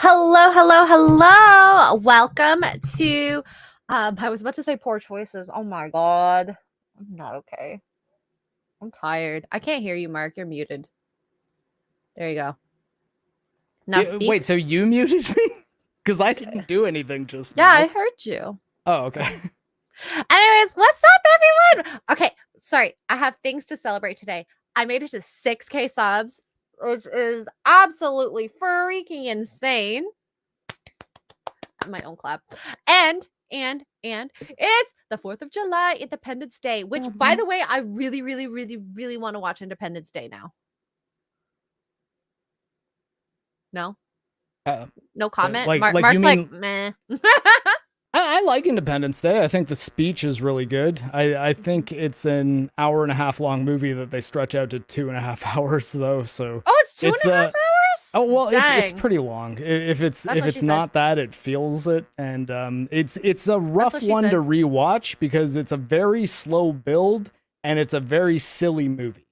Hello, hello, hello. Welcome to I was about to say poor choices. Oh my god. I'm not okay. I'm tired. I can't hear you, Mark. You're muted. There you go. Now speak. Wait, so you muted me? Because I didn't do anything just Yeah, now. I heard you. Oh, okay. Anyways, what's up, everyone? Okay, sorry. I have things to celebrate today. I made it to 6K subs, which is absolutely freaking insane. My own clap. And it's the 4th of July, Independence Day, which, by the way, I really, really, really, really want to watch Independence Day now. No? No comment? Mark's you mean, meh. I like Independence Day. I think the speech is really good. I think it's an hour and a half long movie that they stretch out to 2.5 hours, though. So Oh, it's 2.5 hours? Oh well, it's Dang. pretty long. If it's That's what she said. not that, it feels it, and it's a rough one to rewatch because it's a very slow build and it's a very silly movie.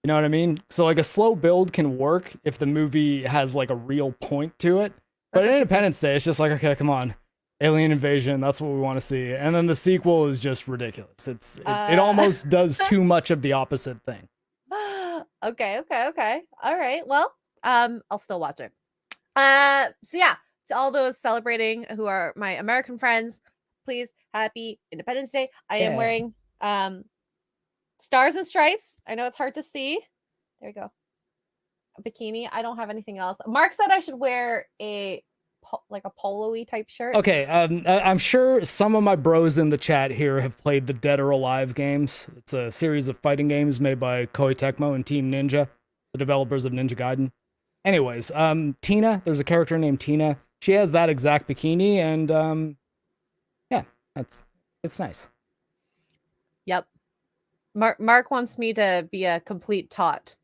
You know what I mean? So like a slow build can work if the movie has like a real point to it. But in Independence Day, it's just like, okay, come on, alien invasion. That's what we want to see. And then the sequel is just ridiculous. It almost does too much of the opposite thing. Okay. All right. Well, I'll still watch it. So yeah, to all those celebrating who are my American friends, please, happy Independence Day. I am wearing Stars and Stripes. I know it's hard to see. There we go. A bikini. I don't have anything else. Mark said I should wear a polo-y type shirt. Okay, I'm sure some of my bros in the chat here have played the Dead or Alive games. It's a series of fighting games made by Koei Tecmo and Team Ninja, the developers of Ninja Gaiden. Anyways, Tina, there's a character named Tina. She has that exact bikini, and yeah, it's nice. Yep. Mark wants me to be a complete tot.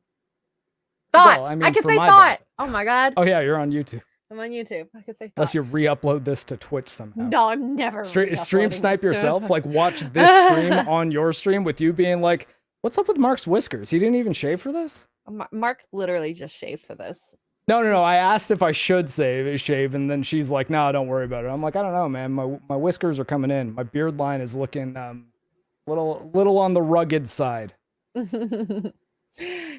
Well, I mean, I can say thought. Oh my god. Oh yeah, you're on YouTube. I'm on YouTube. I can say thought. Unless you re-upload this to Twitch somehow. No, I'm never stream snipe yourself. Like watch this stream on your stream with you being like, "What's up with Mark's whiskers? He didn't even shave for this." Mark literally just shaved for this. No. I asked if I should shave, and then she's like, "No, don't worry about it." I'm like, "I don't know, man. My whiskers are coming in. My beard line is looking little on the rugged side."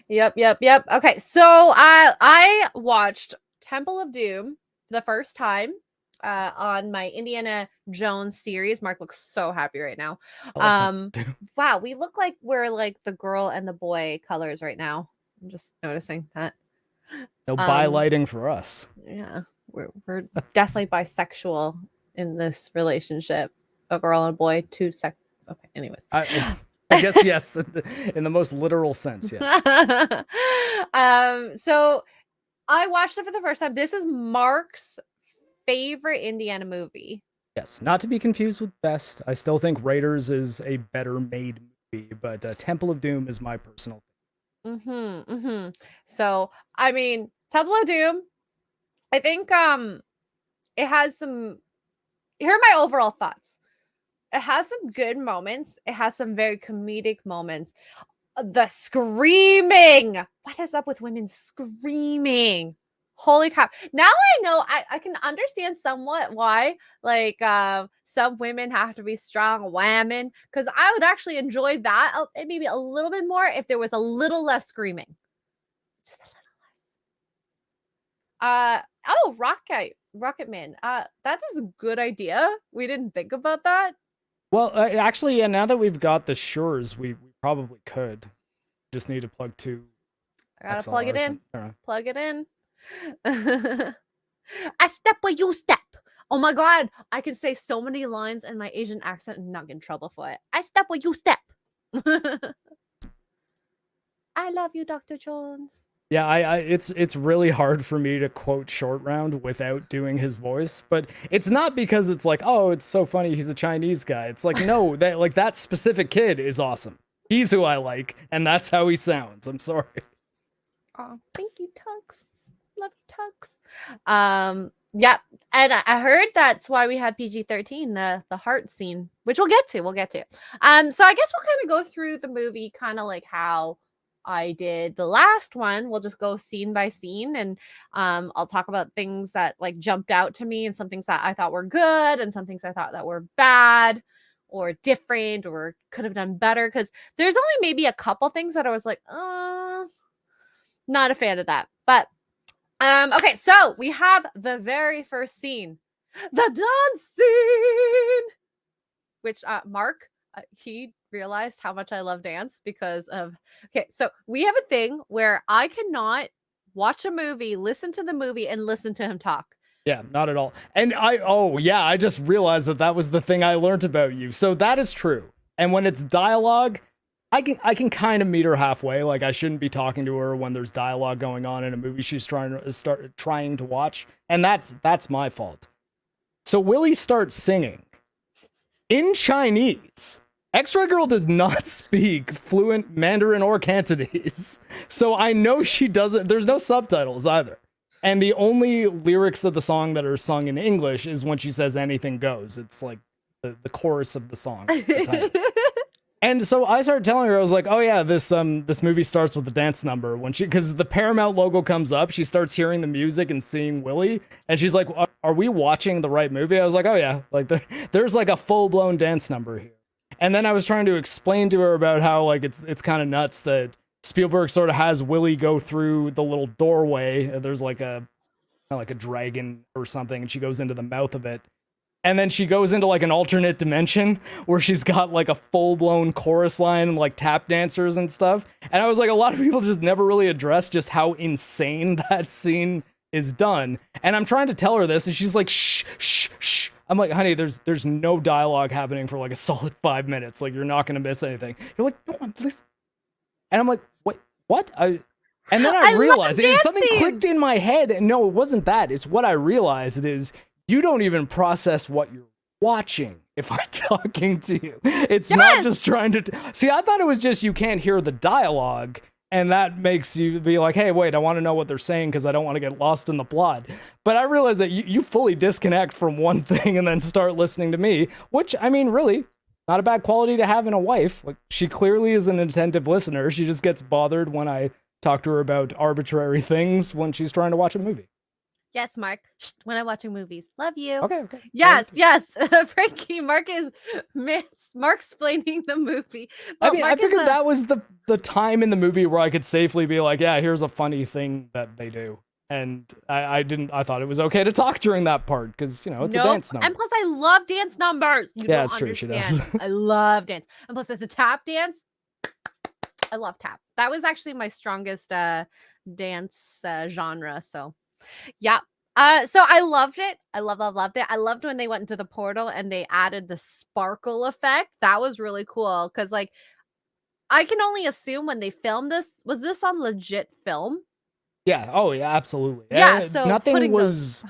Yep. Okay, so I watched Temple of Doom the first time on my Indiana Jones series. Mark looks so happy right now. Wow, we look like we're like the girl and the boy colors right now. I'm just noticing that. No bi-lighting for us. Yeah, we're definitely bisexual in this relationship. A girl and a boy, two sex. Okay, anyways. I guess yes, in the most literal sense, yes. So I watched it for the first time. This is Mark's favorite Indiana movie. Yes, not to be confused with Best. I still think Raiders is a better made movie, but Temple of Doom is my personal favorite. So, I mean, Temple of Doom, I think it has some. Here are my overall thoughts. It has some good moments. It has some very comedic moments. The screaming. What is up with women screaming? Holy crap. Now I know I can understand somewhat why like some women have to be strong women, because I would actually enjoy that maybe a little bit more if there was a little less screaming. Just a little less. Rocket Man. That is a good idea. We didn't think about that. Well, actually, yeah, now that we've got the Shures, we probably could. Just need to plug two. I gotta plug it in. Plug it in. I step where you step. Oh my god, I can say so many lines in my Asian accent and not get in trouble for it. I step where you step. I love you, Dr. Jones. Yeah, it's really hard for me to quote Short Round without doing his voice, but it's not because it's like, oh, it's so funny he's a Chinese guy. It's like, no, that specific kid is awesome. He's who I like, and that's how he sounds. I'm sorry. Oh, thank you, Tux. Love you, Tux. Yeah, and I heard that's why we had PG-13, the heart scene, which we'll get to. So I guess we'll kind of go through the movie, kind of like how I did the last one, we'll just go scene by scene, and I'll talk about things that like jumped out to me, and some things that I thought were good, and some things I thought that were bad or different or could have done better. Because there's only maybe a couple things that I was like, not a fan of that. But okay, so we have the very first scene, the dance scene, which Mark, he realized how much I love dance because of, okay, so we have a thing where I cannot watch a movie, listen to the movie, and listen to him talk. Yeah, not at all. And I just realized that was the thing I learned about you. So that is true. And when it's dialogue, I can kind of meet her halfway. Like, I shouldn't be talking to her when there's dialogue going on in a movie she's trying to watch, and that's my fault. So Willie starts singing in Chinese. Xray Girl does not speak fluent Mandarin or Cantonese, so I know she doesn't. There's no subtitles either. And the only lyrics of the song that are sung in English is when she says anything goes. It's like the chorus of the song. And so I started telling her, I was like, oh yeah, this movie starts with the dance number. Because the Paramount logo comes up, she starts hearing the music and seeing Willie, and she's like, are we watching the right movie? I was like, oh yeah, like there's like a full-blown dance number here. And then I was trying to explain to her about how like it's kind of nuts that Spielberg sort of has Willie go through the little doorway. There's like a dragon or something, and she goes into the mouth of it. And then she goes into like an alternate dimension where she's got like a full-blown chorus line and like tap dancers and stuff. And I was like, a lot of people just never really address just how insane that scene is done. And I'm trying to tell her this, and she's like, shh, shh, shh. I'm like, honey, there's no dialogue happening for like a solid 5 minutes. Like, you're not gonna miss anything. You're like, no, I'm listening. And I'm like, wait, what? And then I realized something clicked in my head. And no, it wasn't that. It's what I realized is you don't even process what you're watching if I'm talking to you. It's not just trying to... See, I thought it was just you can't hear the dialogue, and that makes you be like, hey, wait, I want to know what they're saying because I don't want to get lost in the plot. But I realized that you fully disconnect from one thing and then start listening to me, which, I mean, really, not a bad quality to have in a wife. Like, she clearly is an attentive listener. She just gets bothered when I talk to her about arbitrary things when she's trying to watch a movie. Yes, Mark. Shh, when I'm watching movies. Love you. Okay. Yes. Frankie, Mark is explaining the movie. But I mean, I figured that was the time in the movie where I could safely be like, yeah, here's a funny thing that they do. And I thought it was okay to talk during that part because, it's a dance number. And plus, I love dance numbers. Yeah, it's true. She does. I love dance. And plus, there's the tap dance. I love tap. That was actually my strongest dance genre. So... yeah. So I loved it. I loved it. I loved when they went into the portal and they added the sparkle effect. That was really cool because, like, I can only assume when they filmed this, was this on legit film? Yeah. Oh, yeah. Absolutely. Yeah. So nothing was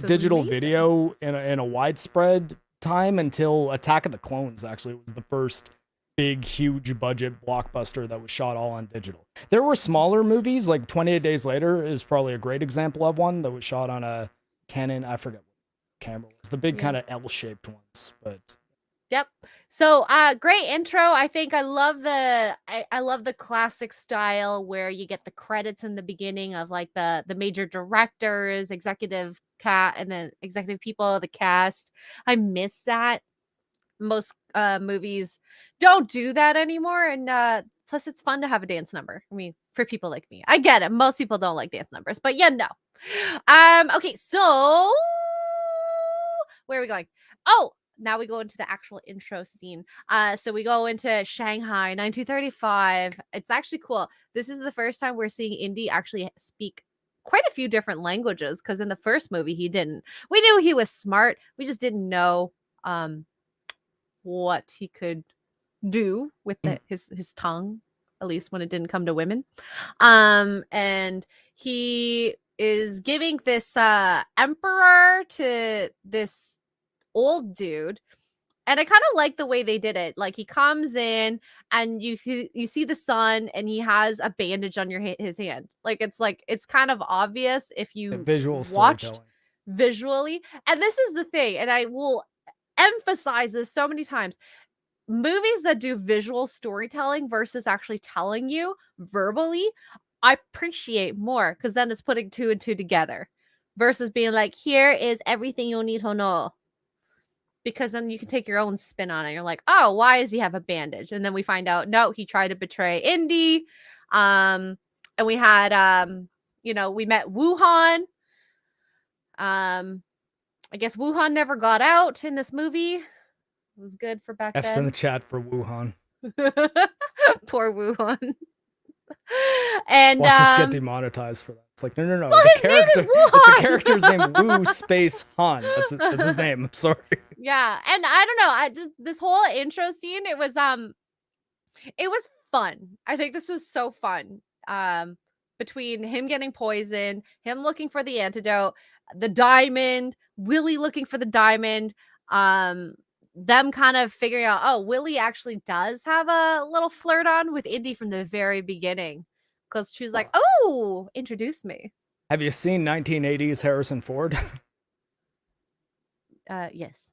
digital video in a widespread time until Attack of the Clones. Actually, it was the first big, huge budget blockbuster that was shot all on digital. There were smaller movies, like 28 Days Later is probably a great example of one that was shot on a Canon. I forget what camera was. The big kind of L-shaped ones, but. Yep. So, great intro. I think I love I love the classic style where you get the credits in the beginning of like the major directors, executive and then executive people, the cast. I miss that. Most movies don't do that anymore, and plus it's fun to have a dance number. I mean, for people like me, I get it. Most people don't like dance numbers, but no. Okay, so where are we going? Oh, now we go into the actual intro scene. So we go into Shanghai 1935. It's actually cool. This is the first time we're seeing Indy actually speak quite a few different languages, because in the first movie he didn't. We knew he was smart, we just didn't know what he could do with his tongue, at least when it didn't come to women. And he is giving this emperor to this old dude, and I kind of like the way they did it. Like, he comes in and you see the sun, and he has a bandage on his hand. Like, it's kind of obvious if you watched visually. And this is the thing, and I will emphasize this so many times. movies that do visual storytelling versus actually telling you verbally, I appreciate more because then it's putting 2 and 2 together versus being like, here is everything you'll need to know. Because then you can take your own spin on it. You're like, oh, why does he have a bandage? And then we find out, no, he tried to betray Indy. And we had, we met Wuhan. I guess Wuhan never got out in this movie. It was good for back F's then. in the chat for Wuhan. Poor Wuhan. And watch us get demonetized for that. It's like, no. Well, his name is Wuhan. It's a character's name, Wu space Han. That's his name. I'm sorry. Yeah, and I don't know. I just this whole intro scene. It was fun. I think this was so fun. Between him getting poisoned, him looking for the antidote, the diamond, Willie looking for the diamond, them kind of figuring out, oh, Willie actually does have a little flirt on with Indy from the very beginning. Because she was like, oh, introduce me. Have you seen 1980s Harrison Ford? Yes.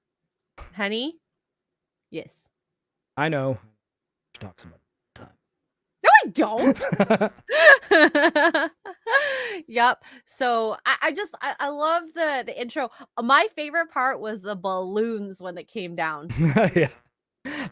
Honey? Yes. I know. She talks about time. No, I don't. Yep. So I love the intro. My favorite part was the balloons when it came down. Yeah.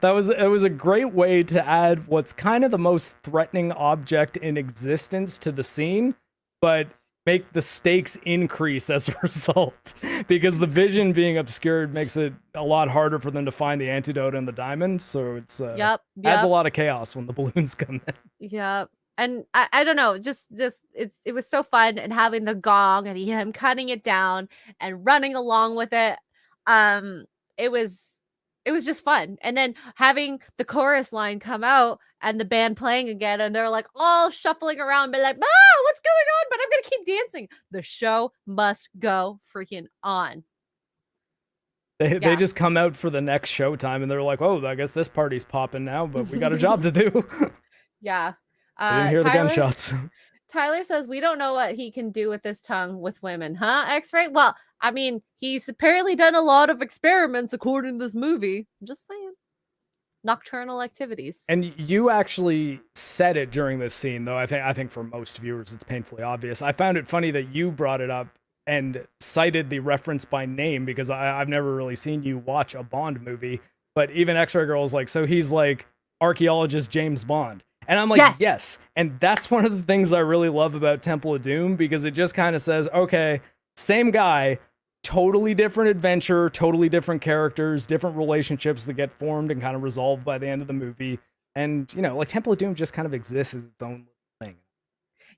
It was a great way to add what's kind of the most threatening object in existence to the scene, but make the stakes increase as a result. Because the vision being obscured makes it a lot harder for them to find the antidote and the diamond. So it's adds a lot of chaos when the balloons come in. Yep. And I don't know, just it was so fun, and having the gong and him cutting it down and running along with it. It was just fun. And then having the chorus line come out and the band playing again, and they're like all shuffling around, but like, what's going on? But I'm gonna keep dancing. The show must go freaking on. They just come out for the next showtime and they're like, oh, I guess this party's popping now, but we got a job to do. Yeah. They didn't hear the gunshots. Tyler says, we don't know what he can do with his tongue with women, huh, Xray? Well, I mean, he's apparently done a lot of experiments according to this movie. I'm just saying. Nocturnal activities. And you actually said it during this scene, though. I think for most viewers, it's painfully obvious. I found it funny that you brought it up and cited the reference by name, because I've never really seen you watch a Bond movie. But even Xray Girl is like, so he's like archaeologist James Bond. And I'm like, yes. And that's one of the things I really love about Temple of Doom, because it just kind of says, okay, same guy, totally different adventure, totally different characters, different relationships that get formed and kind of resolved by the end of the movie. And, like Temple of Doom just kind of exists as its own thing.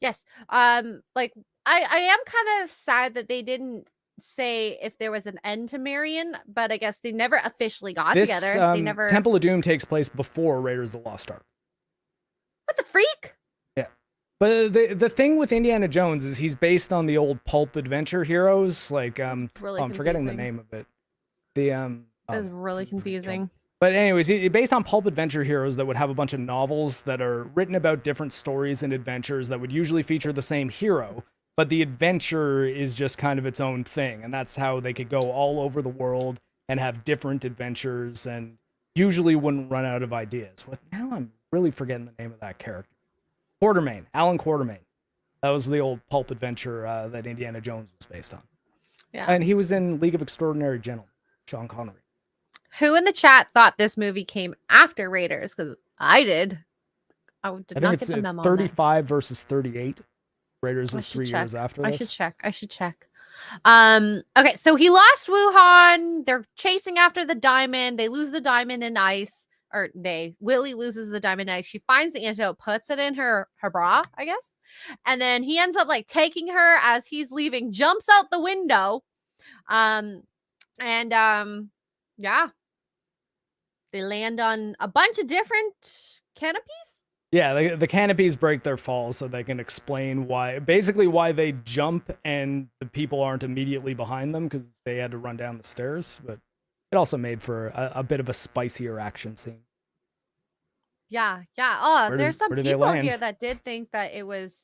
Yes. Like I am kind of sad that they didn't say if there was an end to Marion, but I guess they never officially got together. They never. Temple of Doom takes place before Raiders of the Lost Ark. What the freak? Yeah. But the thing with Indiana Jones is he's based on the old pulp adventure heroes. Like, I'm forgetting the name of it. It's really confusing. But anyways, based on pulp adventure heroes that would have a bunch of novels that are written about different stories and adventures that would usually feature the same hero, but the adventure is just kind of its own thing. And that's how they could go all over the world and have different adventures and usually wouldn't run out of ideas. But now I'm really forgetting the name of that character. Alan Quartermain. That was the old pulp adventure that Indiana Jones was based on. Yeah. And he was in League of Extraordinary Gentlemen, Sean Connery. Who in the chat thought this movie came after Raiders? Because I did. I think it's 35 versus 38. Raiders is 3 years after this. I should check. Okay, so he lost Wuhan. They're chasing after the diamond. They lose the diamond in ice. Willie loses the diamond ice. She finds the antidote, puts it in her bra, I guess. And then he ends up like taking her as he's leaving, jumps out the window. Yeah. They land on a bunch of different canopies. Yeah, the canopies break their fall so they can explain why they jump and the people aren't immediately behind them because they had to run down the stairs. But it also made for a bit of a spicier action scene. Yeah. Oh, there's some people here that did think that it was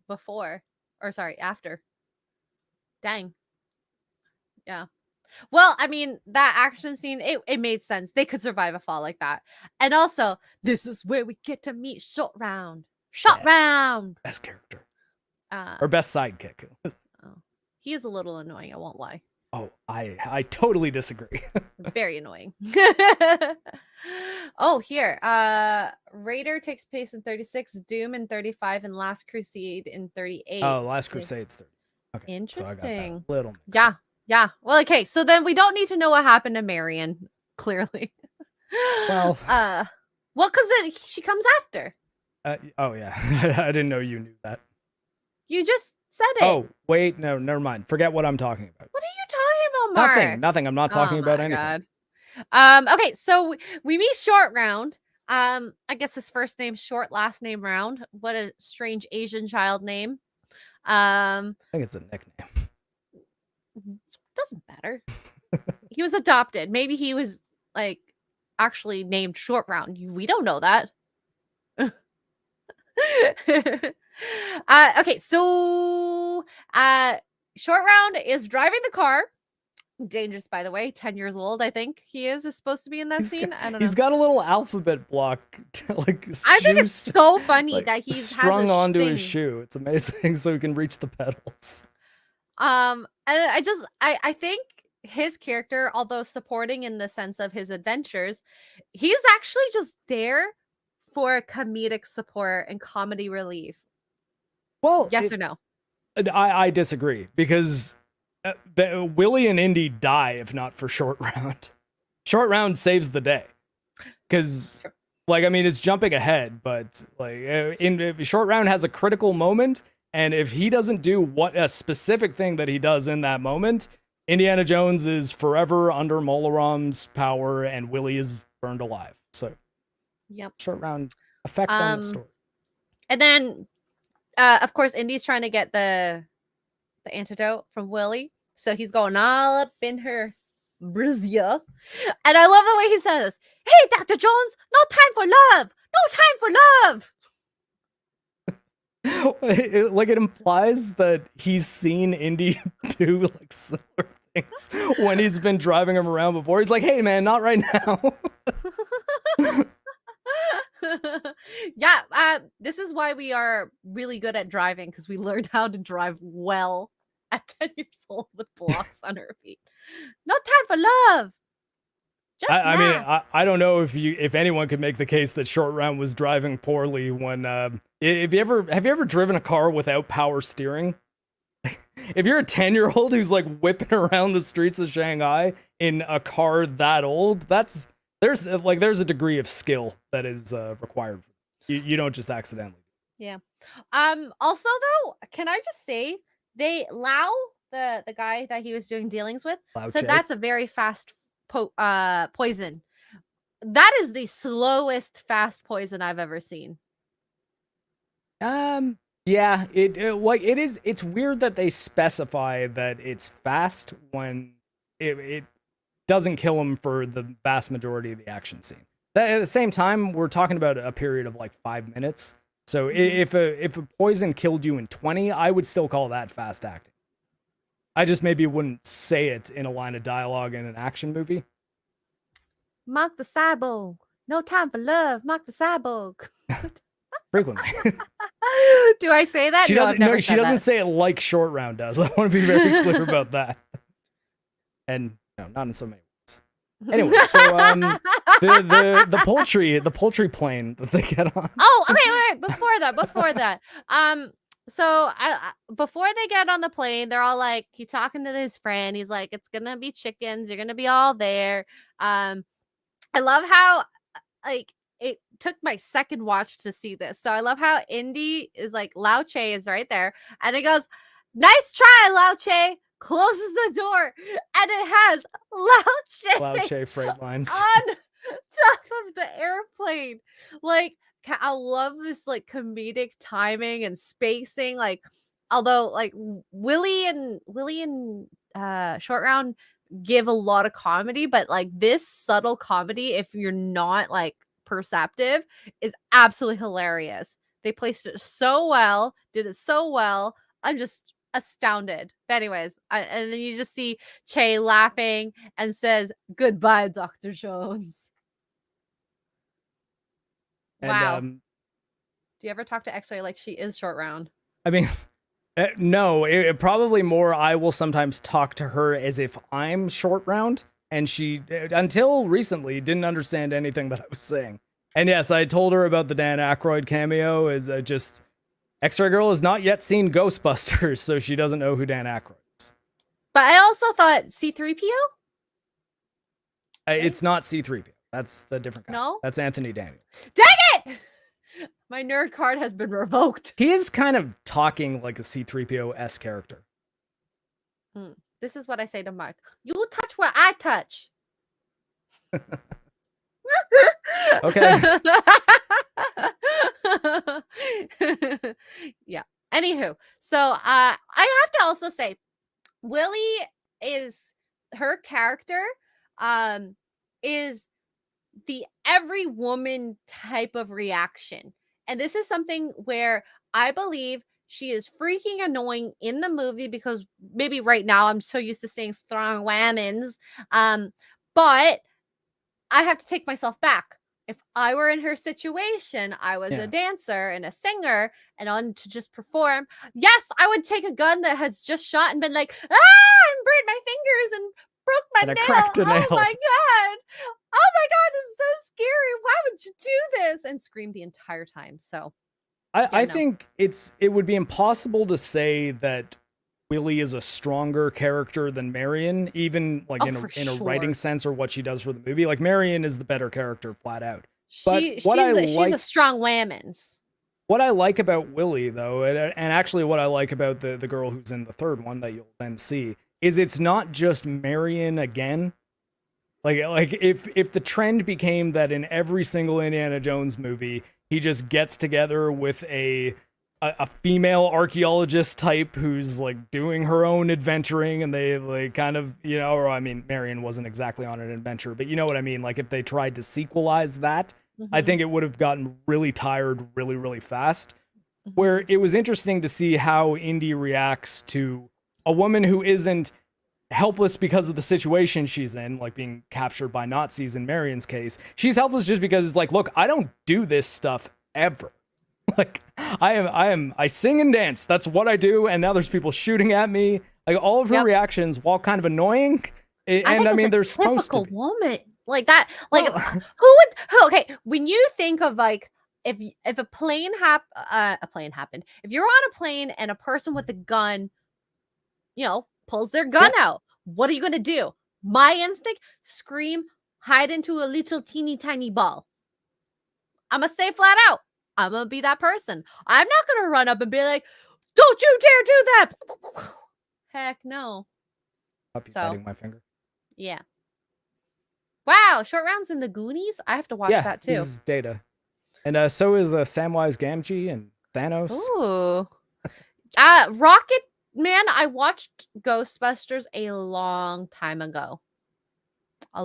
after. Dang. Yeah. Well, I mean, that action scene, it made sense. They could survive a fall like that. And also, this is where we get to meet Short Round. Short Round! Best character. Uh, or best sidekick. Oh. He is a little annoying, I won't lie. Oh, I totally disagree. Very annoying. Oh, here. Raider takes place in 36, Doom in 35, and Last Crusade in 38. Oh, Last Crusade's 30. Okay. Interesting. So I got that little yeah. Yeah. Well, okay. So then we don't need to know what happened to Marion, clearly. Well, because she comes after. Oh yeah. I didn't know you knew that. You just said it. Oh, wait, no, never mind. Forget what I'm talking about. What are you talking about, Mark? Nothing. I'm not talking about anything. God. Okay, so we meet Short Round. I guess his first name's Short, last name Round. What a strange Asian child name. I think it's a nickname. Doesn't matter. He was adopted. Maybe he was like actually named Short Round. We don't know that. Okay, so Short Round is driving the car. Dangerous, by the way. 10 years old, I think he is supposed to be in that scene. I don't know. He's got a little alphabet block, like I think it's so funny that he's strung onto his shoe. It's amazing, so he can reach the pedals. And I think his character, although supporting in the sense of his adventures, he's actually just there for comedic support and comedy relief. Well, yes or no? I disagree, because Willie and Indy die if not for Short Round. Short Round saves the day, because like, I mean, it's jumping ahead, but like Short Round has a critical moment, and if he doesn't do what a specific thing that he does in that moment, Indiana Jones is forever under Molaram's power and Willie is burned alive. So yep, Short Round effect on the story. And then of course Indy's trying to get the antidote from Willie, so he's going all up in her brazier, and I love the way he says, "Hey, Dr. Jones, no time for love, no time for love." It implies that he's seen Indy do like similar things when he's been driving him around before. He's like, "Hey man, not right now." Yeah, this is why we are really good at driving, because we learned how to drive well at 10 years old with blocks on our feet. No time for love. I mean, I don't know if anyone could make the case that Short Round was driving poorly when have you ever driven a car without power steering? If you're a 10-year-old who's like whipping around the streets of Shanghai in a car that old, there's a degree of skill that is required. You don't just accidentally. Yeah. Also though, can I just say, Lau, the guy that he was doing dealings with, said that's a very fast poison. That is the slowest fast poison I've ever seen. Yeah, it is. It's weird that they specify that it's fast when it doesn't kill him for the vast majority of the action scene. At the same time, we're talking about a period of like 5 minutes. So if a poison killed you in 20, I would still call that fast acting. I just maybe wouldn't say it in a line of dialogue in an action movie. MarcTheCyborg. No time for love. MarcTheCyborg. Frequently. Do I say that? She doesn't say it like Short Round does. I want to be very clear about that. And no, not in so many words. Anyway, so the poultry plane that they get on. Oh, okay, wait. Before that. So before they get on the plane, they're all like, he's talking to his friend. He's like, it's gonna be chickens. You're gonna be all there. I love how like it took my second watch to see this. So I love how Indy is like, Lao Che is right there, and he goes, "Nice try, Lao Che." Closes the door, and it has Lao Che freight lines on top of the airplane. Like, I love this like comedic timing and spacing. Like, although like Willie and Short Round give a lot of comedy, but like this subtle comedy, if you're not like perceptive, is absolutely hilarious. They placed it so well, did it so well. astounded. But anyways, and then you just see Che laughing and says, "Goodbye, Dr. Jones." Wow. And do you ever talk to Xray like she is short round? I mean, no, it probably more I will sometimes talk to her as if I'm short round, and she, until recently, didn't understand anything that I was saying. And yes, I told her about the Dan Aykroyd cameo, is just, Xray Girl has not yet seen Ghostbusters, so she doesn't know who Dan Aykroyd is. But I also thought C-3PO? It's not C-3PO. That's the different guy. No? That's Anthony Daniels. Dang it! My nerd card has been revoked. He is kind of talking like a C-3PO-esque character. This is what I say to Mark. You touch what I touch. Okay. Yeah. Anywho, so I have to also say, Willie is her character. Is the every woman type of reaction, and this is something where I believe she is freaking annoying in the movie because maybe right now I'm so used to saying strong women's, but I have to take myself back. If I were in her situation, I was a dancer and a singer and on to just perform. Yes, I would take a gun that has just shot and been like, and burned my fingers and broke my nail. Oh my God. Oh my God, this is so scary. Why would you do this? And scream the entire time. So I think it would be impossible to say that Willie is a stronger character than Marion, even like in a writing sense or what she does for the movie. Like Marion is the better character, flat out. But she's a strong woman's. What I like about Willie, though, and actually what I like about the girl who's in the third one that you'll then see, is it's not just Marion again. Like if the trend became that in every single Indiana Jones movie, he just gets together with a female archaeologist type who's like doing her own adventuring, and they like kind of, or I mean, Marion wasn't exactly on an adventure, but you know what I mean? Like if they tried to sequelize that, I think it would have gotten really tired really, really fast. Where it was interesting to see how Indy reacts to a woman who isn't helpless because of the situation she's in, like being captured by Nazis in Marion's case. She's helpless just because it's like, look, I don't do this stuff ever. Like I sing and dance. That's what I do. And now there's people shooting at me. Like all of her reactions, while kind of annoying, and I mean, they're supposed to be. Woman like that. Like okay, when you think of like if a plane happened, if you're on a plane and a person with a gun, pulls their gun out, what are you gonna do? My instinct, scream, hide into a little teeny tiny ball. I'm gonna say flat out, I'm gonna be that person. I'm not gonna run up and be like, don't you dare do that. Heck no. I'll be biting my finger. Yeah. Wow, short rounds in the Goonies? I have to watch that too. This is Data. And so is Samwise Gamgee and Thanos. Ooh. Rocket Man, I watched Ghostbusters a long time ago. I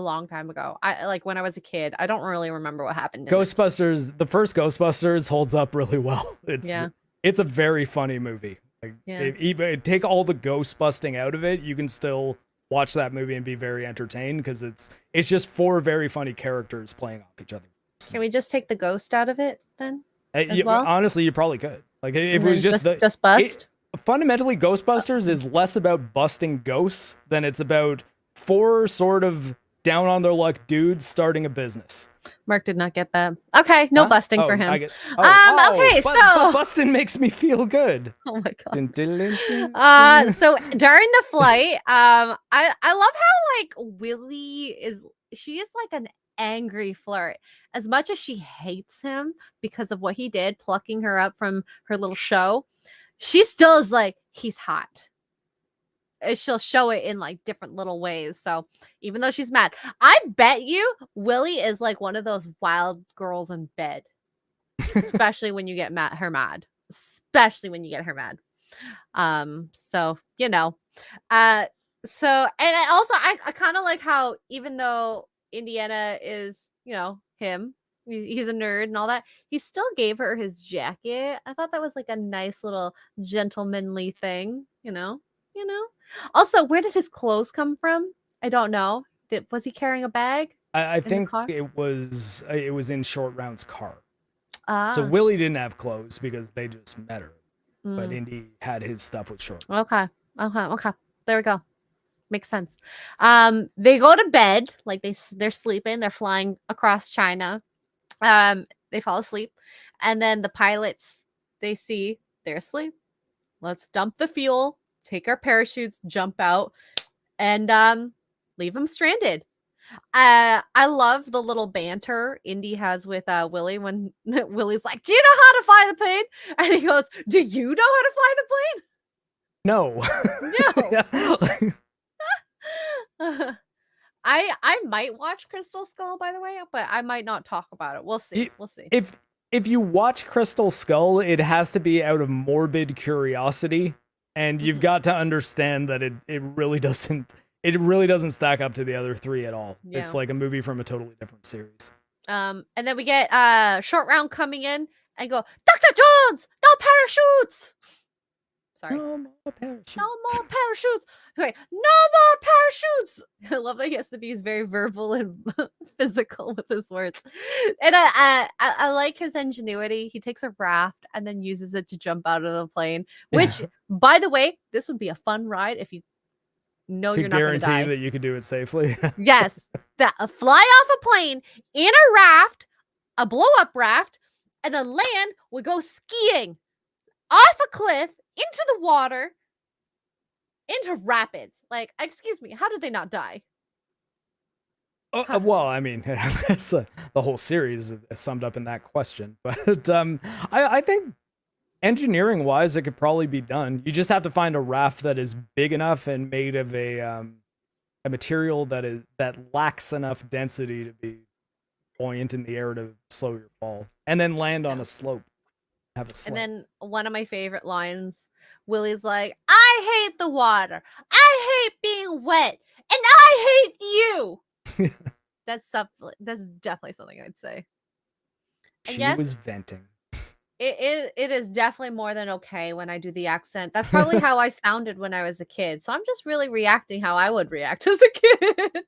like when I was a kid. I don't really remember what happened. Ghostbusters, the first Ghostbusters holds up really well. It's a very funny movie. Like take all the ghost busting out of it, you can still watch that movie and be very entertained because it's just four very funny characters playing off each other. Can we just take the ghost out of it then? Well? Honestly, you probably could. Like if it was just bust. Fundamentally, Ghostbusters is less about busting ghosts than it's about four sort of down on their luck dudes starting a business. Mark did not get that. Okay, no busting for him. Okay, so busting makes me feel good. Oh my God. So during the flight, I love how like Willie she is like an angry flirt. As much as she hates him because of what he did, plucking her up from her little show, she still is like, he's hot. She'll show it in like different little ways. So even though she's mad, I bet you Willie is like one of those wild girls in bed, especially when you get her mad. Especially when you get her mad. So so and also I kind of like how even though Indiana is him, he's a nerd and all that, he still gave her his jacket. I thought that was like a nice little gentlemanly thing. You know, you know. Also, where did his clothes come from? I don't know. Was he carrying a bag I in the think car? it was in Short Round's car. So Ah, Willie didn't have clothes because they just met her, but mm, Indy had his stuff with Short. okay, okay. There we go. Makes sense. They go to bed, like they're sleeping. They're flying across China. They fall asleep, and then the pilots they see they're asleep. Let's dump the fuel, take our parachutes, jump out, and leave them stranded. I love the little banter Indy has with Willie when Willie's like, "Do you know how to fly the plane?" And he goes, "Do you know how to fly the plane?" No. No. I might watch Crystal Skull, by the way, but I might not talk about it. We'll see. We'll see. If you watch Crystal Skull, it has to be out of morbid curiosity, and you've got to understand that it really doesn't stack up to the other three at all. Yeah. It's like a movie from a totally different series. And then we get Short Round coming in and go, Dr. Jones, no parachutes. Sorry. No more parachutes. No more parachutes. Okay, no more parachutes. I love that he has to be very verbal and physical with his words. And I like his ingenuity. He takes a raft and then uses it to jump out of the plane. Which, by the way, this would be a fun ride if you know you're not going to die. Guarantee that you could do it safely. Yes, that fly off a plane in a raft, a blow up raft, and then land would go skiing off a cliff into the water, into rapids. Like, excuse me, how did they not die? Well, I mean, that's the whole series is summed up in that question. But I think engineering-wise, it could probably be done. You just have to find a raft that is big enough and made of a material that lacks enough density to be buoyant in the air to slow your fall, and then land on a slope. Have a slope. And then one of my favorite lines, Willie's like, "I hate the water. I hate being wet, and I hate you." That's definitely something I'd say. And She yes, was venting. It is definitely more than okay when I do the accent. That's probably how I sounded when I was a kid. So I'm just really reacting how I would react as a kid.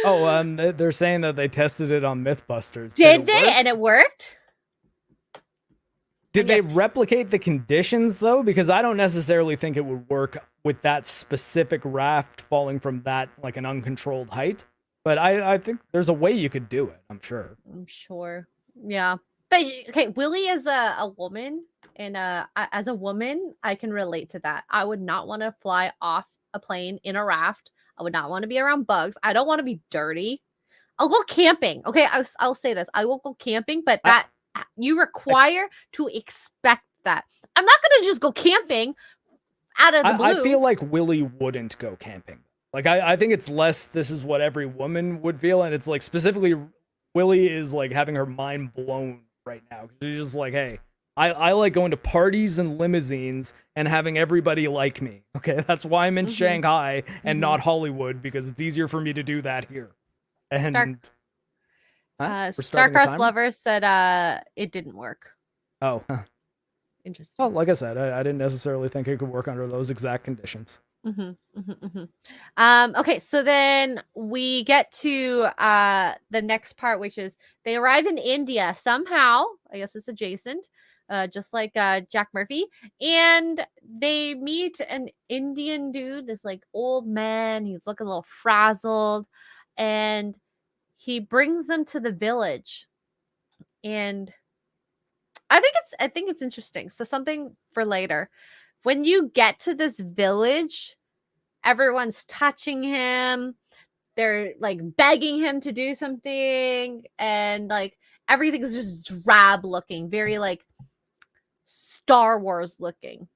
Oh, they're saying that they tested it on Mythbusters. Did they? And it worked? Did they replicate the conditions though? Because I don't necessarily think it would work with that specific raft falling from that like an uncontrolled height. But I think there's a way you could do it. I'm sure. Yeah. But okay, Willie is a woman, and as a woman, I can relate to that. I would not want to fly off a plane in a raft. I would not want to be around bugs. I don't want to be dirty. I'll go camping. Okay, I'll say this. I will go camping, but that you require to expect that. I'm not going to just go camping out of the blue. I feel like Willie wouldn't go camping. Like I think it's less this is what every woman would feel, and it's like specifically Willie is like having her mind blown right now. She's just like, hey, I like going to parties and limousines and having everybody like me. Okay, that's why I'm in Shanghai and not Hollywood, because it's easier for me to do that here. And Starcross Lover said it didn't work. Oh. Interesting. Well, like I said, I didn't necessarily think it could work under those exact conditions. Okay, so then we get to the next part, which is they arrive in India somehow. I guess it's adjacent, just like Jack Murphy, and they meet an Indian dude, this like old man. He's looking a little frazzled, and he brings them to the village. And I think it's interesting. So something for later. When you get to this village, everyone's touching him. They're like begging him to do something, and like everything's just drab looking, very like Star Wars looking.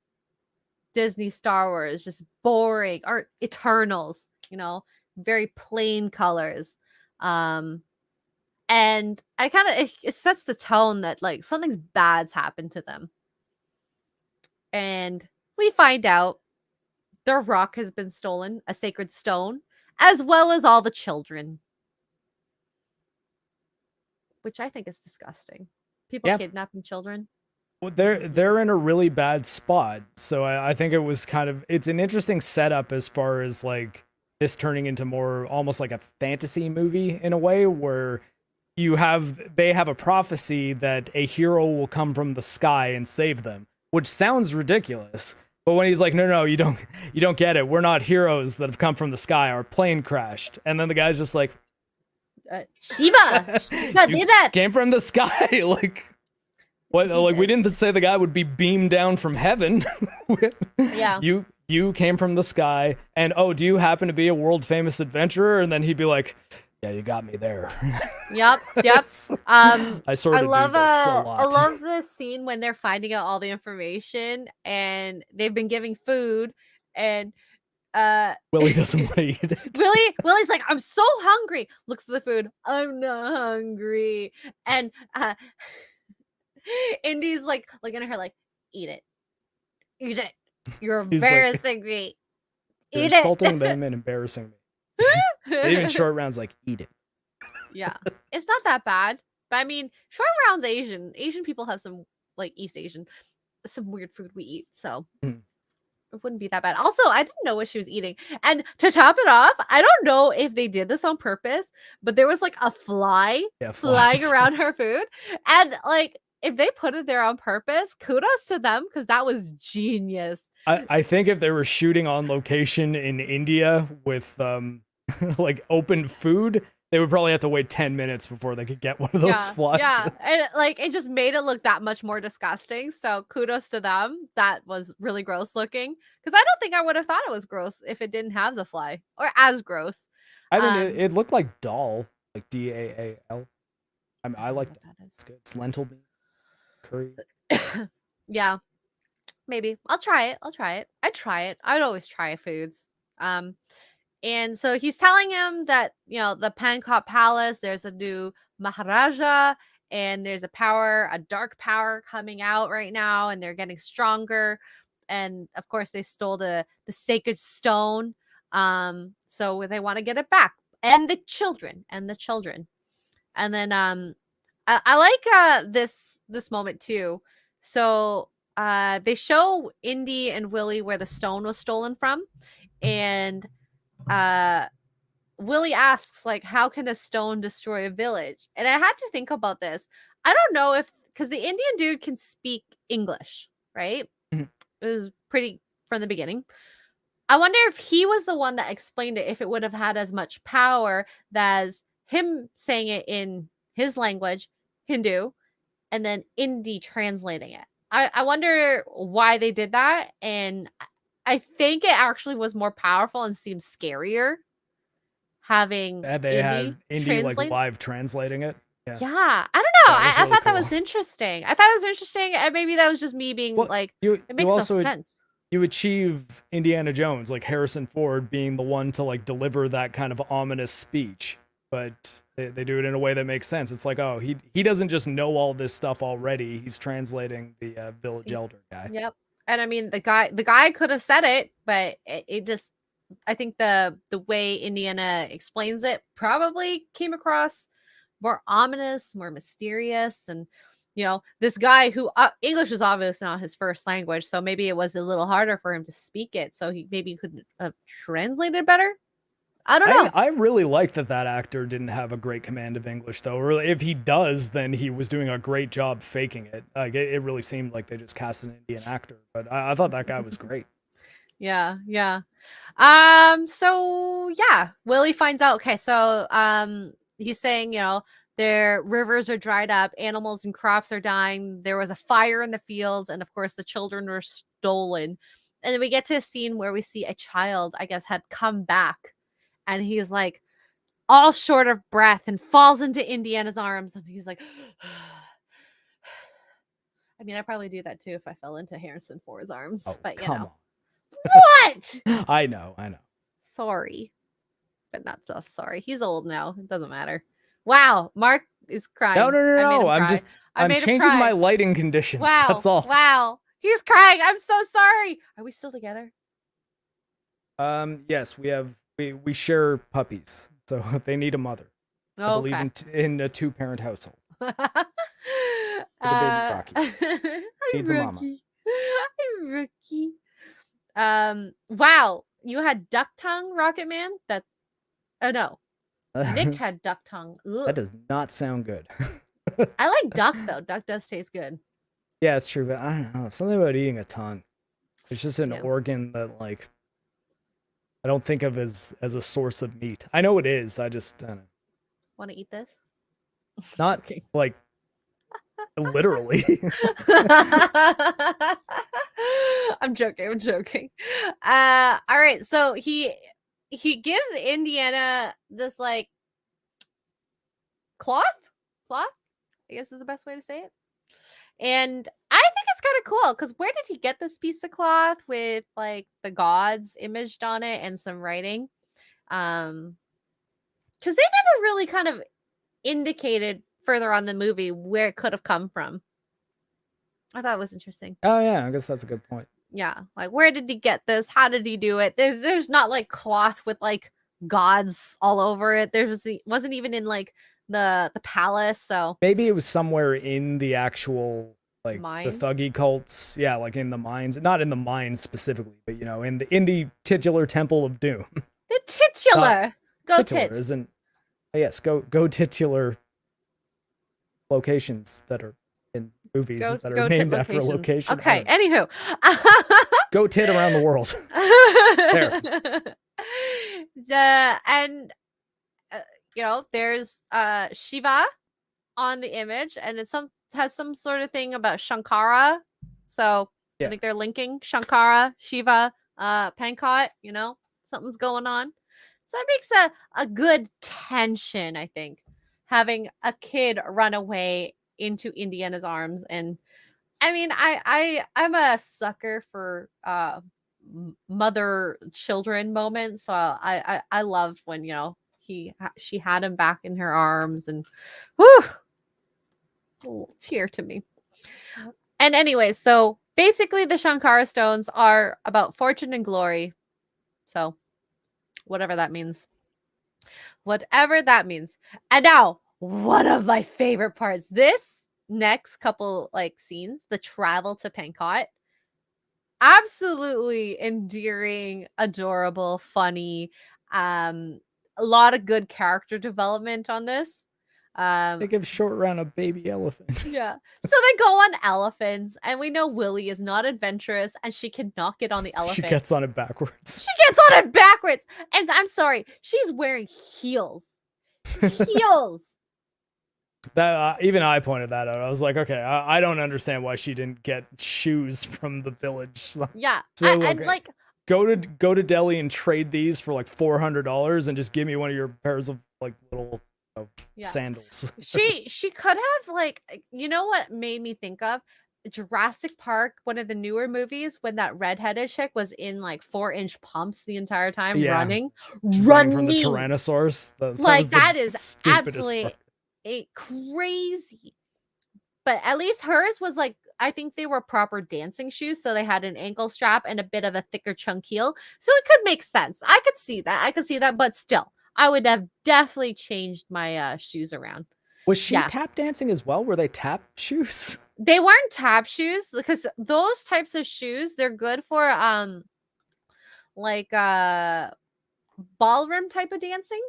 Disney Star Wars, just boring, or Eternals, very plain colors. And I kind of it sets the tone that like something's bad's happened to them. And we find out their rock has been stolen, a sacred stone, as well as all the children. Which I think is disgusting. People kidnapping children. Well, they're in a really bad spot. So I think it was it's an interesting setup as far as like this turning into more almost like a fantasy movie in a way where they have a prophecy that a hero will come from the sky and save them, which sounds ridiculous. But when he's like, no, you don't get it. We're not heroes that have come from the sky. Our plane crashed. And then the guy's just like, Shiva did that. Came from the sky. Like, what? Like, we didn't say the guy would be beamed down from heaven. Yeah. You came from the sky. And do you happen to be a world famous adventurer? And then he'd be like, yeah, you got me there. Yep. I sort of love do this a lot. I love the scene when they're finding out all the information and they've been giving food and Willie doesn't want to eat it. Willie's like, I'm so hungry. Looks at the food. I'm not hungry. And Indy's like looking at her like, eat it. You're embarrassing me. You're insulting them and embarrassing me. Even Short Round's like, eat it. Yeah, it's not that bad. But I mean, Short Round's Asian. Asian people have some, like East Asian, some weird food we eat. So it wouldn't be that bad. Also, I didn't know what she was eating. And to top it off, I don't know if they did this on purpose, but there was like a fly flying around her food. And like, if they put it there on purpose, kudos to them because that was genius. I think if they were shooting on location in India with like open food, they would probably have to wait 10 minutes before they could get one of those flies. Yeah, and like it just made it look that much more disgusting. So kudos to them. That was really gross looking because I don't think I would have thought it was gross if it didn't have the fly or as gross. I mean, it looked like dal, like Daal. I like that. It's good. It's lentil bean curry. Yeah, maybe I'll try it. I'd try it. I'd always try foods. And so he's telling him that, the Pankot Palace, there's a new Maharaja and there's a dark power coming out right now and they're getting stronger. And of course they stole the sacred stone. So they want to get it back and the children. And then I like this moment too. So they show Indy and Willie where the stone was stolen from. And Willie asks, like, how can a stone destroy a village? And I had to think about this. I don't know because the Indian dude can speak English, right? Mm-hmm. It was pretty from the beginning. I wonder if he was the one that explained it, if it would have had as much power as him saying it in his language, Hindu, and then Indy translating it. I wonder why they did that. And I think it actually was more powerful and seems scarier having Indy like live translating it. Yeah, I don't know. I thought that was interesting. And maybe that was just me being it makes no sense. You achieve Indiana Jones, like Harrison Ford being the one to like deliver that kind of ominous speech, but they do it in a way that makes sense. It's like, he doesn't just know all this stuff already. He's translating the village elder guy. Yep. And I mean, the guy could have said it, but it just, I think the way Indiana explains it probably came across more ominous, more mysterious. And, this guy who English is obviously not his first language. So maybe it was a little harder for him to speak it. So he maybe could have translated better. I don't know. I really like that actor didn't have a great command of English, though. Or if he does, then he was doing a great job faking it. Like it really seemed like they just cast an Indian actor. But I thought that guy was great. Yeah. So yeah, Willie finds out. Okay, so he's saying, their rivers are dried up, animals and crops are dying. There was a fire in the fields, and of course, the children were stolen. And then we get to a scene where we see a child, I guess, had come back. And he's like all short of breath and falls into Indiana's arms. And he's like, I mean, I'd probably do that too if I fell into Harrison Ford's arms. But come on. What? I know. Sorry. But not so sorry. He's old now. It doesn't matter. Wow. Mark is crying. No. I'm changing my lighting conditions. Wow. That's all. Wow. He's crying. I'm so sorry. Are we still together? Yes, we share puppies, so they need a mother. I believe in a 2-parent household. I'm Needs a mama. I'm Rookie. Wow. You had duck tongue, Rocket Man? Oh no. Nick had duck tongue. Ugh. That does not sound good. I like duck though. Duck does taste good. Yeah, it's true, but I don't know. Something about eating a tongue. It's just an organ that like I don't think of as a source of meat. I know it is. I just don't know. Want to eat this? Not like literally. I'm joking. All right. So he gives Indiana this like cloth, I guess is the best way to say it. And I think it's kind of cool because where did he get this piece of cloth with like the gods imaged on it and some writing? Because they never really kind of indicated further on the movie where it could have come from. I thought it was interesting. Oh yeah, I guess that's a good point. Yeah, like where did he get this? How did he do it? There's not like cloth with like gods all over it. Wasn't even in like the palace. So maybe it was somewhere in the actual like mine? The thuggy cults. Yeah, like in the mines, not in the mines specifically, but you know, in the titular temple of doom. The titular. Go titular tit. Isn't yes, go titular locations that are in movies that are named after a location. Okay, anywho. Go tit around the world. There. And you know, there's Shiva on the image, and it has some sort of thing about Shankara. So I think they're linking Shankara, Shiva, Pankot, you know, something's going on. So it makes a good tension, I think, having a kid run away into Indiana's arms. And I mean, I'm a sucker for mother children moments. So I love when, you know, she had him back in her arms, and whew, a tear to me. And anyway, so basically the Shankara stones are about fortune and glory. So whatever that means. And now, one of my favorite parts, this next couple like scenes, the travel to Pankot, absolutely endearing, adorable, funny, a lot of good character development on this. They give Short Round a baby elephant. Yeah. So they go on elephants, and we know Willie is not adventurous, and she cannot get on the elephant. She gets on it backwards. And I'm sorry, she's wearing heels. Heels. That even I pointed that out. I was like, okay, I don't understand why she didn't get shoes from the village. Yeah. So, and like go to Delhi and trade these for like $400 and just give me one of your pairs of like little sandals. she could have, like, you know what made me think of Jurassic Park, one of the newer movies, when that redheaded chick was in like 4-inch pumps the entire time, running from the Tyrannosaurus. That is absolutely crazy. But at least hers was like, I think they were proper dancing shoes, so they had an ankle strap and a bit of a thicker chunk heel, so it could make sense. I could see that, but still, I would have definitely changed my shoes around. Was she tap dancing as well? Were they tap shoes? They weren't tap shoes, because those types of shoes, they're good for like ballroom type of dancing.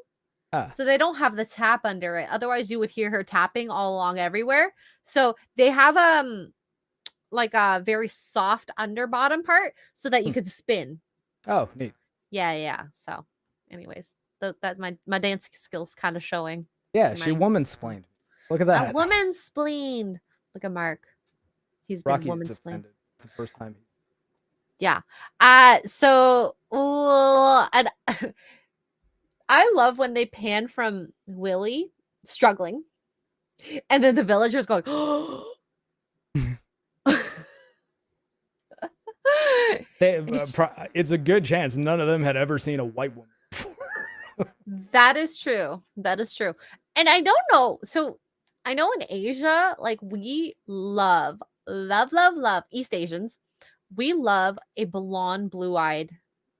So they don't have the tap under it. Otherwise, you would hear her tapping all along everywhere. So they have like a very soft under bottom part so that you could spin. Oh, neat. Yeah. So, anyways, that's my dancing skills kind of showing. Yeah, she woman-splained. Look at that. A woman-splained. Look at Mark. He's been woman-splained. It's the first time. Yeah. So, and I love when they pan from Willie struggling, and then the villagers going, "Oh." It's a good chance none of them had ever seen a white woman before. That is true. And I don't know. So I know in Asia, like, we love East Asians. We love a blonde, blue-eyed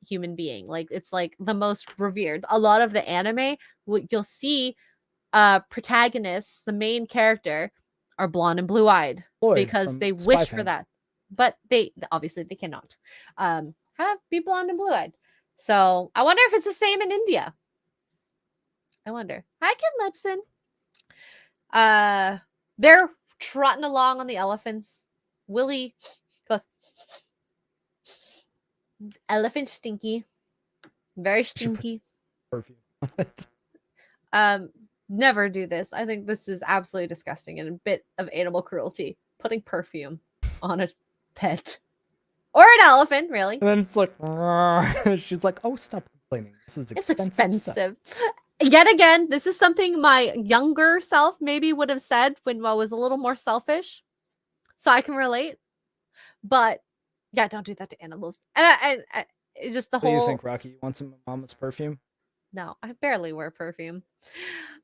human being. Like, it's like the most revered. A lot of the anime, you'll see protagonists, the main character, are blonde and blue-eyed because they wish for that. but they obviously they cannot have be blonde and blue-eyed. So I wonder if it's the same in India. I wonder. Hi, Ken Lipson. They're trotting along on the elephants. Willie goes, elephant stinky, very stinky. Perfume. Never do this. I think this is absolutely disgusting and a bit of animal cruelty. Putting perfume on a pet or an elephant, really. And then it's like, she's like, oh, stop complaining. This is expensive. It's expensive. Yet again, this is something my younger self maybe would have said when I was a little more selfish. So I can relate. But yeah, don't do that to animals. And I it's just the whole. Do you think, Rocky, you want some mama's perfume? No, I barely wear perfume.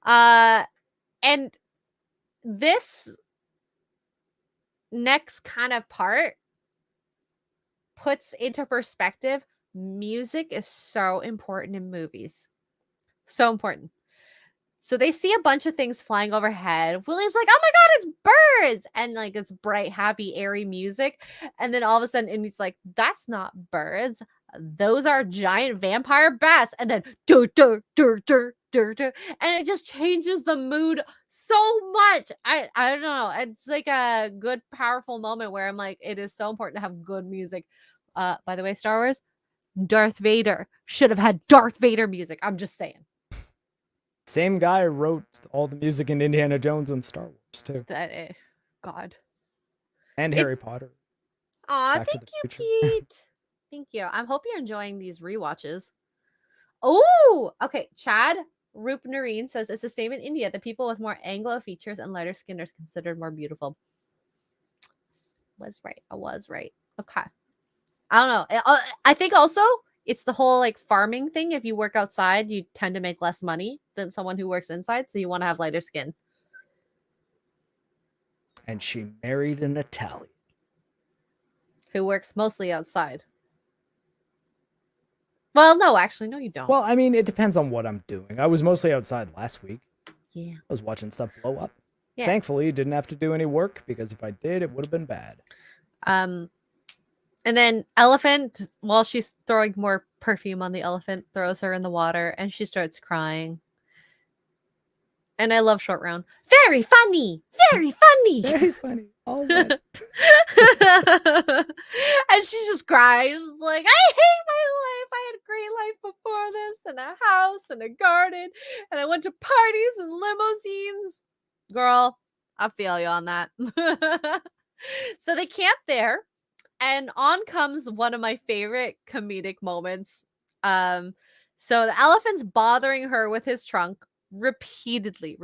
And this next kind of part puts into perspective, music is so important in movies. So important. So they see a bunch of things flying overhead. Willie's like, oh my God, it's birds. And like it's bright, happy, airy music. And then all of a sudden, and he's like, that's not birds. Those are giant vampire bats. And then dur, dur, dur, dur, dur, dur. And it just changes the mood so much. I don't know. It's like a good, powerful moment where I'm like, it is so important to have good music. By the way, Star Wars, Darth Vader should have had Darth Vader music. I'm just saying. Same guy wrote all the music in Indiana Jones and Star Wars too. God. And Harry Potter. Aw, thank you, Pete. Thank you. I hope you're enjoying these rewatches. Oh, okay. Chad Roop Nareen says it's the same in India. The people with more Anglo features and lighter skin are considered more beautiful. I was right. Okay. I don't know. I think also it's the whole like farming thing. If you work outside, you tend to make less money than someone who works inside. So you want to have lighter skin. And she married an Italian who works mostly outside. Well, no, actually, no, you don't. Well, I mean, it depends on what I'm doing. I was mostly outside last week. Yeah. I was watching stuff blow up. Yeah. Thankfully, didn't have to do any work because if I did, it would have been bad. And then Elephant, while she's throwing more perfume on the elephant, throws her in the water and she starts crying. And I love Short Round. Very funny. Very funny. Very funny. All wet. And she just cries. She's like, I hate my life. I had a great life before this, and a house and a garden. And I went to parties and limousines. Girl, I feel you on that. So they camp there. And on comes one of my favorite comedic moments. So the elephant's bothering her with his trunk repeatedly.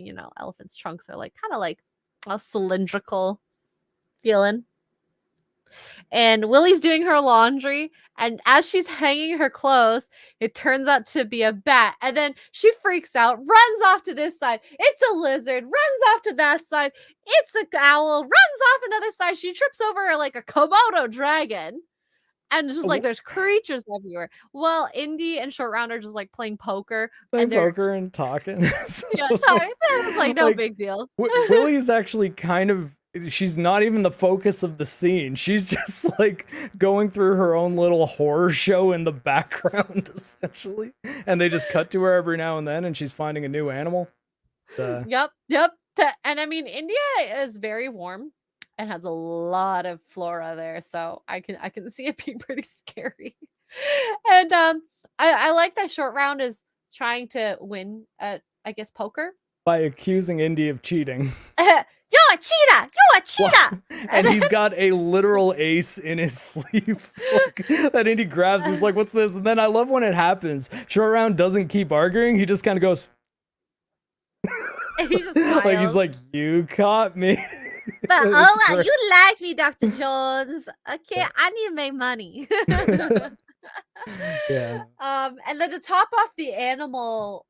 You know, elephants' trunks are like kind of like a cylindrical feeling. And Willie's doing her laundry, and as she's hanging her clothes, it turns out to be a bat. And then she freaks out, runs off to this side. It's a lizard, runs off to that side. It's an owl, runs off another side. She trips over like a Komodo dragon. And just like there's creatures everywhere. Well, Indy and Short Round are just like playing poker. Playing poker and talking. So, yeah, talking. It's like no big deal. Willie's actually kind of, she's not even the focus of the scene. She's just like going through her own little horror show in the background, essentially. And they just cut to her every now and then, and she's finding a new animal. Yep. And I mean, India is very warm and has a lot of flora there, so I can see it being pretty scary. And I like that Short Round is trying to win at, I guess, poker by accusing Indy of cheating. You're a cheater! You're a cheater! And he's got a literal ace in his sleeve that Indy grabs. He's like, what's this? And then I love when it happens. Short Round doesn't keep arguing. He just kind of goes. He just smiles. Like he's like, you caught me. But oh wow, you like me, Dr. Jones. Okay, I need to make money. Yeah. And then to top off the animal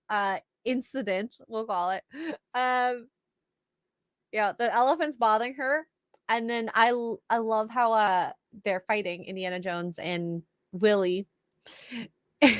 incident, we'll call it. Yeah, the elephant's bothering her, and then I love how they're fighting Indiana Jones and Willie. Oh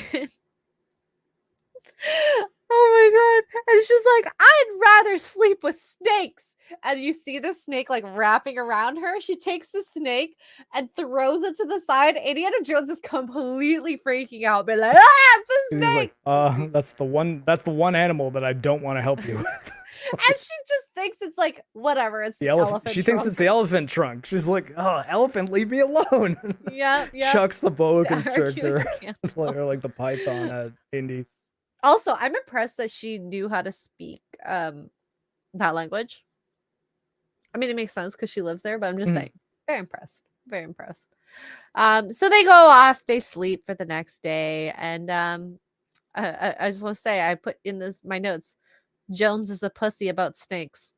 my god. And she's like, I'd rather sleep with snakes and you see the snake like wrapping around her. She takes the snake and throws it to the side. Indiana Jones is completely freaking out, being like, "Ah, it's a He's like, snake!" that's the one animal that I don't want to help you with. And she just thinks it's like whatever. It's the elephant. She thinks it's the elephant trunk. She's like, oh, elephant, leave me alone. Yeah. Chucks the boa The constrictor, Hercules or like the python at Indy. Also, I'm impressed that she knew how to speak that language. I mean, it makes sense because she lives there, but I'm just saying, very impressed. Very impressed. So they go off, they sleep for the next day, and I just want to say, I put in my notes, Jones is a pussy about snakes.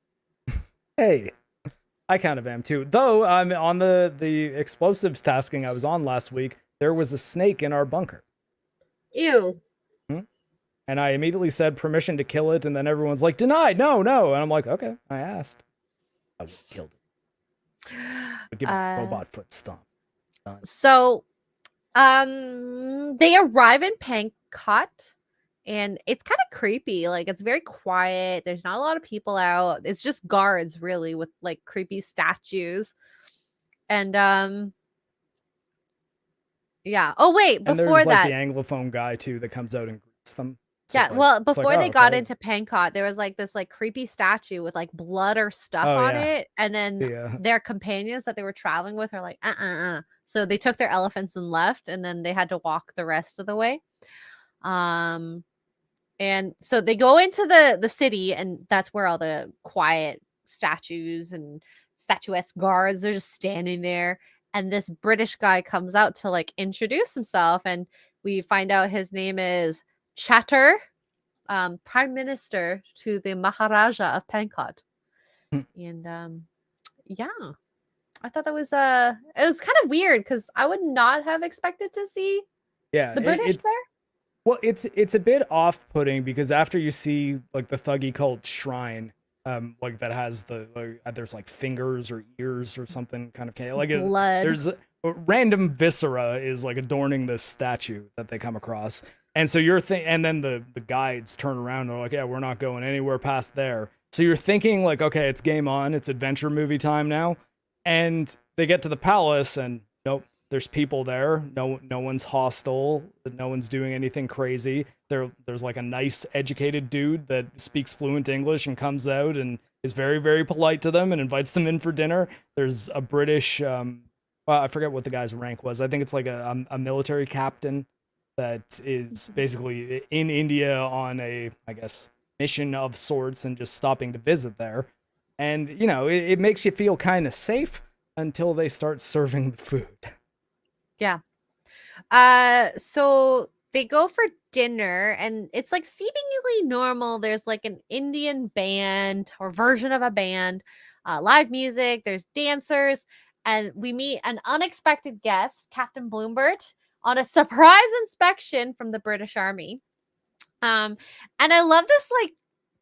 Hey, I kind of am too. Though on the explosives tasking I was on last week, there was a snake in our bunker. Ew. And I immediately said permission to kill it, and then everyone's like, denied, no. And I'm like, okay, I asked. I would have killed it. I'd give it a robot foot stomp. So they arrive in Pankot, and it's kind of creepy. Like, it's very quiet. There's not a lot of people out. It's just guards, really, with like creepy statues. And yeah. Oh wait, and before there's like that, the Anglophone guy too that comes out and greets them. So yeah, like, well, before they got into Pankot, there was like this like creepy statue with like blood or stuff on it, and then their companions that they were traveling with are like, So they took their elephants and left, and then they had to walk the rest of the way. And so they go into the city, and that's where all the quiet statues and statuesque guards, they're just standing there. And this British guy comes out to like introduce himself, and we find out his name is Chatter, Prime Minister to the Maharaja of Pankot. And yeah, I thought that was it was kind of weird because I would not have expected to see the British there. Well, it's a bit off-putting because after you see like the thuggy cult shrine, like that has there's like fingers or ears or something kind of like blood. There's random viscera is like adorning this statue that they come across. And so and then the guides turn around and they're like, yeah, we're not going anywhere past there. So you're thinking like, okay, it's game on. It's adventure movie time now. And they get to the palace and nope, there's people there. No one's hostile. No one's doing anything crazy. There's like a nice educated dude that speaks fluent English and comes out and is very, very polite to them and invites them in for dinner. There's a British, well, I forget what the guy's rank was. I think it's like a military captain that is basically in India on a, I guess, mission of sorts and just stopping to visit there. And, you know, it makes you feel kind of safe until they start serving the food. Yeah. So they go for dinner and it's like seemingly normal. There's like an Indian band or version of a band, live music, there's dancers, and we meet an unexpected guest, Captain Bloombert, on a surprise inspection from the British Army. And I love this like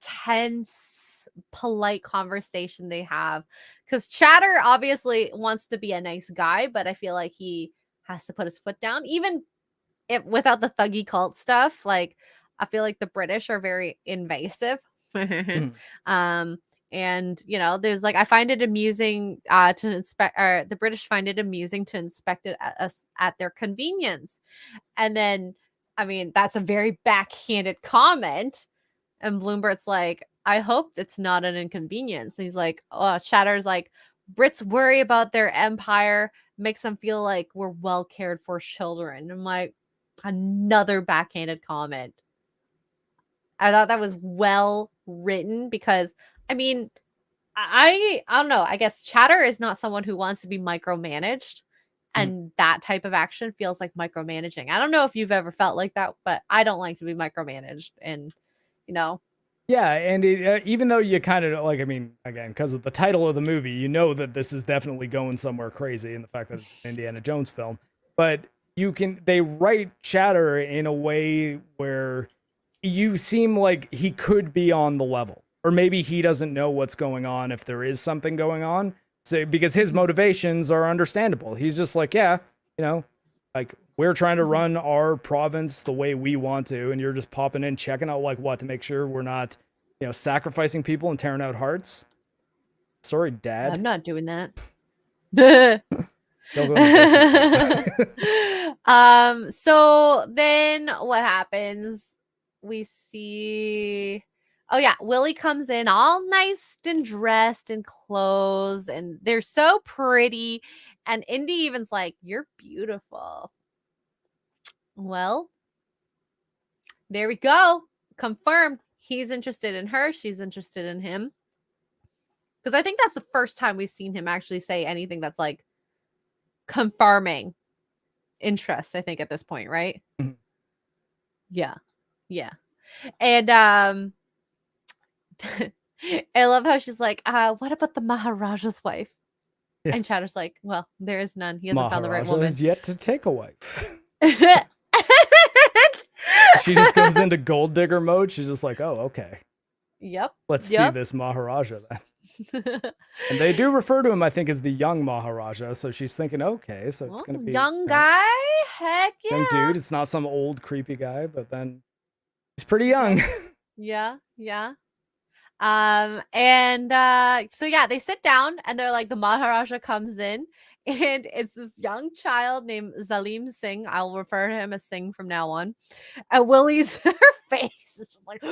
tense, polite conversation they have because Chatter obviously wants to be a nice guy, but I feel like he has to put his foot down, even without the thuggy cult stuff. Like, I feel like the British are very invasive. And you know, there's like, I find it amusing to inspect, or the British find it amusing to inspect it at their convenience. And then, I mean, that's a very backhanded comment. And Bloomberg's like, I hope it's not an inconvenience. And he's like, oh, Chatter's like, Brits worry about their empire, makes them feel like we're well cared for children. I'm like, another backhanded comment. I thought that was well written because, I mean, I don't know. I guess Chatter is not someone who wants to be micromanaged. And that type of action feels like micromanaging. I don't know if you've ever felt like that, but I don't like to be micromanaged. And, you know. Yeah, and even though you kind of like, I mean, again, because of the title of the movie, you know that this is definitely going somewhere crazy in the fact that it's an Indiana Jones film. But they write Chatter in a way where you seem like he could be on the level. Or maybe he doesn't know what's going on if there is something going on. So, because his motivations are understandable. He's just like, yeah, you know, like we're trying to run our province the way we want to, and you're just popping in, checking out like what to make sure we're not, you know, sacrificing people and tearing out hearts. Sorry, Dad. I'm not doing that. Don't go in the basement. So then what happens? We see, oh yeah, Willie comes in all nice and dressed in clothes, and they're so pretty. And Indy even's like, "You're beautiful." Well, there we go. Confirmed. He's interested in her. She's interested in him. Because I think that's the first time we've seen him actually say anything that's like confirming interest, I think, at this point, right? Mm-hmm. Yeah. And I love how she's like, what about the Maharaja's wife? Yeah. And Chatter's like, well, there is none. He hasn't found the right woman. Has yet to take a wife. She just goes into gold digger mode. She's just like, oh, okay. Yep. Let's see this Maharaja then. And they do refer to him, I think, as the young Maharaja. So she's thinking, okay, so it's going to be young guy. Heck yeah. Young dude. It's not some old creepy guy, but then he's pretty young. Yeah. So yeah, they sit down and they're like, the Maharaja comes in, and it's this young child named Zalim Singh. I'll refer to him as Singh from now on. And Willie's her face is just like,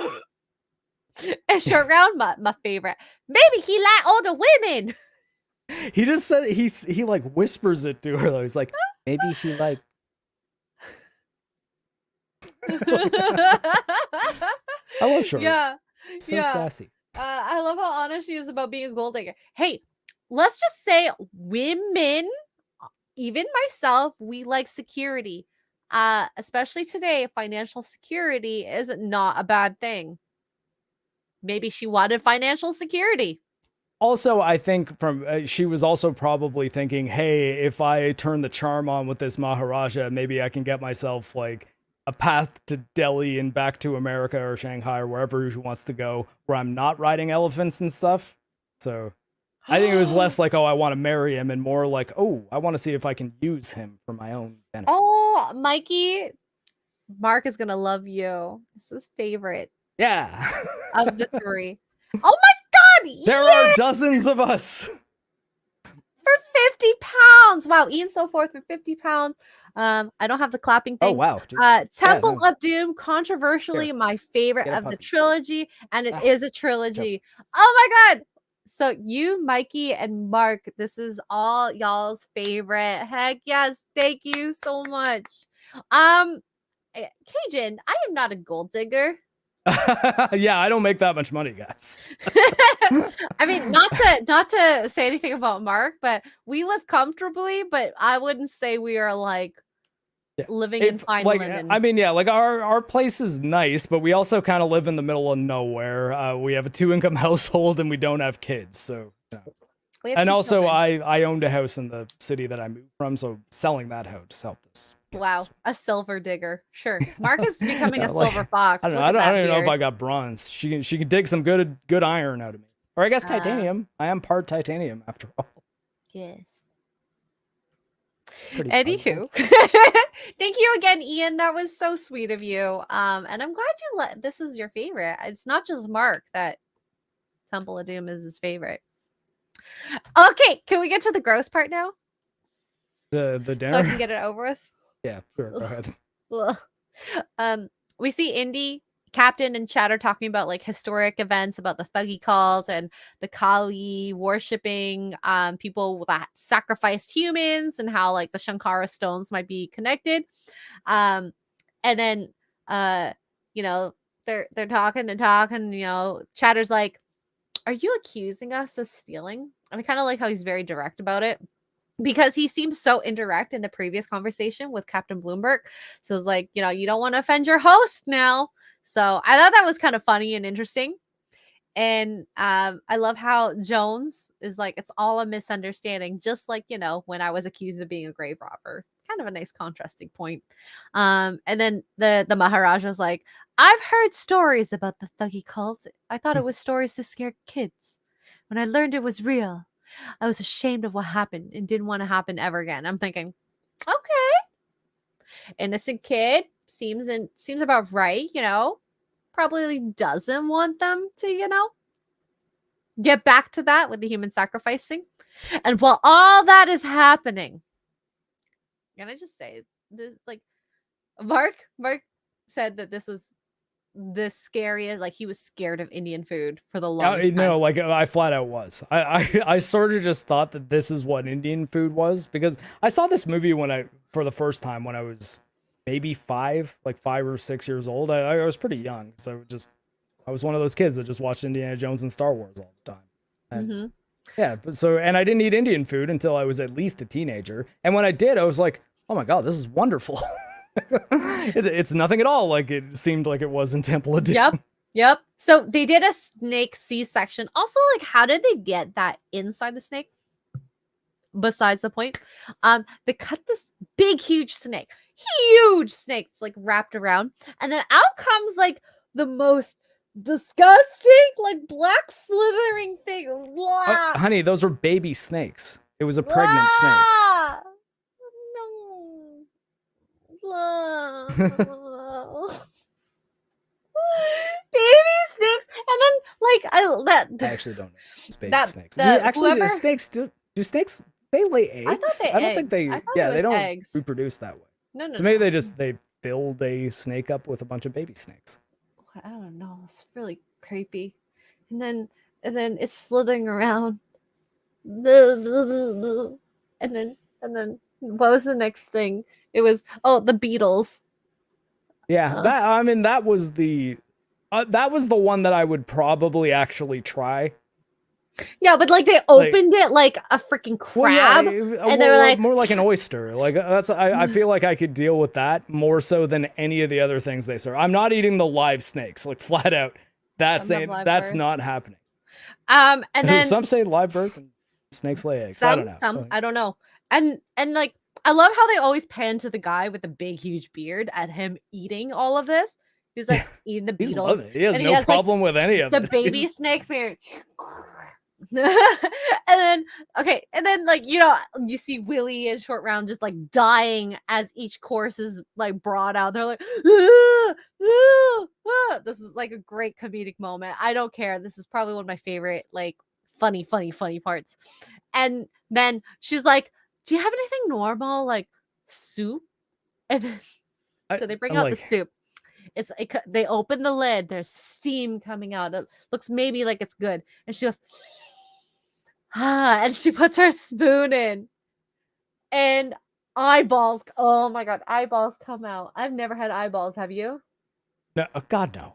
and Short Round, my favorite. Maybe he like older women. He just said he like whispers it to her though. He's like, maybe he like. I love Short. Yeah, so sassy. I love how honest she is about being a gold digger. Hey, let's just say women, even myself, we like security. Especially today, financial security is not a bad thing. Maybe she wanted financial security. Also, I think she was also probably thinking, hey, if I turn the charm on with this Maharaja, maybe I can get myself like a path to Delhi and back to America or Shanghai or wherever she wants to go, where I'm not riding elephants and stuff. So I think it was less like, oh, I want to marry him, and more like, oh, I want to see if I can use him for my own benefit. Oh, Mikey, Mark is gonna love you. This is his favorite. Yeah. Of the three. Oh my God! There are dozens of us. For 50 pounds. Wow, Ian's so forth for 50 pounds. I don't have the clapping thing. Oh, wow. Temple of Doom, controversially my favorite of the trilogy, and it is a trilogy. Oh my God. So you, Mikey, and Mark, this is all y'all's favorite. Heck yes. Thank you so much. Cajun, I am not a gold digger. Yeah, I don't make that much money, guys. I mean, not to say anything about Mark, but we live comfortably, but I wouldn't say we are like living in fine linen. I mean, yeah, like our place is nice, but we also kind of live in the middle of nowhere. We have a 2-income household and we don't have kids, so and also children. I owned a house in the city that I moved from, so selling that house helped us. Wow, a silver digger. Sure. Mark is becoming a silver fox. I don't even know if I got bronze. She can dig some good iron out of me. Or I guess titanium. I am part titanium after all. Yes. Anywho. Thank you again, Ian. That was so sweet of you. And I'm glad this is your favorite. It's not just Mark that Temple of Doom is his favorite. Okay, can we get to the gross part now? The dinner? So I can get it over with? Yeah, sure, go ahead. We see Indy, Captain, and Chatter talking about like historic events about the Thuggy cult and the Kali worshipping people that sacrificed humans, and how like the Shankara stones might be connected. And then they're talking and talking, Chatter's like, are you accusing us of stealing? And I kind of like how he's very direct about it, because he seems so indirect in the previous conversation with Captain Bloomberg. So it's like, you don't want to offend your host now. So I thought that was kind of funny and interesting. And I love how Jones is like, it's all a misunderstanding, just like, when I was accused of being a grave robber. Kind of a nice contrasting point. And then the Maharaja's like, I've heard stories about the Thuggy cult. I thought it was stories to scare kids. When I learned it was real, I was ashamed of what happened and didn't want to happen ever again. I'm thinking, okay, innocent kid, seems about right, probably doesn't want them to, get back to that with the human sacrificing. And while all that is happening, can I just say this? Like, Mark said that this was the scariest. Like, he was scared of Indian food for the longest time. No, like I flat out was. I sort of just thought that this is what Indian food was because I saw this movie for the first time when I was maybe 5 or 6 years old. I was pretty young, so I was one of those kids that just watched Indiana Jones and Star Wars all the time. And yeah, and I didn't eat Indian food until I was at least a teenager. And when I did, I was like, oh my God, this is wonderful. It's nothing at all like it seemed like it was in Temple of Doom. Yep. So they did a snake C-section. Also, like, how did they get that inside the snake? Besides the point, they cut this big, huge snake. It's like wrapped around, and then out comes like the most disgusting, like black slithering thing. Honey, those were baby snakes. It was a pregnant snake. No. Baby snakes, and then like I actually don't know. It's baby snakes. Snakes do snakes they lay eggs? I don't think they they don't eggs. Reproduce that way. No. So maybe they filled a snake up with a bunch of baby snakes. I don't know. It's really creepy. And then it's slithering around. And then what was the next thing? It was the beetles. Yeah, that was the one that I would probably actually try. Yeah, but like they opened it like a freaking crab, and they were like more like an oyster. Like I feel like I could deal with that more so than any of the other things they serve. I'm not eating the live snakes, like flat out. That's not happening. And then some say live birth and snakes lay eggs. I don't know. I don't know. And like I love how they always pan to the guy with the big huge beard at him eating all of this. He's like eating the beetles. He has no problem with any of it. The baby snakes beard. and then like you see Willie and Short Round just like dying as each course is like brought out. They're like, ah, ah, ah. This is like a great comedic moment. I don't care. This is probably one of my favorite like funny parts. And then she's like, do you have anything normal like soup? And then so they bring out the soup. They open the lid. There's steam coming out. It looks maybe like it's good. And she goes, and she puts her spoon in, and eyeballs. Oh my God, eyeballs come out. I've never had eyeballs. Have you? No, God no.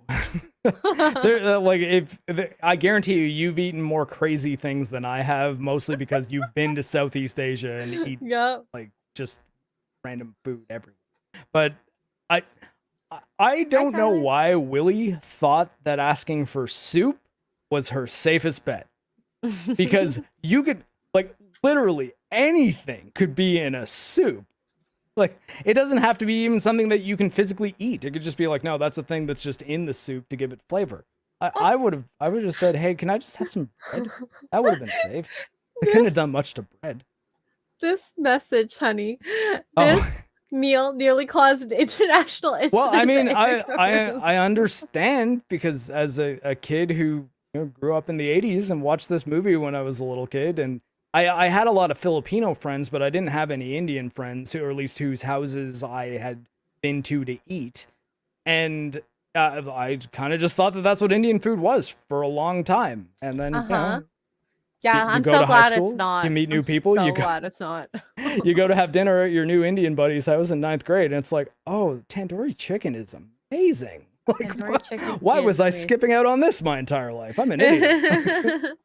I guarantee you've eaten more crazy things than I have, mostly because you've been to Southeast Asia and eat like just random food everywhere. But I don't know why Willie thought that asking for soup was her safest bet. Because you could, like, literally anything could be in a soup. Like, it doesn't have to be even something that you can physically eat. It could just be like, no, that's a thing that's just in the soup to give it flavor. I would have just said, hey, can I just have some bread? That would have been safe. I couldn't have done much to bread. This message, honey. This meal nearly caused an international incident. Well, I mean, I understand, because as a kid who grew up in the 80s and watched this movie when I was a little kid, and I had a lot of Filipino friends, but I didn't have any Indian friends, or at least whose houses I had been to eat. And I kind of just thought that that's what Indian food was for a long time. And then, I'm so glad it's not. You meet new people. So glad it's not. You go to have dinner at your new Indian buddy's house in 9th grade, and it's like, oh, tandoori chicken is amazing. Like, why was I skipping out on this my entire life? I'm an idiot.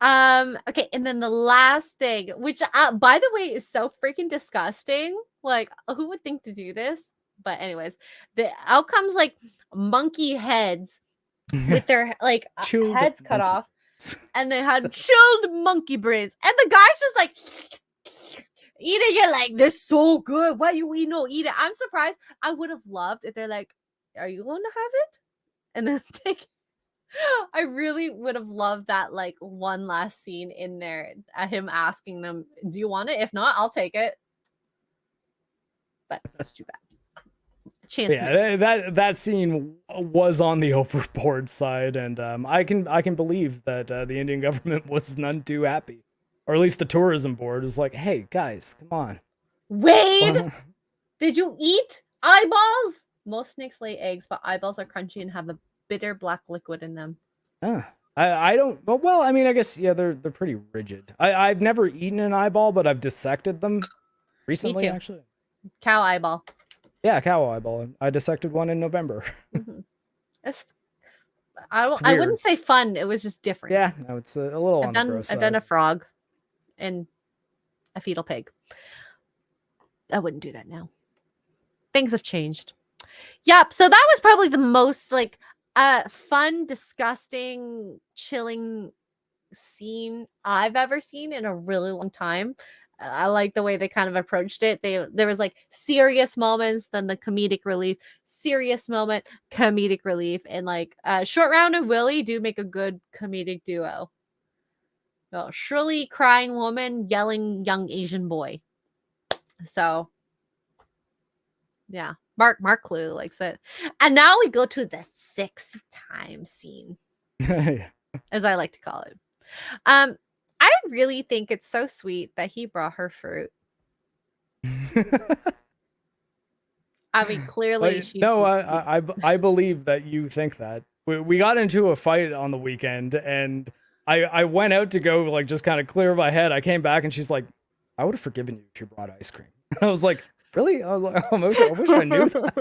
Okay, and then the last thing, which by the way is so freaking disgusting. Like, who would think to do this? But anyways, the outcomes like monkey heads with their like heads cut off, and they had chilled monkey brains, and the guy's just like eating it like, this is so good. Why you eat it? I'm surprised. I would have loved if they're like, are you going to have it? And then take it. I really would have loved that, like, one last scene in there, him asking them, do you want it? If not, I'll take it. But it's too bad. Chance. Yeah, that scene was on the overboard side, and I can believe that the Indian government was none too happy, or at least the tourism board was like, "Hey guys, come on." Wade, did you eat eyeballs? Most snakes lay eggs, but eyeballs are crunchy and have a bitter black liquid in them. I don't. Well, I mean, I guess yeah, they're pretty rigid. I've never eaten an eyeball, but I've dissected them recently. Me too. Actually, cow eyeball. Yeah, cow eyeball. I dissected one in November. I wouldn't say fun. It was just different. Yeah, no, it's a little on the gross side. I've done a frog and a fetal pig. I wouldn't do that now. Things have changed. Yep. So that was probably the most like fun, disgusting, chilling scene I've ever seen in a really long time. I like the way they kind of approached it. There was like serious moments, then the comedic relief, serious moment, comedic relief, and like Short Round and Willie do make a good comedic duo. Well, shrilly crying woman, yelling young Asian boy. So yeah, Mark Clue likes it. And now we go to the 6-time scene, as I like to call it. I really think it's so sweet that he brought her fruit. I mean, clearly I believe that you think that. We got into a fight on the weekend, and I went out to go like just kind of clear my head. I came back and she's like, "I would have forgiven you if you brought ice cream." I was like, "Really?" I was like, "Oh, I wish I knew that."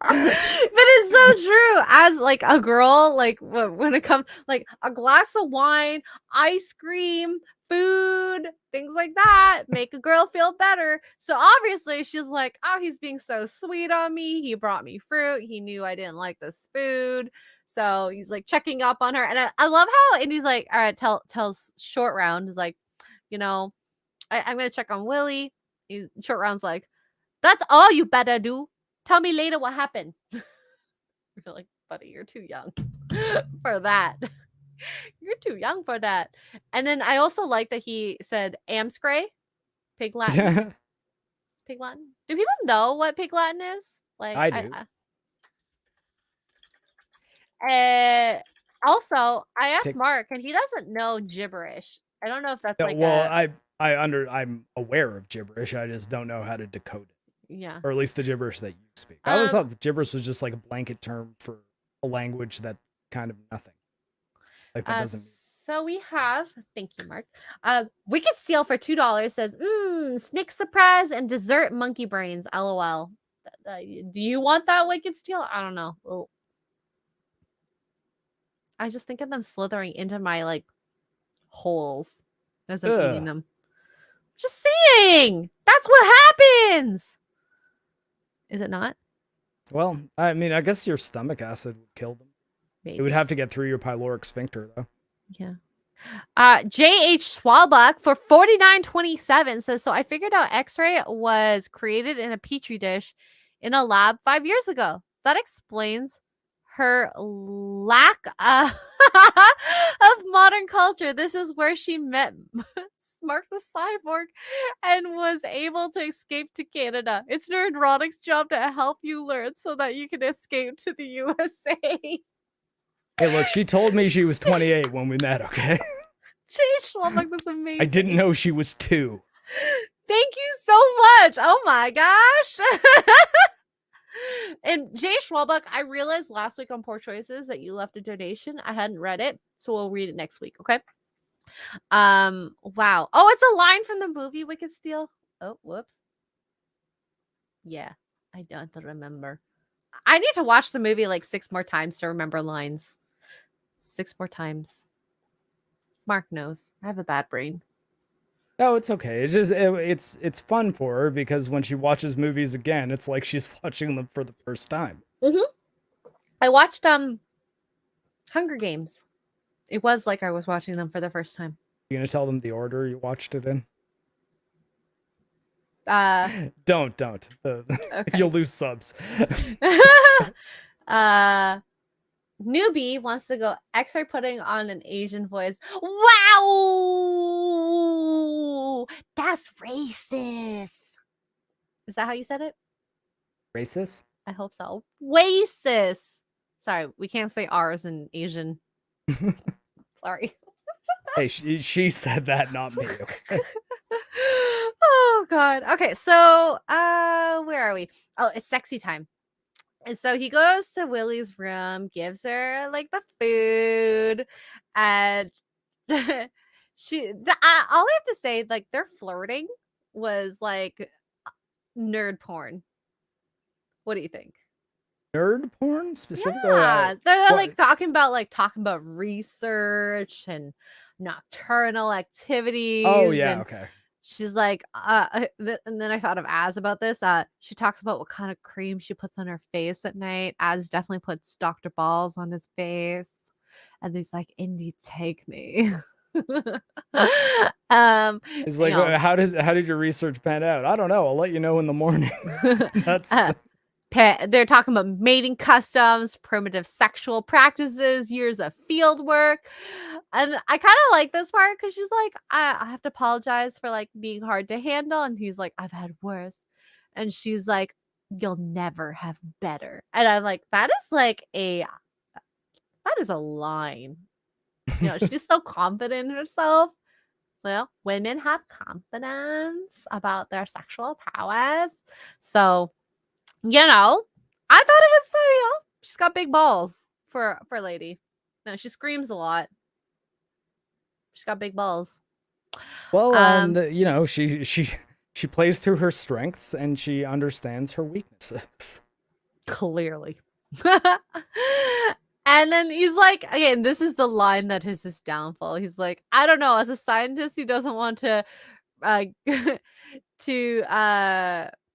But it's so true. As like a girl, like when it comes like a glass of wine, ice cream, food, things like that make a girl feel better. So obviously she's like, "Oh, he's being so sweet on me. He brought me fruit. He knew I didn't like this food." So he's like checking up on her. And I love how, and he's like, all right, tells Short Round, is like, you know, I'm going to check on Willie. Short Round's like, "That's all you better do. Tell me later what happened." You're like, "Buddy, you're too young for that. You're too young for that." And then I also like that he said Amscray, Pig Latin. Pig Latin. Do people know what Pig Latin is? Like I do. Also, I asked Mark, and he doesn't know gibberish. I don't know if that's I'm aware of gibberish. I just don't know how to decode it. Yeah. Or at least the gibberish that you speak. I always thought gibberish was just like a blanket term for a language that's kind of nothing. Like that doesn't mean. So we have, thank you, Mark. Wicked Steel for $2 says, "Snick surprise and dessert monkey brains. LOL." Do you want that, Wicked Steel? I don't know. Well, I just think of them slithering into my like holes as I'm eating them. Just saying, that's what happens. Is it not? Well, I mean, I guess your stomach acid would kill them. Maybe. It would have to get through your pyloric sphincter, though. Yeah. J.H. Swalbuck for $49.27 says, "So I figured out Xray was created in a petri dish in a lab 5 years ago. That explains her lack of modern culture. This is where she met MarcTheCyborg and was able to escape to Canada. It's Nerdrotic's job to help you learn so that you can escape to the USA." Hey, look, she told me she was 28 when we met, okay? J.H. Swalbuck, that's amazing. I didn't know she was 2. Thank you so much. Oh my gosh. And Jay Schwalbuck, I realized last week on Poor Choices that you left a donation. I hadn't read it, so we'll read it next week, okay? Wow. Oh, it's a line from the movie Wicked Steel. Oh, whoops. Yeah, I don't remember. I need to watch the movie like 6 more times to remember lines. 6 more times. Mark knows. I have a bad brain. Oh, it's okay. It's just it's fun for her because when she watches movies again, it's like she's watching them for the first time. I watched Hunger Games. It was like I was watching them for the first time. You gonna tell them the order you watched it in? Don't. Okay. You'll lose subs. Newbie wants to go Xray putting on an Asian voice. Wow, that's racist. Is that how you said it? Racist? I hope so. Racist. Sorry, we can't say R's in Asian. Sorry. Hey, she said that, not me. Okay? Oh God. Okay, so where are we? Oh, it's sexy time. And so he goes to Willie's room, gives her like the food, and all I have to say, like their flirting was like nerd porn. What do you think? Nerd porn specifically? Yeah, they're like talking about research and nocturnal activities. Oh yeah, and okay. She's like, and then I thought of Az about this. She talks about what kind of cream she puts on her face at night. Az definitely puts Dr. Balls on his face, and he's like, "Indy, take me." It's like, how did your research pan out? I don't know. I'll let you know in the morning. That's they're talking about mating customs, primitive sexual practices, years of field work. And I kind of like this part because she's like, I have to apologize for like being hard to handle. And he's like, I've had worse. And she's like, you'll never have better. And I'm like, that is a line. She's so confident in herself. Well, women have confidence about their sexual prowess. So, I thought it was, she's got big balls for a lady. No, she screams a lot. She's got big balls. Well, she plays to her strengths and she understands her weaknesses. Clearly. And then he's like, again, this is the line that is his downfall. He's like, I don't know, as a scientist, he doesn't want to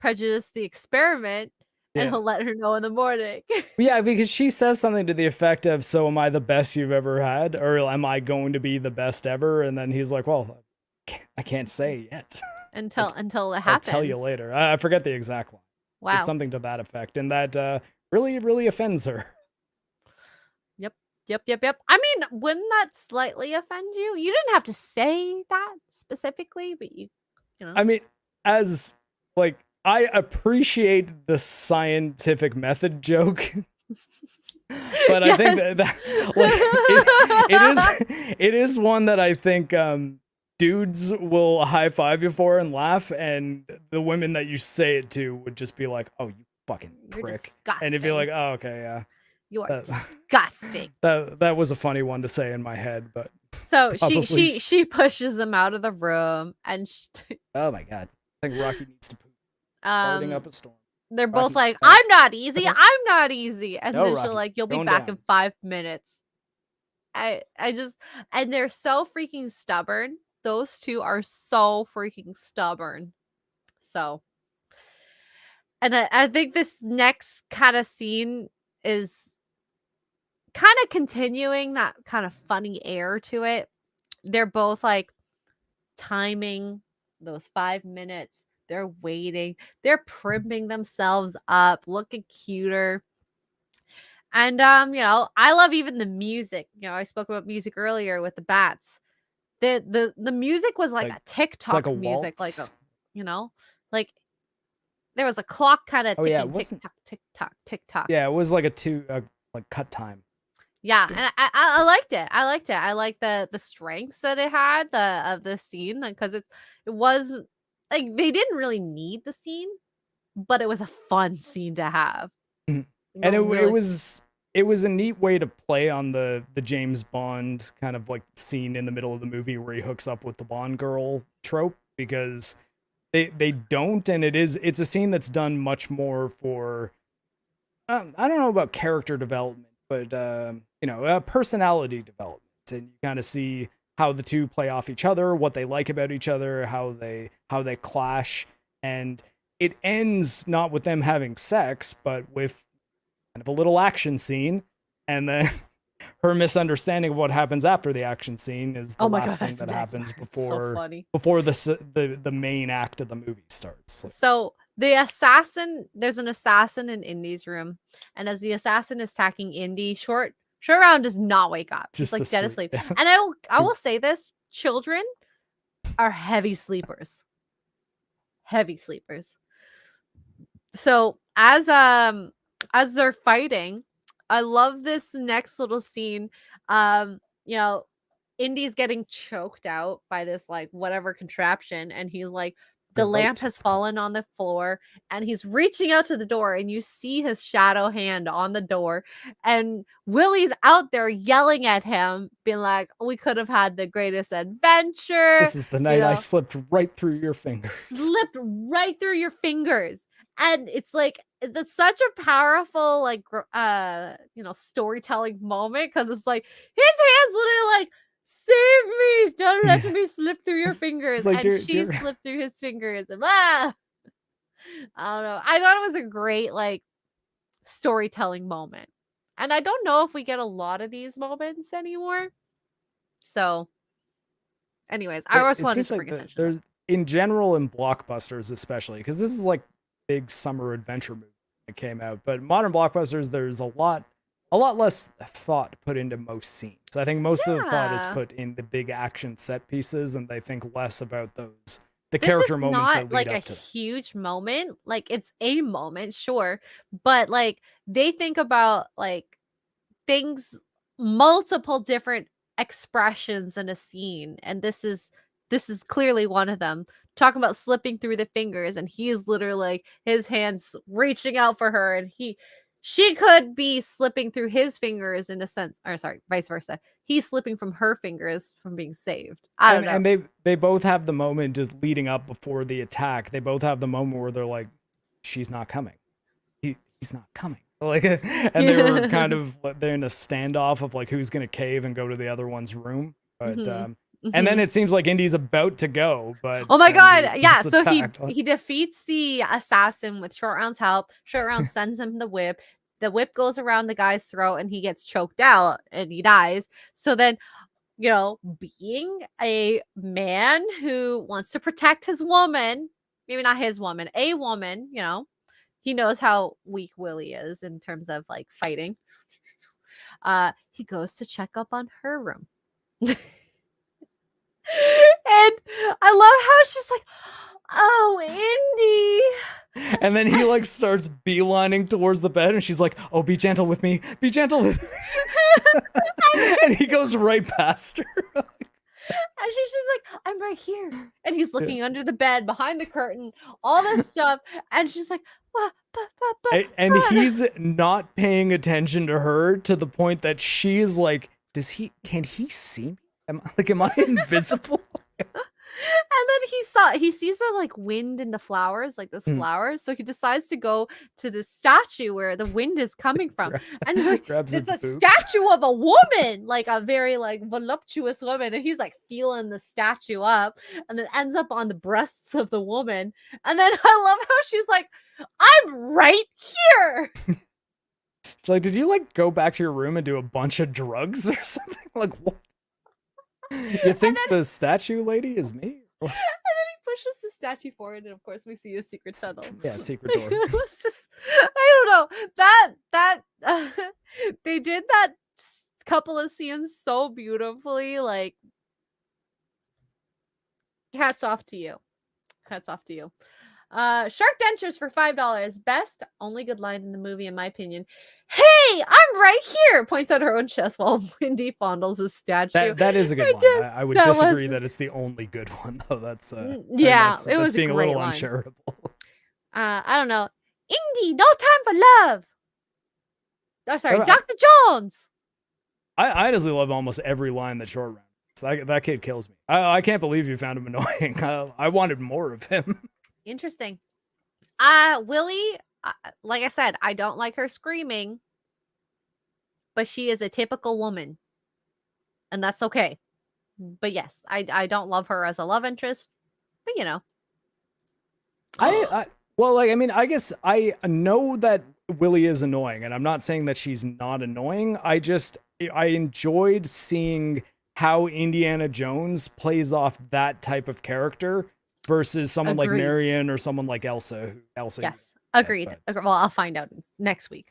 prejudice the experiment, and he'll let her know in the morning. Yeah, because she says something to the effect of, so am I the best you've ever had? Or am I going to be the best ever? And then he's like, well, I can't say yet. Until it happens. I'll tell you later. I forget the exact line. Wow. It's something to that effect. And that really, really offends her. Yep. I mean, wouldn't that slightly offend you? You didn't have to say that specifically, but you know. I mean, as like, I appreciate the scientific method joke. But I think that it is one that I think dudes will high five you for and laugh, and the women that you say it to would just be like, "Oh, you fucking prick," and it'd be like, "Oh, okay, yeah." You are disgusting. That was a funny one to say in my head, but so she pushes him out of the room, and oh my God, I think Rocky needs to poop. Starting up a storm. They're both like, I'm not easy, and then she'll like, you'll be back in 5 minutes. I just, and they're so freaking stubborn. Those two are so freaking stubborn. So, and I think this next kind of scene is kind of continuing that kind of funny air to it. They're both like timing those 5 minutes. They're waiting. They're primming themselves up, looking cuter. And I love even the music. I spoke about music earlier with the bats. The music was like a TikTok like a music, waltz. like there was a clock kind of ticking, tick tock. Yeah, it was like like cut time. Yeah, and I liked it. I like the strengths that it had of the scene, because it was like they didn't really need the scene, but it was a fun scene to have. And it was a neat way to play on the James Bond kind of like scene in the middle of the movie where he hooks up with the Bond girl trope, because they don't, and it's a scene that's done much more for I don't know about character development, but personality development, and you kind of see how the two play off each other, what they like about each other, how they clash, and it ends not with them having sex, but with kind of a little action scene, and then her misunderstanding of what happens after the action scene is the last thing that happens before the main act of the movie starts. So there's an assassin in Indy's room, and as the assassin is attacking Indy, Short Round does not wake up. He's like dead asleep. Yeah. And I will say this, children are heavy sleepers. So as they're fighting, I love this next little scene. You know, Indy's getting choked out by this like whatever contraption, and he's like, the lamp has fallen on the floor, and he's reaching out to the door, and you see his shadow hand on the door, and Willie's out there yelling at him, being like, we could have had the greatest adventure. This is the night I slipped right through your fingers. Slipped right through your fingers. And it's like, that's such a powerful, like, storytelling moment, because it's like his hands literally like, save me, don't let me slip through your fingers. Like, and she slipped through his fingers. And I don't know. I thought it was a great like storytelling moment. And I don't know if we get a lot of these moments anymore. So anyways, I always wanted to bring attention. There's in general in blockbusters, especially because this is like big summer adventure movie that came out, but modern blockbusters, there's a lot less thought put into most scenes. I think most of the thought is put in the big action set pieces, and they think less about the character moments that lead like up to. A huge moment. Like, it's a moment, sure, but like they think about like things, multiple different expressions in a scene, and this is clearly one of them. Talking about slipping through the fingers, and he's literally like his hands reaching out for her, and she could be slipping through his fingers in a sense, or sorry, vice versa. He's slipping from her fingers from being saved. I don't know. And they both have the moment just leading up before the attack. They both have the moment where they're like, she's not coming. He's not coming. Like, and they were kind of, they're in a standoff of like who's gonna cave and go to the other one's room. But and then it seems like Indy's about to go, but oh my god, yeah. So he defeats the assassin with Short Round's help. Short Round sends him the whip. The whip goes around the guy's throat, and he gets choked out, and he dies. So then, being a man who wants to protect his woman, maybe not his woman, a woman, he knows how weak Willie is in terms of like fighting. He goes to check up on her room. And I love how she's like, oh, Indy. And then he like starts beelining towards the bed, and she's like, oh, be gentle with me. Be gentle with me. And he goes right past her. And she's just like, I'm right here. And he's looking under the bed, behind the curtain, all this stuff. And she's like, and he's not paying attention to her to the point that she's like, can he see me? Am I invisible? And then he sees the like wind in the flowers, like this flowers. So he decides to go to the statue where the wind is coming from. And like, it's a statue of a woman, like a very like voluptuous woman. And he's like feeling the statue up, and then ends up on the breasts of the woman. And then I love how she's like, I'm right here. It's like, did you like go back to your room and do a bunch of drugs or something? Like, what? You think the statue lady is me? And then he pushes the statue forward, and of course we see a secret tunnel. Yeah, secret door. It was just, I don't know, that they did that couple of scenes so beautifully. Like, hats off to you. Shark dentures for $5. Best only good line in the movie, in my opinion. Hey, I'm right here, points out her own chest while Indy fondles his statue. That is a good line. I would disagree that it's the only good one, though. That's it was being a little line. uncharitable. I don't know. Indy, no time for love. Oh, sorry, Dr. Jones. I honestly love almost every line that Short Round. That kid kills me. I can't believe you found him annoying. I wanted more of him. Interesting. Willie, like I said, I don't like her screaming, but she is a typical woman, and that's okay. But yes, I don't love her as a love interest, but I guess I know that Willie is annoying, and I'm not saying that she's not annoying. I enjoyed seeing how Indiana Jones plays off that type of character versus someone like Marion or someone like Elsa. Yes, agreed. Well, I'll find out next week.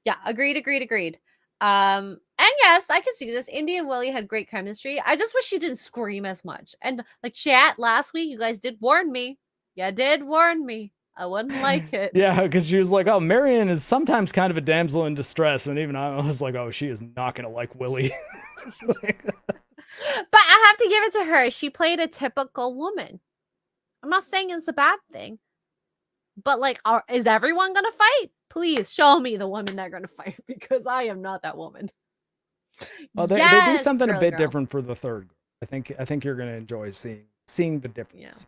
Yeah, agreed. And yes, I can see this. Indy and Willie had great chemistry. I just wish she didn't scream as much. And like chat last week, you guys did warn me. You did warn me. I wouldn't like it. Yeah, because she was like, oh, Marion is sometimes kind of a damsel in distress. And even I was like, oh, she is not going to like Willie. But I have to give it to her. She played a typical woman. I'm not saying it's a bad thing. But like, is everyone going to fight? Please show me the women that are going to fight because I am not that woman. Well, they do something a bit different for the third. I think you're going to enjoy seeing the difference.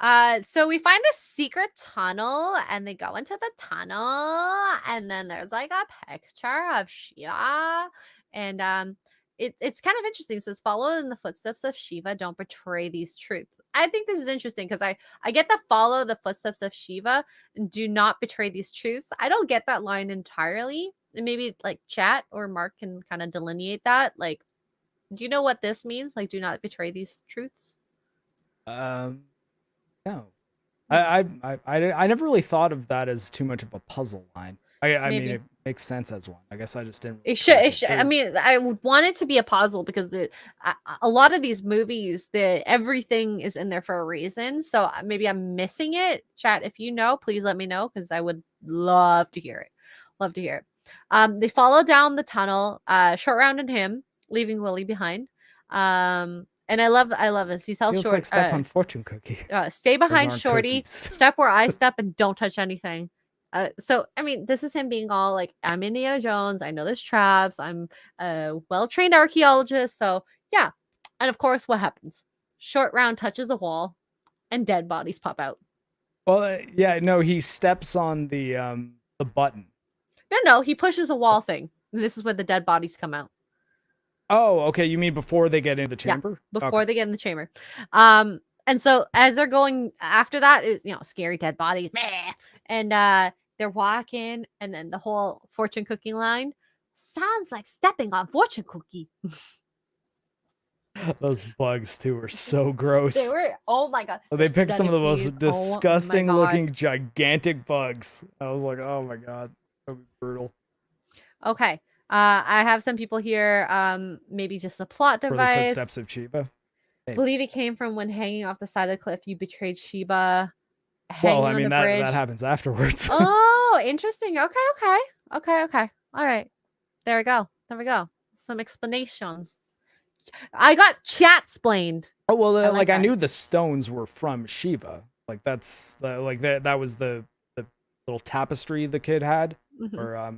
Yeah. So we find this secret tunnel and they go into the tunnel and then there's like a picture of Shiva and it's kind of interesting. It says, follow in the footsteps of Shiva, don't betray these truths. I think this is interesting because I get the follow the footsteps of Shiva and do not betray these truths. I don't get that line entirely. And maybe like chat or Mark can kind of delineate that. Like, do you know what this means? Like, do not betray these truths? No. I never really thought of that as too much of a puzzle line. I mean, it makes sense as one. I guess I just didn't. It should. I mean, I would want it to be a puzzle because a lot of these movies, everything is in there for a reason. So maybe I'm missing it. Chat, if you know, please let me know because I would love to hear it. Love to hear it. They follow down the tunnel. Short Round and him, leaving Willie behind. And I love this. He tells Short, like step on fortune cookie. Stay behind Shorty. Cookies. Step where I step, and don't touch anything. So I mean, this is him being all like, I'm Indiana Jones. I know there's traps. I'm a well-trained archaeologist. So yeah, and of course, what happens? Short Round touches a wall, and dead bodies pop out. Well, yeah, no, he steps on the button. No, he pushes a wall thing. This is where the dead bodies come out. Oh, okay. You mean before they get into the chamber? Yeah, before they get in the chamber. And so as they're going after that, scary dead bodies. And they're walking, and then the whole fortune cooking line sounds like stepping on fortune cookie. Those bugs too were so gross. They were, oh my god. They picked some of the most disgusting looking gigantic bugs. I was like, oh my god, that would be brutal. Okay. I have some people here. Maybe just a plot device. For the footsteps of Shiva. I believe it came from when hanging off the side of the cliff, you betrayed Shiva. Well, I mean, that happens afterwards. Oh, interesting. Okay. All right. There we go. Some explanations. I got chat-splained. Oh, well, I knew the stones were from Shiva. Like, that's, that was the little tapestry the kid had. Mm-hmm. Or,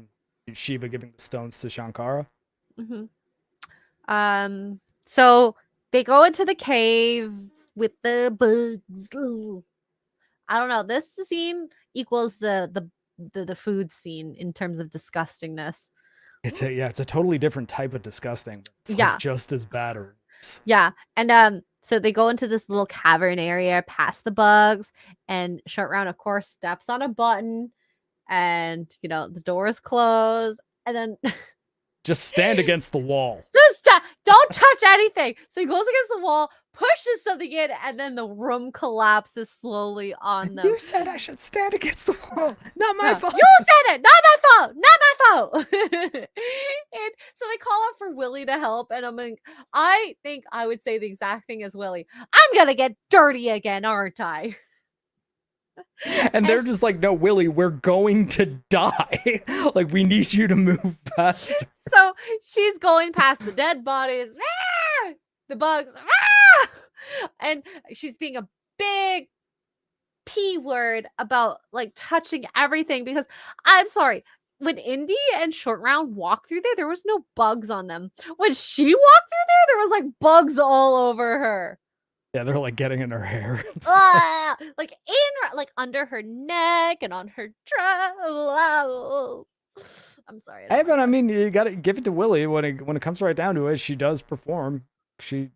Shiva giving the stones to Shankara. Mm-hmm. So they go into the cave with the bugs. Ooh. I don't know. This scene equals the food scene in terms of disgustingness. It's a totally different type of disgusting. It's like just as bad or worse. Yeah, and so they go into this little cavern area past the bugs, and Short Round, of course, steps on a button, and the door is closed, and then just stand against the wall. Just don't touch anything. So he goes against the wall, pushes something in, and then the room collapses slowly on them. You said I should stand against the wall. Not my fault. You said it. Not my fault. Not my fault. And so they call out for Willie to help, and I think I would say the exact thing as Willie. I'm gonna get dirty again, aren't I? And they're just like, no, Willie, we're going to die. Like, we need you to move faster. So she's going past the dead bodies, the bugs, and she's being a big P word about like touching everything, because I'm sorry, when Indy and Short Round walked through there was no bugs on them. When she walked through there was like bugs all over her. Yeah, they're like getting in her hair. Like under her neck and on her dress. I'm sorry. I mean, you gotta give it to Willie when it comes right down to it. She does perform. She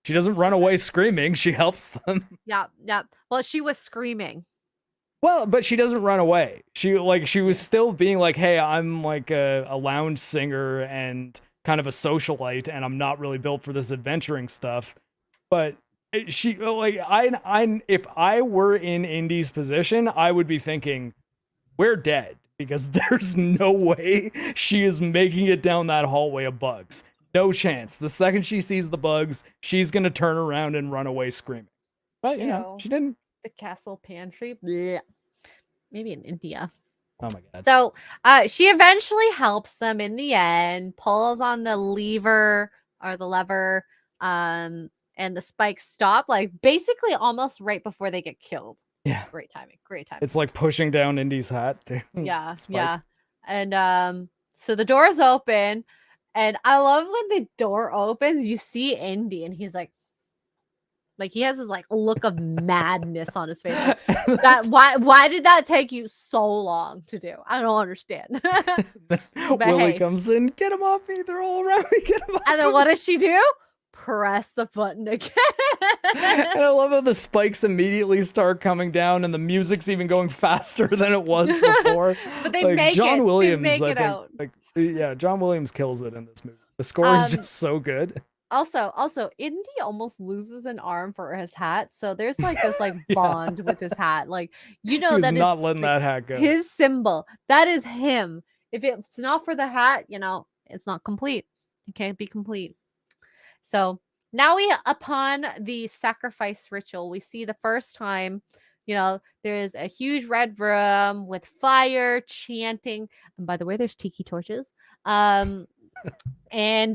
doesn't run away screaming. She helps them. Yeah. Well, she was screaming. Well, but she doesn't run away. She was still being like, hey, I'm like a lounge singer and kind of a socialite, and I'm not really built for this adventuring stuff. But she if I were in Indy's position, I would be thinking, we're dead, because there's no way she is making it down that hallway of bugs. No chance. The second she sees the bugs, she's gonna turn around and run away screaming. But she didn't. The castle pantry. Blech. Maybe in India. Oh my god. So she eventually helps them in the end, pulls on the lever, and the spikes stop, like basically almost right before they get killed. Yeah. Great timing. It's like pushing down Indy's hat too. Yeah. Spike. Yeah. And so the doors open, and I love when the door opens, you see Indy, and he's like he has this like look of madness on his face. Like, that why did that take you so long to do? I don't understand. Willie comes in, get him off me. They're all around me. Get him off. And then what does she do? Press the button again. And I love how the spikes immediately start coming down, and the music's even going faster than it was before. But they make John Williams, they make it out. John Williams kills it in this movie. The score is just so good. Also, Indy almost loses an arm for his hat, so there's like this bond with his hat. Like, He's that not is letting that hat go. His symbol. That is him. If it's not for the hat, it's not complete. It can't be complete. So now upon the sacrifice ritual, we see the first time, there's a huge red room with fire, chanting. And by the way, there's tiki torches. And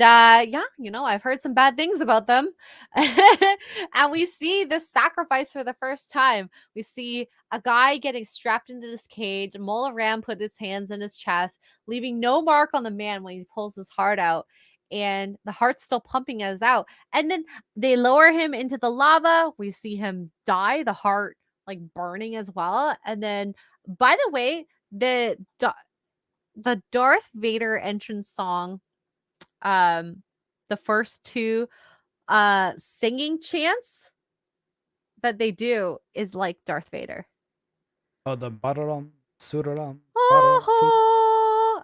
I've heard some bad things about them. And we see the sacrifice for the first time. We see a guy getting strapped into this cage. Mola Ram put his hands in his chest, leaving no mark on the man when he pulls his heart out. And the heart's still pumping us out. And then they lower him into the lava. We see him die, the heart burning as well. And then, by the way, the Darth Vader entrance song, the first two singing chants that they do is like Darth Vader. Oh, the bararam suraram.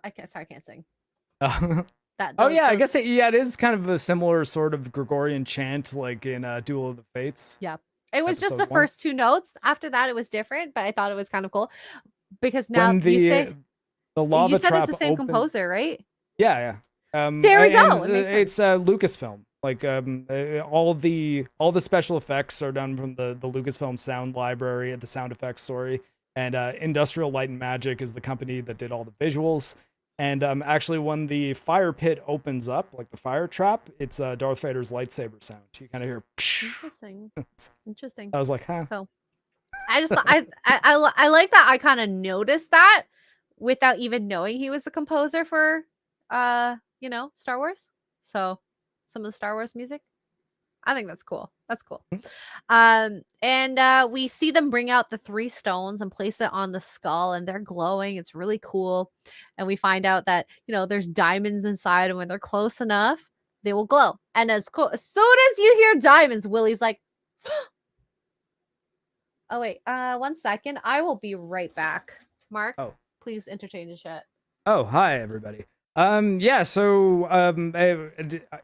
I can't sing. I guess it is kind of a similar sort of Gregorian chant like in Duel of the Fates. Yeah. It was just the first two notes. After that it was different, but I thought it was kind of cool because now the lava you said trap it's the same opened... composer, right? Yeah. There we go. It's Lucasfilm. Like all the special effects are done from the Lucasfilm sound library, the sound effects, and Industrial Light and Magic is the company that did all the visuals. And actually, when the fire pit opens up, like the fire trap, it's Darth Vader's lightsaber sound. You kind of hear. Interesting. I was like, huh. So, I just I like that. I kind of noticed that without even knowing he was the composer for Star Wars. So some of the Star Wars music, I think that's cool. And we see them bring out the 3 stones and place it on the skull, and they're glowing. It's really cool. And we find out that there's diamonds inside, and when they're close enough, they will glow. And as soon as you hear diamonds, Willie's like, oh wait, 1 second, I will be right back. Mark, please entertain the chat. Oh, hi everybody. So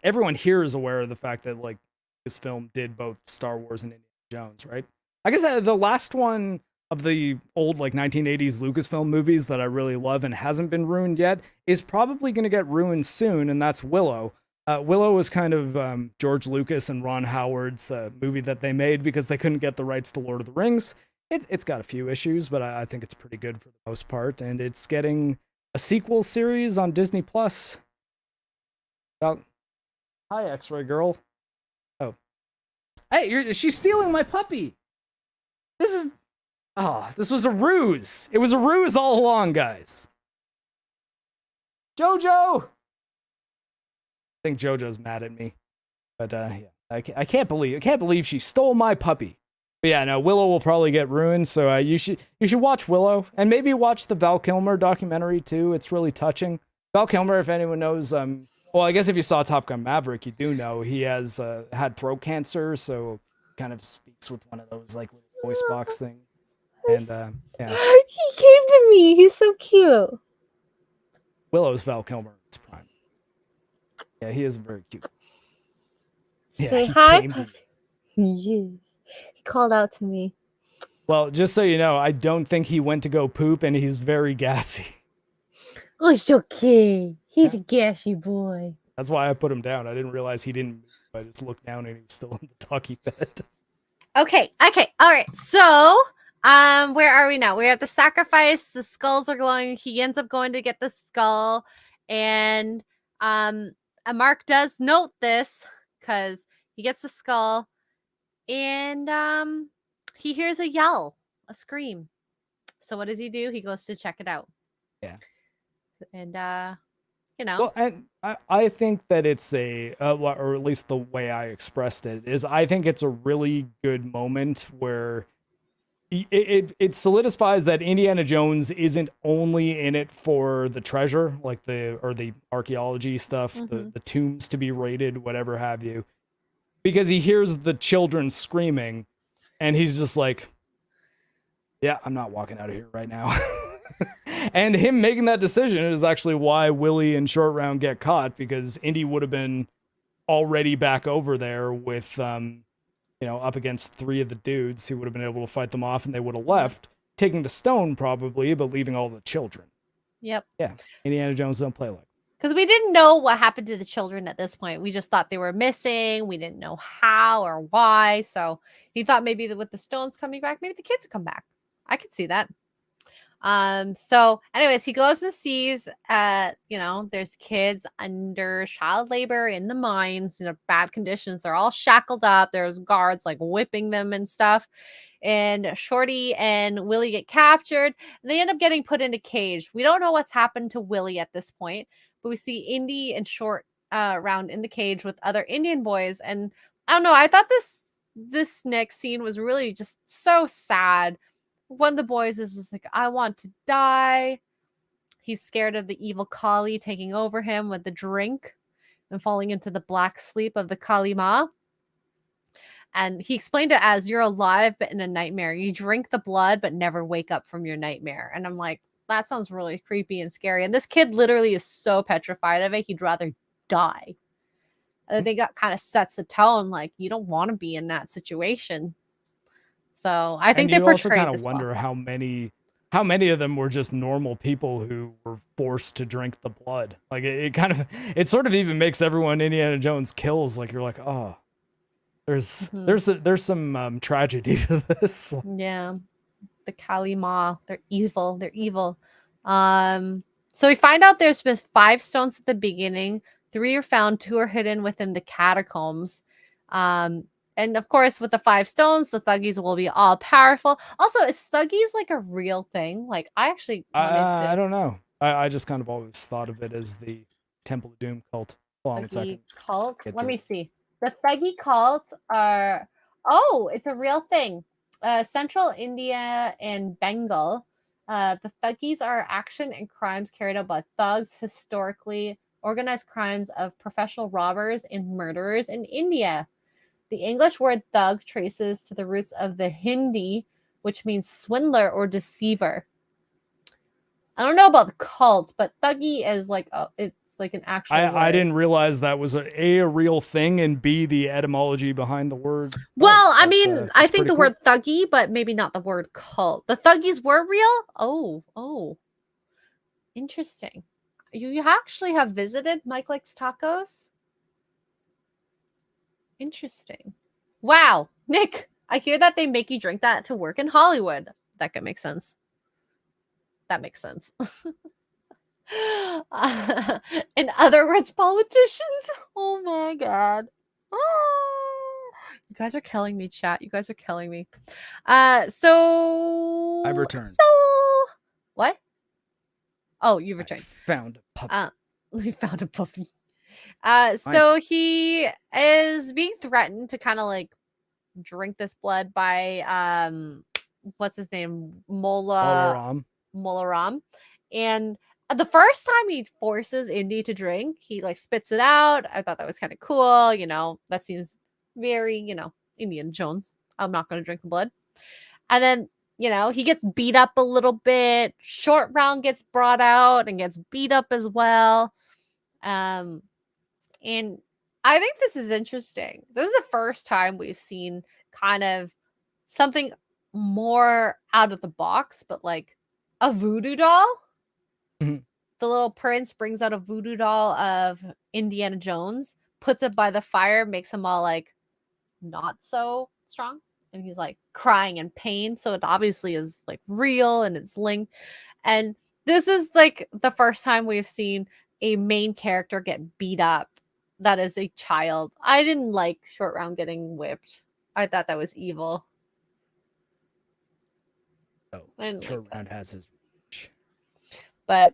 everyone here is aware of the fact that this film did both Star Wars and Indiana Jones, right? I guess the last one of the old 1980s Lucasfilm movies that I really love and hasn't been ruined yet is probably going to get ruined soon, and that's Willow. Willow was kind of George Lucas and Ron Howard's movie that they made because they couldn't get the rights to Lord of the Rings. It's got a few issues, but I think it's pretty good for the most part, and it's getting a sequel series on Disney Plus. Hi, Xray Girl. Oh, hey, she's stealing my puppy. This was a ruse. It was a ruse all along, guys. Jojo. I think Jojo's mad at me, but I can't believe she stole my puppy. But yeah, no, Willow will probably get ruined, so you should watch Willow, and maybe watch the Val Kilmer documentary too. It's really touching. Val Kilmer, if anyone knows, well, I guess if you saw Top Gun Maverick, you do know he has had throat cancer, so kind of speaks with one of those little voice box things. And yeah, he came to me. He's so cute. Willow's Val Kilmer in his prime. Yeah, he is very cute. Say hi. Yes. He called out to me. Well, just so you know, I don't think he went to go poop, and he's very gassy. Oh, it's okay. He's a gassy boy. That's why I put him down. I didn't realize he didn't move. I just looked down and he was still in the doggy bed. Okay. All right. So, where are we now? We're at the sacrifice. The skulls are glowing. He ends up going to get the skull, and Mark does note this because he gets the skull, and he hears a yell, a scream. So what does he do? He goes to check it out. Yeah. And you know. Well, and I think that it's or at least the way I expressed it is, I think it's a really good moment where it solidifies that Indiana Jones isn't only in it for the treasure, like the archaeology stuff, the tombs to be raided, whatever have you, because he hears the children screaming, and he's just like, yeah, I'm not walking out of here right now. And him making that decision is actually why Willie and Short Round get caught, because Indy would have been already back over there with, up against 3 of the dudes who would have been able to fight them off, and they would have left, taking the stone probably, but leaving all the children. Yep. Yeah. Indiana Jones don't play like. Because we didn't know what happened to the children at this point. We just thought they were missing. We didn't know how or why. So he thought maybe that with the stones coming back, maybe the kids would come back. I could see that. So anyways, he goes and sees there's kids under child labor in the mines, bad conditions. They're all shackled up. There's guards like whipping them and stuff. And Shorty and Willie get captured. And they end up getting put in a cage. We don't know what's happened to Willie at this point, but we see Indy and Short Round in the cage with other Indian boys. And I don't know, I thought this next scene was really just so sad. One of the boys is just like, I want to die. He's scared of the evil Kali taking over him with the drink and falling into the black sleep of the Kali Ma. And he explained it as, you're alive, but in a nightmare. You drink the blood, but never wake up from your nightmare. And I'm like, that sounds really creepy and scary. And this kid literally is so petrified of it, he'd rather die. I think that kind of sets the tone. Like, you don't want to be in that situation. So I think they portrayed also kind of wonder how many of them were just normal people who were forced to drink the blood. Like it sort of even makes everyone Indiana Jones kills, like, you're like, oh, there's some tragedy to this. Yeah, the Kali Ma, they're evil. So we find out there's been 5 stones at the beginning. 3 are found, 2 are hidden within the catacombs. And of course, with the 5 stones, the Thuggies will be all powerful. Also, is Thuggies like a real thing? Like, I actually wanted to... I don't know. I just kind of always thought of it as the Temple of Doom cult. Hold on a second. Cult? Let me see. The Thuggy cult are... Oh, it's a real thing. Central India and Bengal. The Thuggies are action and crimes carried out by thugs, historically organized crimes of professional robbers and murderers in India. The English word thug traces to the roots of the Hindi, which means swindler or deceiver. I don't know about the cult, but thuggy is like it's like an actual word. I didn't realize that was a real thing, and B, the etymology behind the word. Well, I mean, I think the word thuggy, but maybe not the word cult. The Thuggies were real? Oh. Interesting. You actually have visited Mike Likes Tacos? Interesting. Wow. Nick, I hear that they make you drink that to work in Hollywood. That could make sense. That makes sense. In other words, politicians. Oh my God. Oh, you guys are killing me, chat. You guys are killing me. So I've returned. What? Oh, you returned. I found a puppy. We found a puppy. So he is being threatened to kind of like drink this blood by what's his name? Mola Ram. And the first time he forces Indy to drink, he like spits it out. I thought that was kind of cool. That seems very, Indiana Jones. I'm not going to drink the blood. And then, he gets beat up a little bit. Short Round gets brought out and gets beat up as well. And I think this is interesting. This is the first time we've seen kind of something more out of the box, but like a voodoo doll. Mm-hmm. The little prince brings out a voodoo doll of Indiana Jones, puts it by the fire, makes him all like not so strong. and he's like crying in pain. So it obviously is like real and it's linked. And this is like the first time we've seen a main character get beat up that is a child. I didn't like Short Round getting whipped. I thought that was evil. Oh, Short Round has his reach. But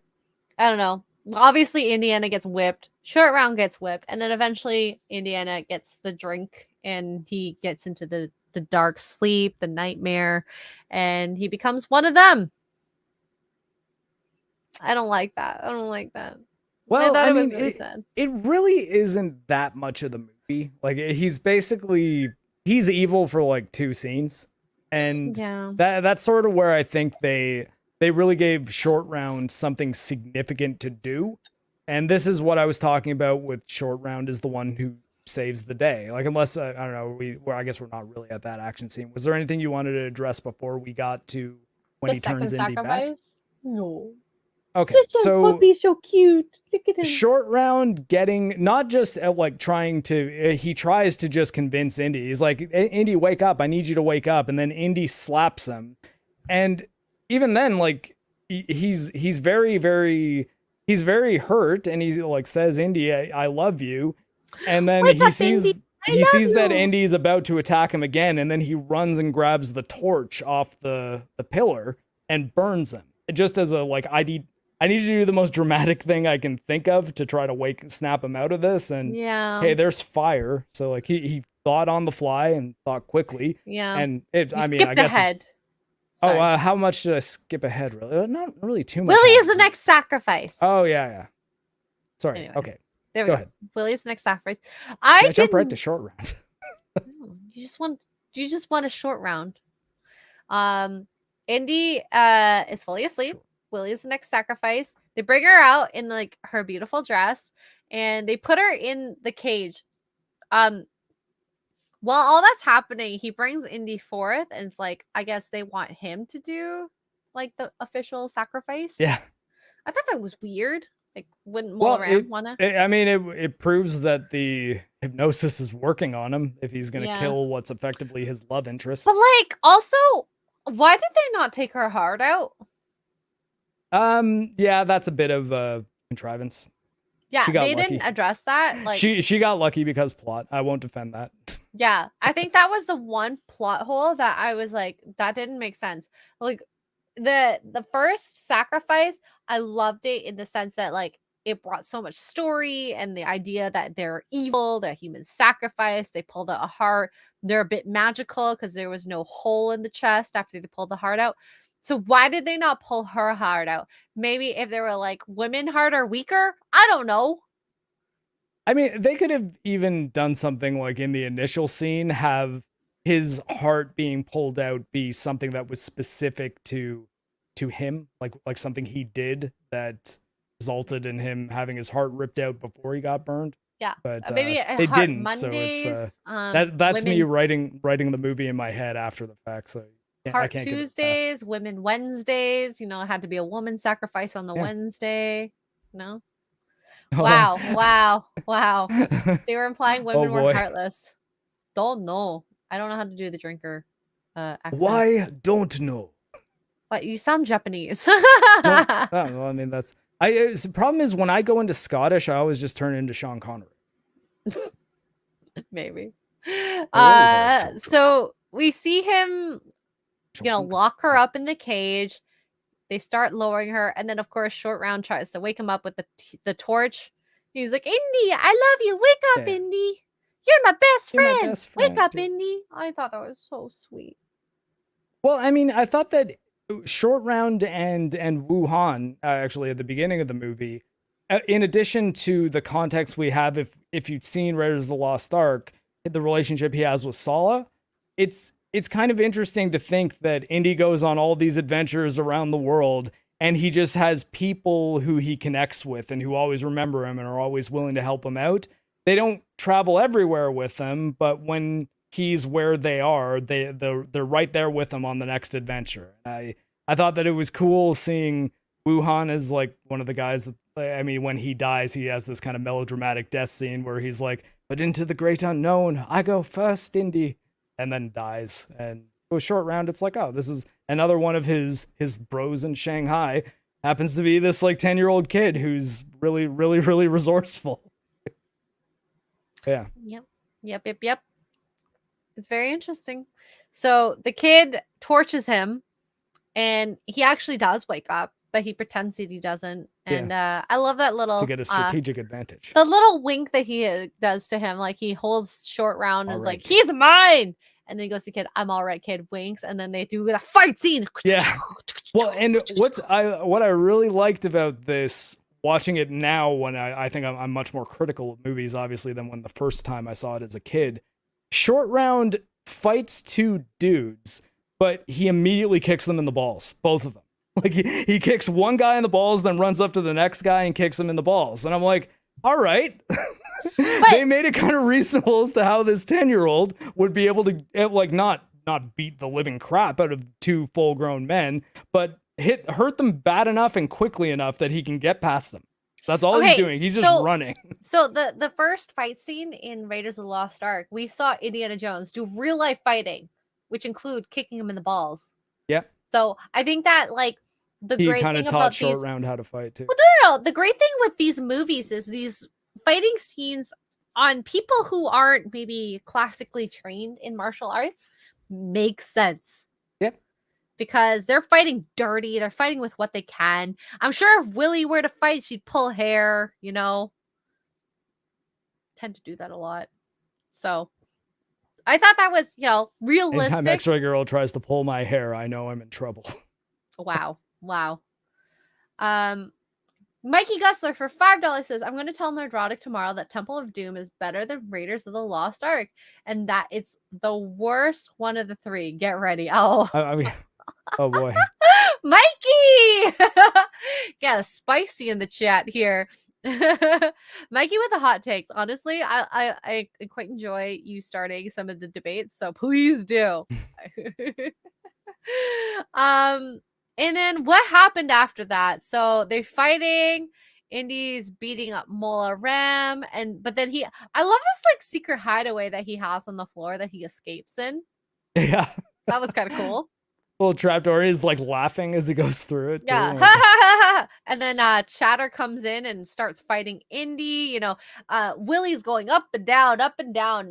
I don't know. Obviously, Indiana gets whipped. Short Round gets whipped. And then eventually Indiana gets the drink and he gets into the dark sleep, the nightmare, and he becomes one of them. I don't like that. I don't like that. Well, I mean, it was really sad. It really isn't that much of the movie. Like, he's evil for like 2 scenes. And that's sort of where I think they really gave Short Round something significant to do. And this is what I was talking about with Short Round is the one who saves the day. Like, unless, I don't know, I guess we're not really at that action scene. Was there anything you wanted to address before we got to when he turns Indy back? No. Okay, so puppy's so cute. Look at him. Short Round getting not just like trying to, he tries to just convince Indy. He's like, Indy, wake up! I need you to wake up. And then Indy slaps him, and even then, like he's very hurt, and he like says, Indy, I love you, and then he sees that Indy's about to attack him again, and then he runs and grabs the torch off the pillar and burns him. Just as a like, I need to do the most dramatic thing I can think of to try to snap him out of this. And hey, there's fire. So like he thought on the fly and thought quickly. Yeah. And I guess ahead. How much did I skip ahead? Really? Not really too much. Willie is the next sacrifice. Oh yeah. Sorry. Anyways, okay. There we go. Ahead. Willie's the next sacrifice. I jump right to Short Round. No, you just want a Short Round. Indy is fully asleep. Sure. Willie is the next sacrifice. They bring her out in like her beautiful dress and they put her in the cage. While all that's happening, he brings Indy forth and it's like, I guess they want him to do like the official sacrifice. Yeah. I thought that was weird. Like, wouldn't Mulleram want to? I mean, it proves that the hypnosis is working on him if he's going to kill what's effectively his love interest. But like, also, why did they not take her heart out? Yeah, that's a bit of a contrivance. Yeah, they didn't address that. Like she got lucky because plot. I won't defend that. Yeah, I think that was the one plot hole that I was like, that didn't make sense. Like the first sacrifice, I loved it in the sense that like it brought so much story and the idea that they're evil, they're human sacrifice. They pulled out a heart. They're a bit magical because there was no hole in the chest after they pulled the heart out. So why did they not pull her heart out? Maybe if they were like, women heart are weaker? I don't know. I mean, they could have even done something like in the initial scene, have his heart being pulled out be something that was specific to him, like something he did that resulted in him having his heart ripped out before he got burned. Yeah, but maybe they didn't. Mondays, so it's that's women, me writing the movie in my head after the fact. So Heart Tuesdays, Women Wednesdays. You know, it had to be a woman sacrifice on the Wednesday. No. Wow! Wow! They were implying women were heartless. Don't know. I don't know how to do the drinker accent. Why don't know? But you sound Japanese. I mean, the problem is when I go into Scottish, I always just turn into Sean Connery. Maybe. So we see him, lock her up in the cage. They start lowering her, and then of course Short Round tries to wake him up with the torch. He's like, Indy, I love you. Wake up, Indy. You're my best friend. Wake up, Indy. I thought that was so sweet. Well, I mean, I thought that Short Round and Wuhan actually at the beginning of the movie, in addition to the context we have, if you'd seen Raiders of the Lost Ark, the relationship he has with Sala, it's kind of interesting to think that Indy goes on all these adventures around the world and he just has people who he connects with and who always remember him and are always willing to help him out. They don't travel everywhere with him, but when he's where they are, they're right there with him on the next adventure. I thought that it was cool seeing Wuhan as like one of the guys that, I mean, when he dies, he has this kind of melodramatic death scene where he's like, but into the great unknown, I go first, Indy. and then dies. And a short round, it's like, oh, this is another one of his bros in Shanghai. Happens to be this like 10-year-old kid who's really, really, really resourceful. Yeah. Yep. It's very interesting. So the kid torches him, and he actually does wake up, but he pretends that he doesn't. And I love that little to get a strategic advantage. The little wink that he does to him, like he holds short round and is like, "He's mine." And then he goes to kid, "I'm all right, kid." Winks, and then they do a fight scene. Yeah. Well, and what I really liked about this, watching it now, when I think I'm much more critical of movies, obviously, than when the first time I saw it as a kid. Short round fights two dudes, but he immediately kicks them in the balls, both of them. Like he kicks one guy in the balls, then runs up to the next guy and kicks him in the balls. And I'm like, all right. They made it kind of reasonable as to how this 10-year-old would be able to like not beat the living crap out of two full-grown men, but hurt them bad enough and quickly enough that he can get past them. That's all he's doing. He's just running. So the first fight scene in Raiders of the Lost Ark, we saw Indiana Jones do real life fighting, which include kicking him in the balls. Yeah. So I think that like he kind of taught short round how to fight too. Well, no. The great thing with these movies is these fighting scenes on people who aren't maybe classically trained in martial arts makes sense. Yep. Because they're fighting dirty. They're fighting with what they can. I'm sure if Willie were to fight, she'd pull hair, you know. Tend to do that a lot. So I thought that was, you know, realistic. Anytime Xray Girl tries to pull my hair, I know I'm in trouble. Wow. Mikey Gusler for $5 says, "I'm going to tell Nerdrotic tomorrow that Temple of Doom is better than Raiders of the Lost Ark, and that it's the worst one of the three. Get ready." Oh, I mean, oh boy, Mikey, got a spicy in the chat here. Mikey with the hot takes. Honestly, I quite enjoy you starting some of the debates, so please do. And then what happened after that? So they're fighting. Indy's beating up Mola Ram, but then I love this like secret hideaway that he has on the floor that he escapes in. Yeah, that was kind of cool. Little trapdoor is like laughing as he goes through it. Yeah, and then Chatter comes in and starts fighting Indy. You know, Willie's going up and down,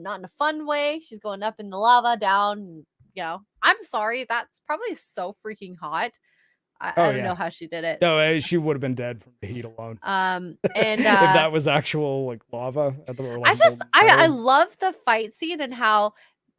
not in a fun way. She's going up in the lava, down. You know, I'm sorry, that's probably so freaking hot. I don't know how she did it. No, she would have been dead from the heat alone. And if that was actual like lava at the like, I love the fight scene and how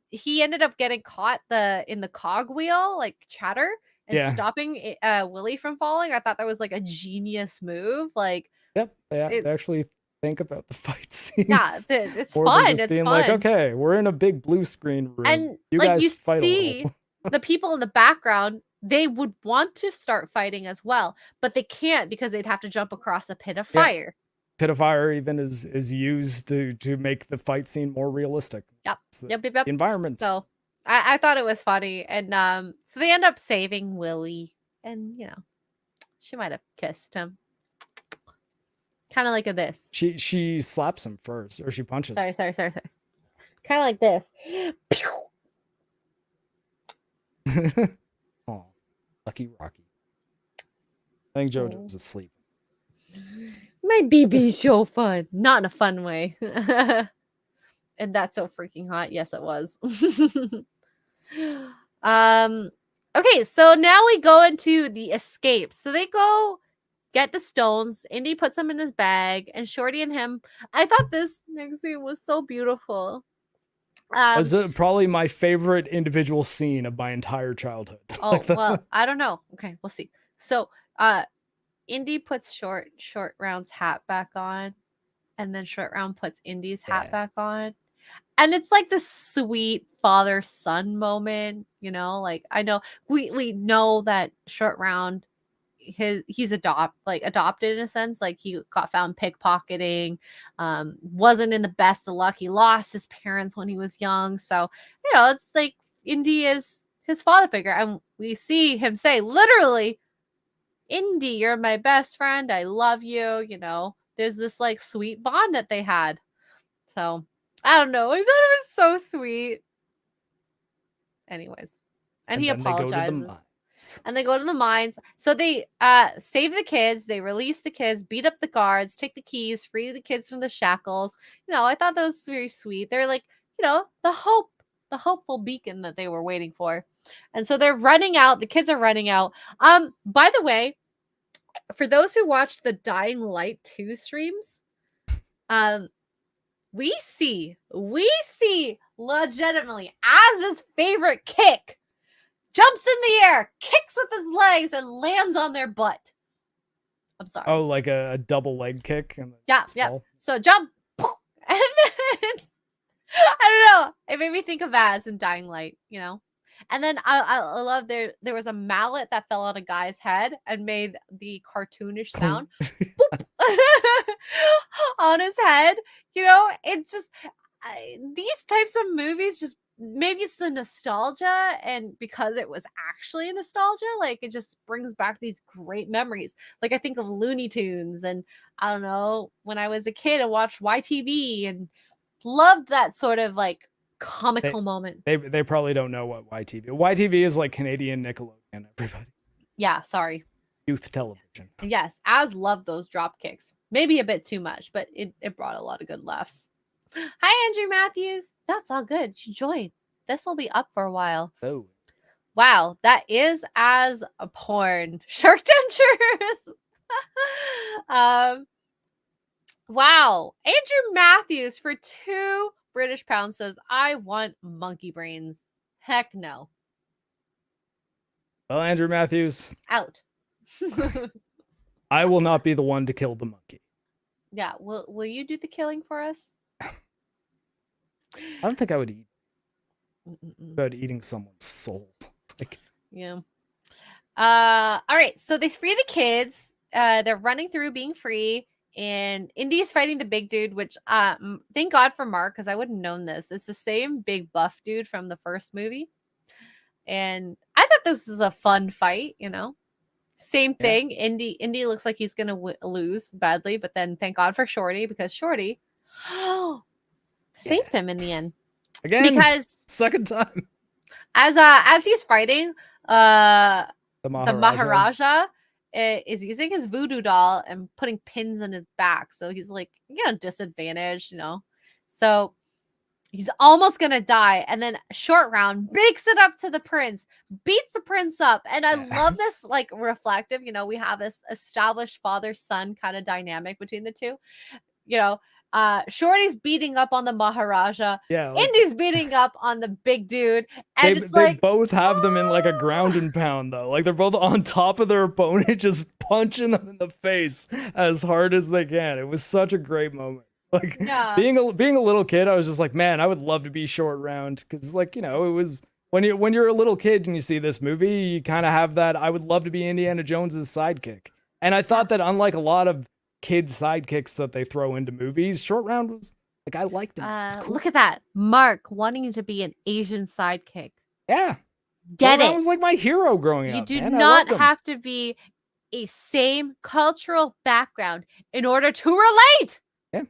he ended up getting caught in the cogwheel, like Chatter, and stopping Willie from falling. I thought that was like a genius move. Like, they actually think about the fight scenes. Yeah, it's fun. It's being fun. Like, okay, we're in a big blue screen room, and you like guys you fight see the people in the background. They would want to start fighting as well, but they can't because they'd have to jump across a pit of fire. Pit of fire even is used to make the fight scene more realistic. Yep. The environment. So I thought it was funny, and so they end up saving Willie, and you know, she might have kissed him, kind of like this. She slaps him first, or she punches. Sorry. Kind of like this. Oh, lucky Rocky. I think JoJo's asleep. My BB's so fun. Not in a fun way. And that's so freaking hot. Yes, it was. Okay, so now we go into the escape. So they go get the stones. Indy puts them in his bag, and Shorty and him. I thought this next scene was so beautiful. It was probably my favorite individual scene of my entire childhood. Oh, well, I don't know. Okay, we'll see. So, Indy puts short round's hat back on, and then short round puts Indy's hat back on. And it's like this sweet father-son moment, you know, like I know we know that short round he's adopted in a sense, like he got found pickpocketing, wasn't in the best of luck. He lost his parents when he was young. So, you know, it's like Indy is his father figure. And we see him say literally, "Indy, you're my best friend. I love you." You know, there's this like sweet bond that they had. So I don't know. I thought it was so sweet. Anyways, and he apologizes. And they go to the mines. So they save the kids. They release the kids, beat up the guards, take the keys, free the kids from the shackles. I thought that was very sweet. They're like, the hopeful beacon that they were waiting for. And so they're running out. The kids are running out. By the way, for those who watched the Dying Light 2 streams, we see legitimately Az's favorite kick jumps in the air, kicks with his legs, and lands on their butt. I'm sorry. Oh, like a double leg kick? Yeah. So jump, and then I don't know. It made me think of Az in Dying Light, And then I love there was a mallet that fell on a guy's head and made the cartoonish sound on his head. It's just these types of movies just. Maybe it's the nostalgia, and because it was actually a nostalgia, like it just brings back these great memories. Like I think of Looney Tunes, and I don't know, when I was a kid and watched YTV and loved that sort of like comical moment. They probably don't know what YTV is like Canadian Nickelodeon, everybody. Yeah, sorry. Youth television. Yes, Az loved those drop kicks. Maybe a bit too much, but it brought a lot of good laughs. Hi, Andrew Matthews. That's all good. You joined. This will be up for a while. Oh. Wow, that is as a porn. Shark dentures. Wow. Andrew Matthews for 2 British pounds says, I want monkey brains. Heck no. Well, Andrew Matthews. Out. I will not be the one to kill the monkey. Yeah. Will you do the killing for us? I don't think I would eat about eating someone's soul. Yeah. All right. So they free the kids. They're running through being free, and Indy's fighting the big dude, which thank God for Mark, because I wouldn't have known this. It's the same big buff dude from the first movie. And I thought this was a fun fight, Same thing. Indy looks like he's gonna lose badly, but then thank God for Shorty, because Shorty saved him in the end. Again, because second time. As he's fighting, the Maharaja is using his voodoo doll and putting pins in his back. So he's like, disadvantaged, So he's almost gonna die. And then Short Round makes it up to the prince, beats the prince up. And I love this like reflective, we have this established father-son kind of dynamic between the two. Shorty's beating up on the Maharaja. Yeah, Indy's beating up on the big dude. And they both have them in like a ground and pound, though. Like they're both on top of their opponent, just punching them in the face as hard as they can. It was such a great moment. Like being a little kid, I was just like, man, I would love to be Short Round, because like, it was when you're a little kid and you see this movie, you kind of have that. I would love to be Indiana Jones's sidekick. And I thought that unlike a lot of kid sidekicks that they throw into movies, Short Round was like, I liked him. Cool. Look at that, Mark wanting to be an Asian sidekick. Yeah, Get Short it? Round was like my hero growing You up. do man. not have to be a same cultural background in order to relate. Yeah.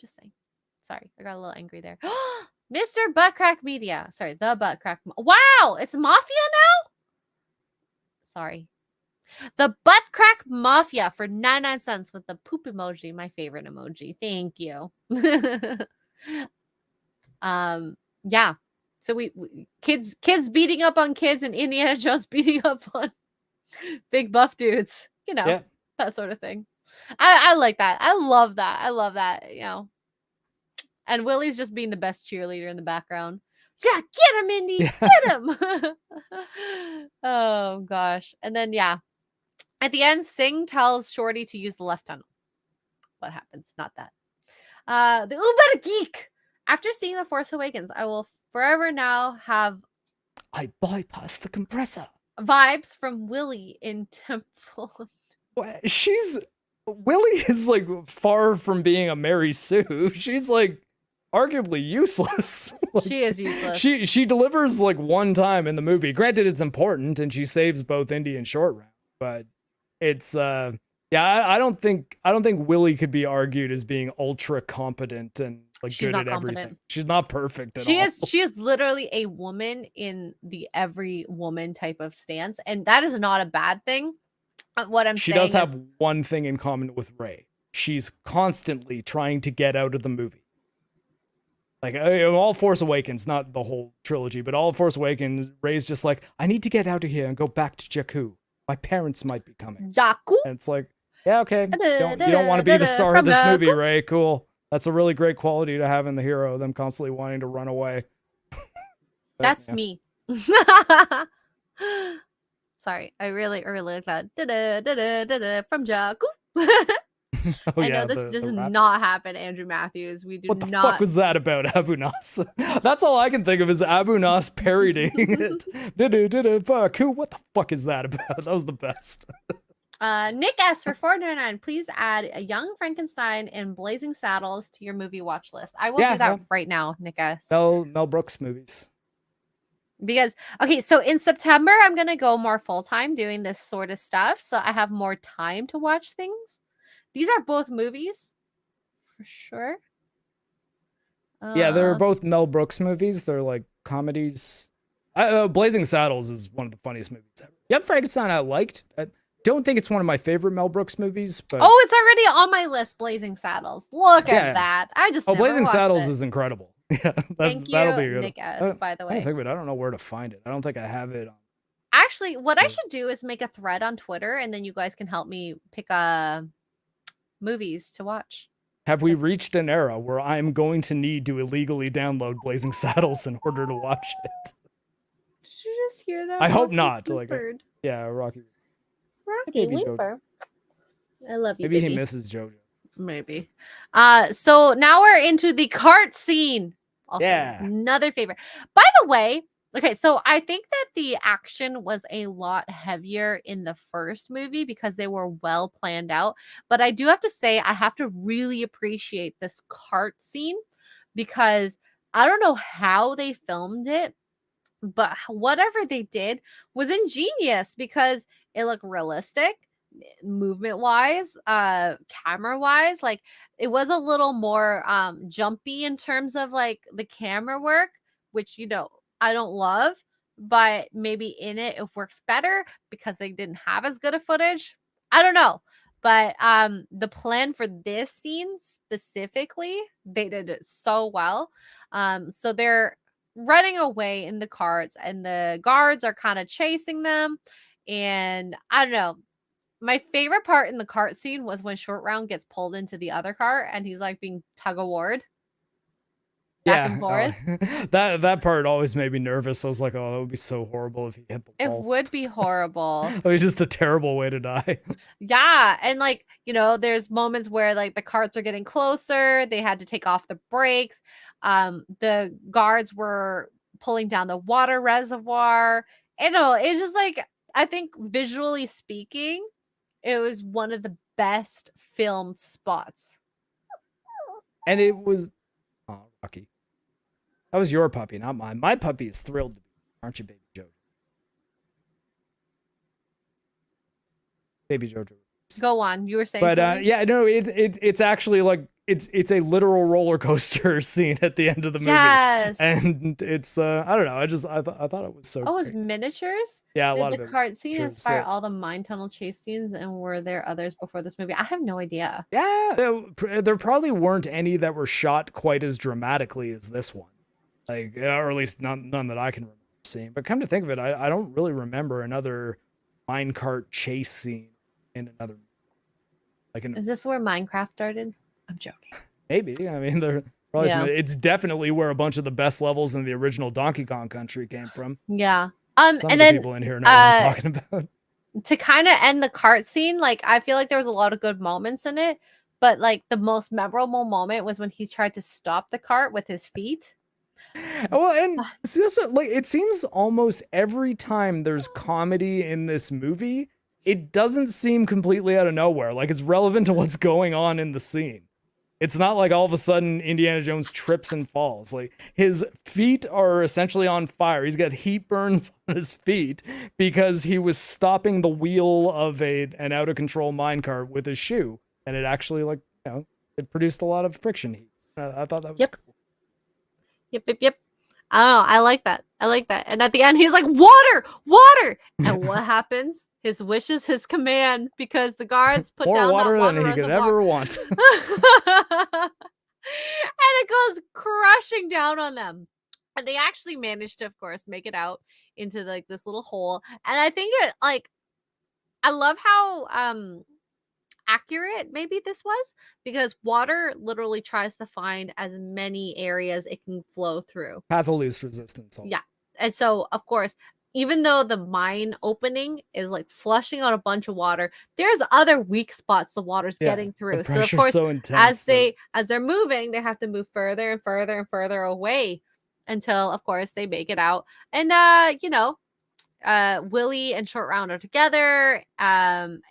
Just saying. Sorry, I got a little angry there. Mr. Buttcrack Media. Sorry, the Buttcrack. Wow, it's Mafia now? Sorry. The Buttcrack Mafia for 99 cents with the poop emoji, my favorite emoji. Thank you. Yeah. So we kids beating up on kids, and Indiana Jones beating up on big buff dudes. That sort of thing. I like that. I love that. And Willie's just being the best cheerleader in the background. Yeah, get him, Indy. Get him. Oh gosh. And then at the end, Singh tells Shorty to use the left tunnel. What happens? Not that. The Uber Geek. After seeing The Force Awakens, I will forever now have I bypassed the compressor vibes from Willie in Temple. Willie is like far from being a Mary Sue. She's like arguably useless. Like, she is useless. She delivers like one time in the movie. Granted, it's important, and she saves both Indy and Short Round, but it's I don't think Willie could be argued as being ultra competent and like She's good not at everything. competent. She's not perfect at all. She is literally a woman in the every woman type of stance, and that is not a bad thing. What I'm She saying does have one thing in common with Rey. She's constantly trying to get out of the movie. Like all Force Awakens, not the whole trilogy, but all Force Awakens, Rey's just like, I need to get out of here and go back to Jakku. My parents might be coming. Jakku? And it's like, yeah, okay. You don't want to be the star of this movie, Rey. Cool. That's a really great quality to have in the hero, them constantly wanting to run away. That's me. Sorry, I really like that. From Jakku. I know this does not happen, Andrew Matthews. We do not. What the fuck was that about, Abu Nas? That's all I can think of is Abu Nas parodying it. What the fuck is that about? That was the best. Nick S for $4.99. Please add a Young Frankenstein and Blazing Saddles to your movie watch list. I will do that right now, Nick S. Mel Brooks movies. Because okay, so in September I'm gonna go more full time doing this sort of stuff, so I have more time to watch things. These are both movies, for sure. Yeah, they're both Mel Brooks movies. They're like comedies. Blazing Saddles is one of the funniest movies ever. Young Frankenstein I liked. I don't think it's one of my favorite Mel Brooks movies. But oh, it's already on my list, Blazing Saddles. Look at that. I just Blazing Saddles is incredible. Yeah, thank you, that'll be good. Nick S, by the way. I don't know where to find it. I don't think I have it. Actually, what I should do is make a thread on Twitter, and then you guys can help me pick movies to watch. Have we reached an era where I'm going to need to illegally download Blazing Saddles in order to watch it? Did you just hear that? I hope not. Rocky Weeper. I love you. Maybe baby. he misses JoJo. Maybe. So now we're into the cart scene. Also, another favorite. By the way, okay, so I think that the action was a lot heavier in the first movie because they were well planned out. But I do have to say, I have to really appreciate this cart scene because I don't know how they filmed it, but whatever they did was ingenious because it looked realistic, movement wise, camera wise. Like it was a little more jumpy in terms of like the camera work, which I don't love, but maybe in it works better because they didn't have as good a footage. I don't know. But the plan for this scene specifically, they did it so well. So they're running away in the carts and the guards are kind of chasing them. And I don't know. My favorite part in the cart scene was when Short Round gets pulled into the other cart and he's like being tug of warred. Back and forth. That part always made me nervous. I was like, oh, that would be so horrible if he hit the ball. It would be horrible. It was just a terrible way to die. Yeah. And like, there's moments where like the carts are getting closer. They had to take off the brakes. The guards were pulling down the water reservoir. It's just like, I think visually speaking, it was one of the best filmed spots. And it was, oh, Rocky. That was your puppy, not mine. My puppy is thrilled to be, aren't you, Baby Jojo? Baby Jojo. Go on. You were saying. But it's actually like it's a literal roller coaster scene at the end of the movie. Yes. And it's I don't know. I thought it was so. Oh, it was miniatures. Yeah, a lot of of the cart scene inspire all the mine tunnel chase scenes, and were there others before this movie? I have no idea. Yeah, there probably weren't any that were shot quite as dramatically as this one, like or at least none that I can remember seeing. But come to think of it, I don't really remember another minecart chase scene in another. Is this where Minecraft started? I'm joking. Maybe. I mean, there probably it's definitely where a bunch of the best levels in the original Donkey Kong Country came from. Yeah. Some and then people in here know what I'm talking about. To kind of end the cart scene, like I feel like there was a lot of good moments in it, but like the most memorable moment was when he tried to stop the cart with his feet. Well, and like it seems almost every time there's comedy in this movie, it doesn't seem completely out of nowhere. Like it's relevant to what's going on in the scene. It's not like all of a sudden Indiana Jones trips and falls. Like his feet are essentially on fire. He's got heat burns on his feet because he was stopping the wheel of an out of control minecart with his shoe. And it actually it produced a lot of friction heat. I thought that was Yep. cool. Yep. I don't know. I like that. And at the end, he's like, water. And what happens? His wish is his command because the guards put More down water that water than he reservoir. could ever want. And it goes crushing down on them. And they actually managed to, of course, make it out into like this little hole. And I think it like, I love how accurate maybe this was, because water literally tries to find as many areas it can flow through. Path of least resistance. Yeah. And so, of course, even though the mine opening is like flushing out a bunch of water, there's other weak spots the water's getting through. The So of pressure's course, so intense as they're moving, they have to move further and further and further away until, of course, they make it out. And Willie and Short Round are together, and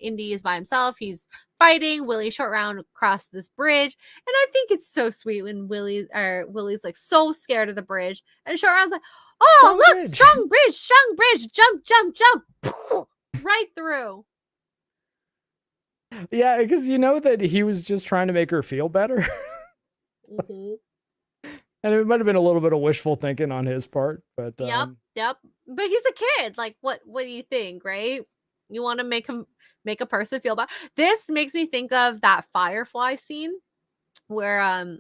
Indy is by himself. He's fighting. Willie Short Round across this bridge, and I think it's so sweet when Willie's like so scared of the bridge, and Short Round's like, "Oh, strong bridge, jump, right through." Yeah, because you know that he was just trying to make her feel better. Mm-hmm. And it might have been a little bit of wishful thinking on his part, but Yep. But he's a kid. Like, what do you think, right? You want to make a person feel bad. This makes me think of that Firefly scene where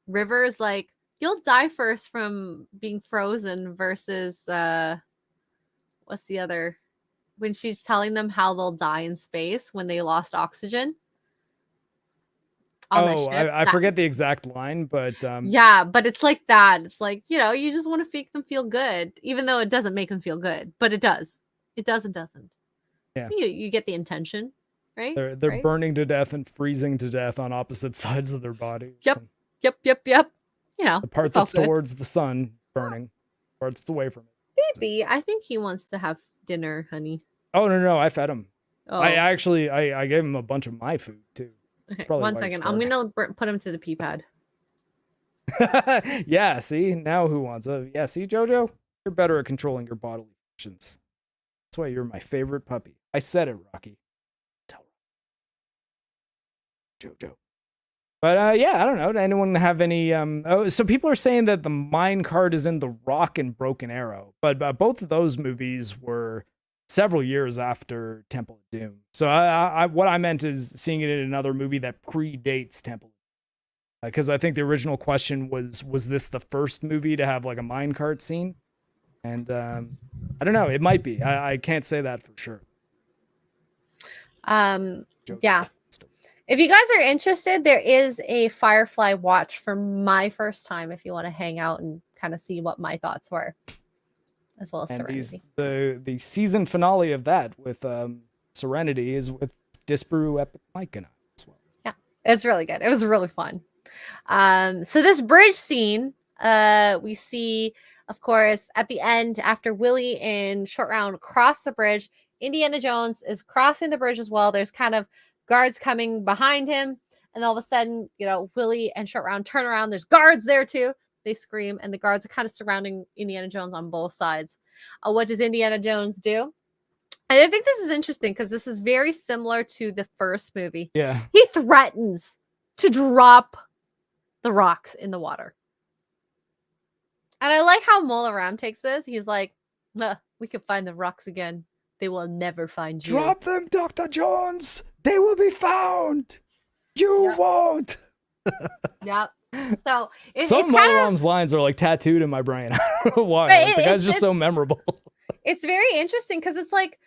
River's like, you'll die first from being frozen versus what's the other, when she's telling them how they'll die in space when they lost oxygen. I forget the exact line, but yeah, but it's like that. It's like, you just want to make them feel good, even though it doesn't make them feel good, but it does. It does and doesn't. Yeah, you get the intention, right? They're right? burning to death and freezing to death on opposite sides of their body. Yep. The part that's towards the sun burning, the part that's away from it. Maybe I think he wants to have dinner, honey. Oh no, I fed him. Oh. I gave him a bunch of my food too. Okay, 1 second. I'm gonna put him to the pee pad. Yeah, see, now who wants a see, Jojo, you're better at controlling your bodily functions. That's why you're my favorite puppy. I said it, Rocky. Tell Jojo. But I don't know. Did anyone have any so people are saying that the mine cart is in The Rock and Broken Arrow, but both of those movies were several years after Temple of Doom. So what I meant is seeing it in another movie that predates Temple of Doom. Because I think the original question was this the first movie to have like a minecart scene? And I don't know. It might be. I can't say that for sure. Yeah. If you guys are interested, there is a Firefly watch for my first time if you want to hang out and kind of see what my thoughts were. As well as Serenity. The season finale of that with Serenity is with Disparu, Epic Mike, and I as well. Yeah, it's really good. It was really fun. So this bridge scene, we see, of course, at the end, after Willie and Short Round cross the bridge, Indiana Jones is crossing the bridge as well. There's kind of guards coming behind him, and all of a sudden, Willie and Short Round turn around. There's guards there too. They scream, and the guards are kind of surrounding Indiana Jones on both sides. What does Indiana Jones do? And I think this is interesting because this is very similar to the first movie. Yeah. He threatens to drop the rocks in the water. And I like how Mola Ram takes this. He's like, we can find the rocks again. They will never find you. Drop them, Dr. Jones. They will be found. You won't. Yep. So some of Mola Ram's lines are like tattooed in my brain. I don't know why. The guy's just so memorable. It's very interesting because it's like,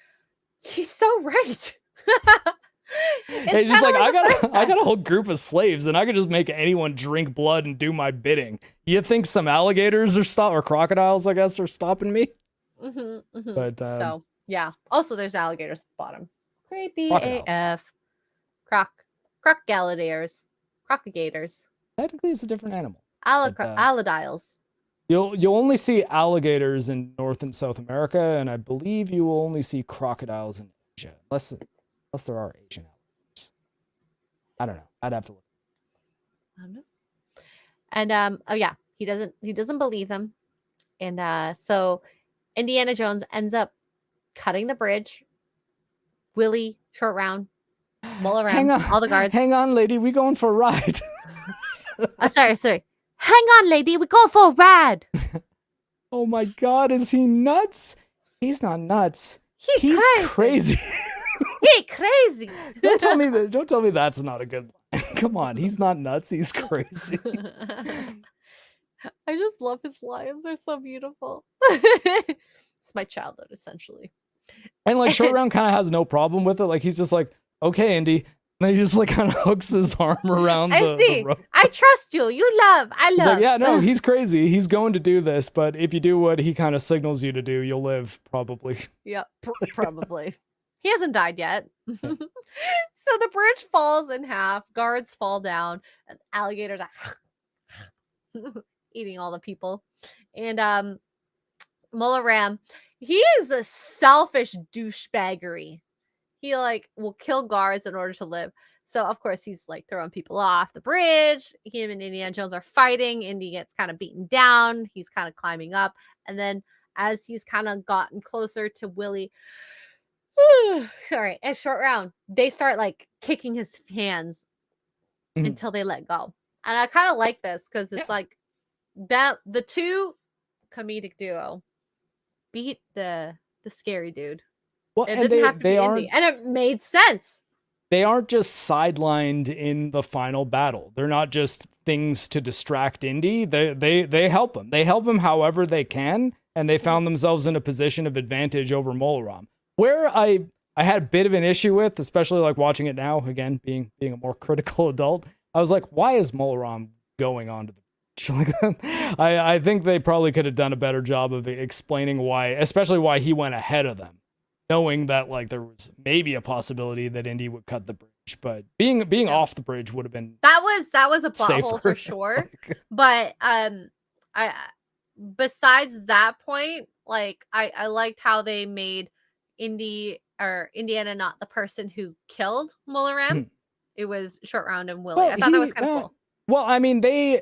he's so right. It's just like I got a whole group of slaves and I could just make anyone drink blood and do my bidding. You think some alligators or crocodiles, I guess, are stopping me? Mm-hmm. But so yeah. Also, there's alligators at the bottom. Creepy crocodiles. AF. Crocodilators. Technically, it's a different animal. Allidiles. You'll only see alligators in North and South America, and I believe you will only see crocodiles in Asia, unless there are Asian alligators. I don't know. I'd have to look. I don't know. And he doesn't believe them, and so Indiana Jones ends up cutting the bridge. Willie, Short Round, Hang on, all the guards. Hang on, lady. We going for a ride. Sorry. Hang on, lady. We going for a ride. Oh my God, is he nuts? He's not nuts. He's crazy. He crazy. Don't tell me that's not a good line. Come on, he's not nuts. He's crazy. I just love his lines. They're so beautiful. It's my childhood, essentially. And like Short Round kind of has no problem with it. Like he's just like, okay, Indy. And he just like kind of hooks his arm around the rope. I trust you. I love. He's like, yeah, no, he's crazy. He's going to do this, but if you do what he kind of signals you to do, you'll live, probably. Yep, probably. He hasn't died yet. So the bridge falls in half. Guards fall down. And alligators are eating all the people. And Mullah Ram, he is a selfish douchebaggery. He like will kill guards in order to live. So of course he's like throwing people off the bridge. Him and Indiana Jones are fighting. Indy gets kind of beaten down. He's kind of climbing up. And then as he's kind of gotten closer to Willie, sorry, at Short Round, they start like kicking his hands until they let go. And I kind of like this because it's like that the two comedic duo beat the scary dude. Well, it didn't have to be Indy, and it made sense. They aren't just sidelined in the final battle. They're not just things to distract Indy. They help him. They help him however they can, and they found themselves in a position of advantage over Mullah Ram. Where I had a bit of an issue with, especially like watching it now, again, being a more critical adult, I was like, why is Mullah Ram going on to the I think they probably could have done a better job of explaining why, especially why he went ahead of them, knowing that like there was maybe a possibility that Indy would cut the bridge, but being off the bridge would have been that was a plot hole for sure. But I besides that point, like I liked how they made Indiana not the person who killed Mullah Ram. It was Short Round and Willie. I thought that was kind of cool. Well, I mean, they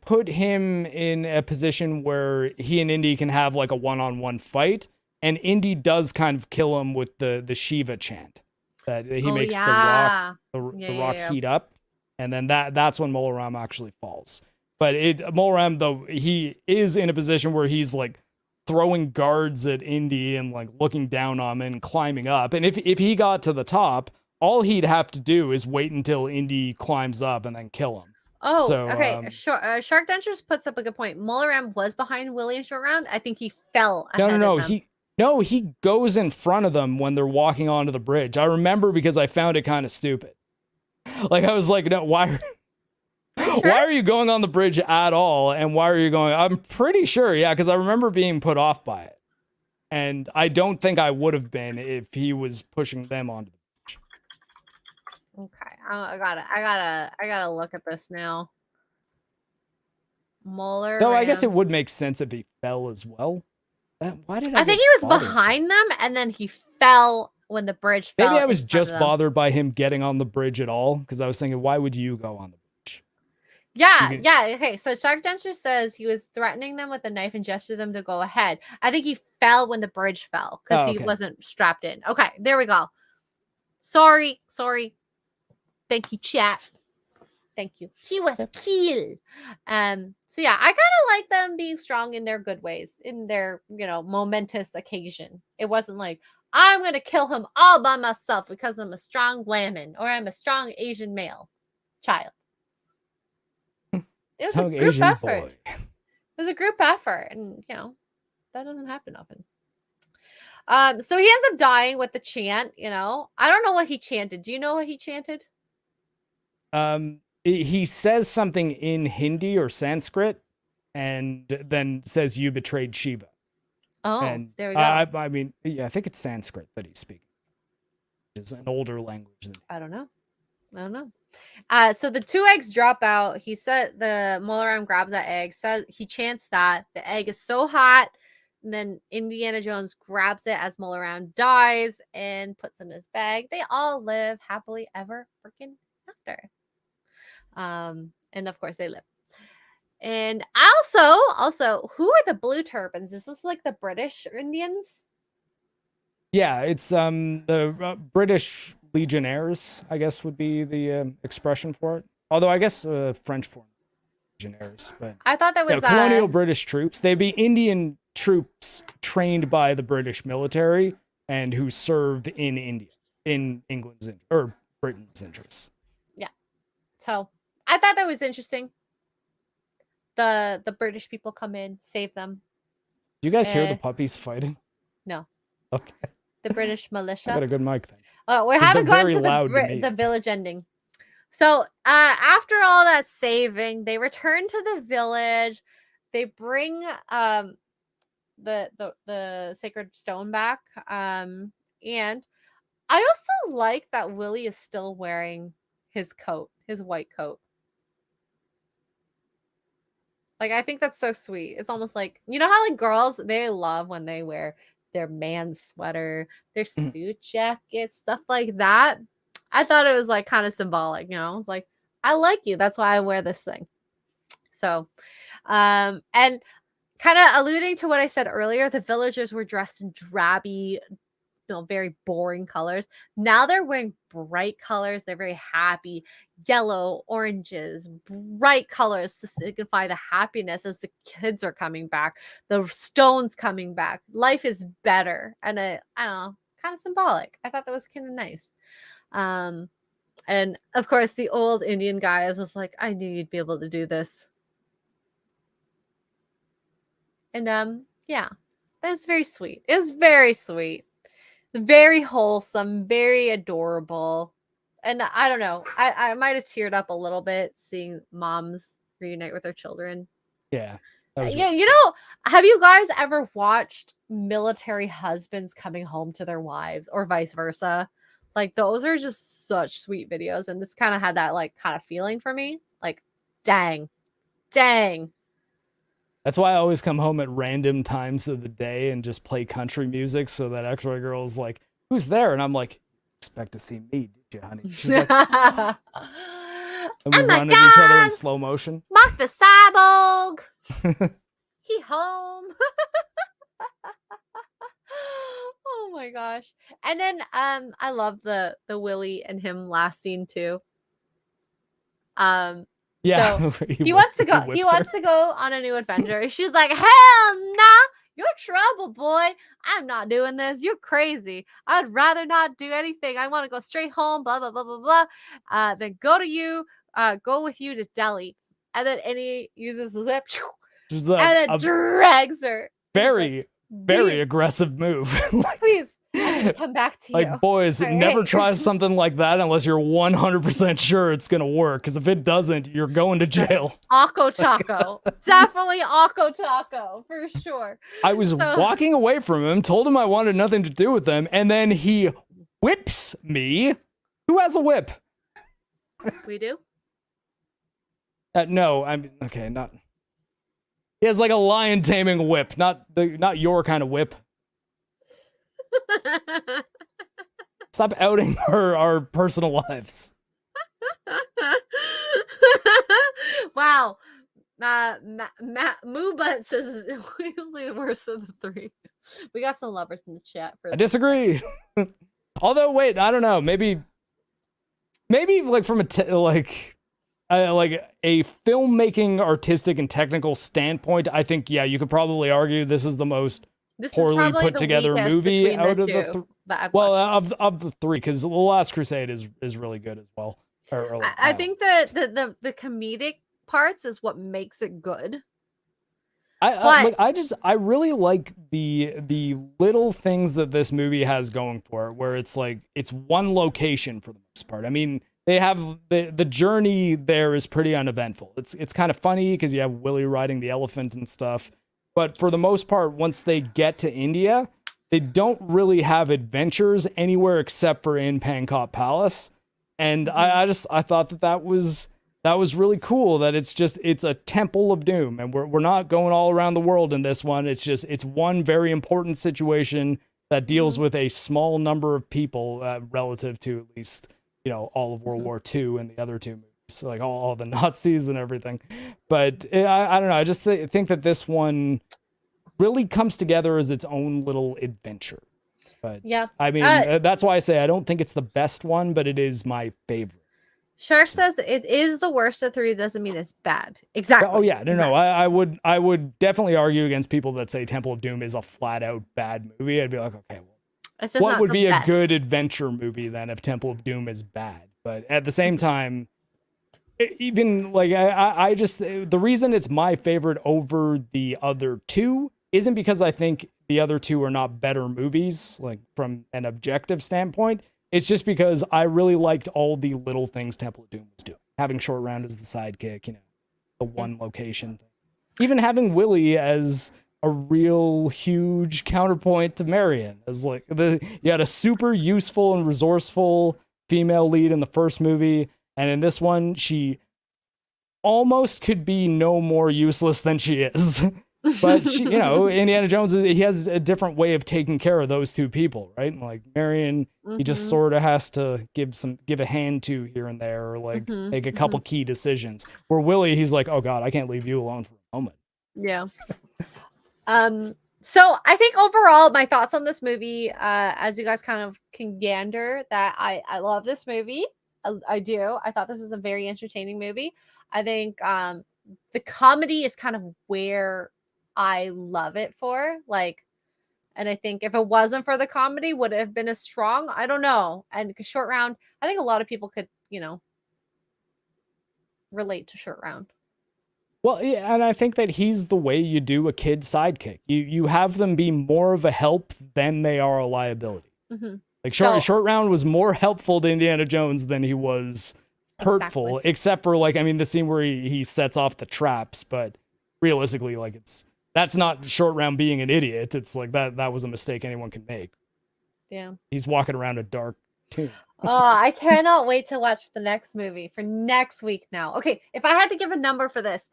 put him in a position where he and Indy can have like a one-on-one fight, and Indy does kind of kill him with the Shiva chant that he makes the rock heat up, and then that's when Mullah Ram actually falls. But Mullah Ram, though, he is in a position where he's like throwing guards at Indy and like looking down on him and climbing up, and if he got to the top, all he'd have to do is wait until Indy climbs up and then kill him. Oh, so, okay. Shark Dentures puts up a good point. Mullah Ram was behind Willie in Short Round. I think he fell ahead of them. He goes in front of them when they're walking onto the bridge. I remember because I found it kind of stupid. Like I was like, no, why are you going on the bridge at all? And why are you going? I'm pretty sure, yeah, because I remember being put off by it. And I don't think I would have been if he was pushing them onto the bridge. Okay, I gotta look at this now. Mullah Ram. Though I guess it would make sense if he fell as well. Why did I think he was behind them, and then he fell when the bridge fell. Maybe I was just bothered by him getting on the bridge at all, because I was thinking, why would you go on the bridge? Yeah. Okay, so Shark Dentures says he was threatening them with a knife and gestured them to go ahead. I think he fell when the bridge fell because he wasn't strapped in. Okay, there we go. Sorry. Thank you, chat. Thank you. He was killed. So yeah, I kind of like them being strong in their good ways, in their, momentous occasion. It wasn't like, I'm going to kill him all by myself because I'm a strong woman or I'm a strong Asian male child. It was a group Asian effort. Boy. It was a group effort, and that doesn't happen often. So he ends up dying with the chant. I don't know what he chanted. Do you know what he chanted? He says something in Hindi or Sanskrit, and then says, "You betrayed Shiva." Oh, and there we go. I mean, yeah, I think it's Sanskrit that he's speaking. It's an older language. I don't know. So the 2 eggs drop out. He said the Mullah Ram grabs that egg. Says he chants that the egg is so hot, and then Indiana Jones grabs it as Mullah Ram dies and puts it in his bag. They all live happily ever freaking after. And of course they live. And also, who are the blue turbans? Is this like the British Indians? Yeah, it's the British legionnaires, I guess would be the expression for it. Although I guess French for legionnaires, but I thought that was colonial British troops. They'd be Indian troops trained by the British military and who served in India, in England's or Britain's interests. Yeah. So I thought that was interesting. The British people come in, save them. Do you guys hear the puppies fighting? No. Okay. The British militia. I got a good mic thing. We haven't gone to the village ending. So after all that saving, they return to the village. They bring the sacred stone back. And I also like that Willie is still wearing his coat, his white coat. Like, I think that's so sweet. It's almost like, you know how like girls, they love when they wear their man's sweater, their suit jacket, stuff like that. I thought it was like kind of symbolic, you know? It's like, I like you. That's why I wear this thing. So, and kind of alluding to what I said earlier, the villagers were dressed in drabby, very boring colors. Now they're wearing bright colors. They're very happy. Yellow, oranges, bright colors to signify the happiness as the kids are coming back. The stone's coming back. Life is better. And I don't know, kind of symbolic. I thought that was kind of nice. And of course, the old Indian guy is just like, I knew you'd be able to do this. And yeah, that was very sweet. It was very sweet. Very wholesome, very adorable. And I don't know, I might have teared up a little bit seeing moms reunite with their children. Yeah. Yeah, you know, have you guys ever watched military husbands coming home to their wives or vice versa? Like, those are just such sweet videos. And this kind of had that like kind of feeling for me. Like, dang. That's why I always come home at random times of the day and just play country music so that Xray Girl's like, who's there? And I'm like, expect to see me, did you, honey? She's like, and we run at each other in slow motion. MarcTheCyborg. He home. Oh my gosh. And then I love the Willie and him last scene too. Yeah, so he wants to go. He wants to go on a new adventure. She's like, hell nah, you're trouble, boy. I'm not doing this. You're crazy. I'd rather not do anything. I want to go straight home. Blah blah blah blah blah. Then go with you to Delhi. And then he uses his whip, like, and then drags her. Very aggressive move. Like, please. Come back to you. Like, boys, never try something like that unless you're 100% sure it's gonna work. Because if it doesn't, you're going to jail. Akko Taco. Definitely Akko Taco, for sure. I was walking away from him, told him I wanted nothing to do with them, and then he whips me. Who has a whip? We do? No, I'm okay, not. He has like a lion taming whip, not your kind of whip. Stop outing our personal lives. Wow. Moo Butts is usually the worst of the three. We got some lovers in the chat. I disagree. Although, wait, I don't know. Maybe like from a filmmaking, artistic, and technical standpoint, I think, yeah, you could probably argue this is the most poorly put together movie out of the of the three, because The Last Crusade is really good as well. I think that the comedic parts is what makes it good. I really like the little things that this movie has going for it, where it's like it's one location for the most part. I mean, they have the journey there is pretty uneventful. It's kind of funny because you have Willie riding the elephant and stuff. But for the most part, once they get to India, they don't really have adventures anywhere except for in Pankot Palace. And I thought that was really cool, that it's a temple of doom, and we're not going all around the world in this one. It's one very important situation that deals with a small number of people relative to at least, all of World War II and the other two movies. Like all the Nazis and everything. But I don't know. I just think that this one really comes together as its own little adventure. But yeah, I mean, that's why I say I don't think it's the best one, but it is my favorite. Shark says it is the worst of 3. Doesn't mean it's bad. Exactly. Oh yeah, no, exactly. I would definitely argue against people that say Temple of Doom is a flat out bad movie. I'd be like, okay, well, it's just what not would be best. a good adventure movie then if Temple of Doom is bad? But at the same time, even like I just the reason it's my favorite over the other 2 isn't because I think the other 2 are not better movies, like from an objective standpoint. It's just because I really liked all the little things Temple of Doom was doing. Having Short Round as the sidekick, the one location thing. Even having Willie as a real huge counterpoint to Marion. As like you had a super useful and resourceful female lead in the first movie, and in this one, she almost could be no more useless than she is. But she, Indiana Jones, he has a different way of taking care of those 2 people, right? And like Marion, he just sort of has to give a hand to here and there, or like make a couple key decisions. Where Willie, he's like, oh God, I can't leave you alone for a moment. Yeah. So I think overall, my thoughts on this movie, as you guys kind of can gander, that I love this movie. I do. I thought this was a very entertaining movie. I think the comedy is kind of where I love it for. Like, and I think if it wasn't for the comedy, would it have been as strong? I don't know. And Short Round, I think a lot of people could, relate to Short Round. Well, yeah, and I think that he's the way you do a kid sidekick. You have them be more of a help than they are a liability. Like Short Round was more helpful to Indiana Jones than he was hurtful, except for like, I mean, the scene where he sets off the traps, but realistically, like that's not Short Round being an idiot. It's like that was a mistake anyone can make. Yeah. He's walking around a dark tomb. Oh, I cannot wait to watch the next movie for next week now. Okay, if I had to give a number for this,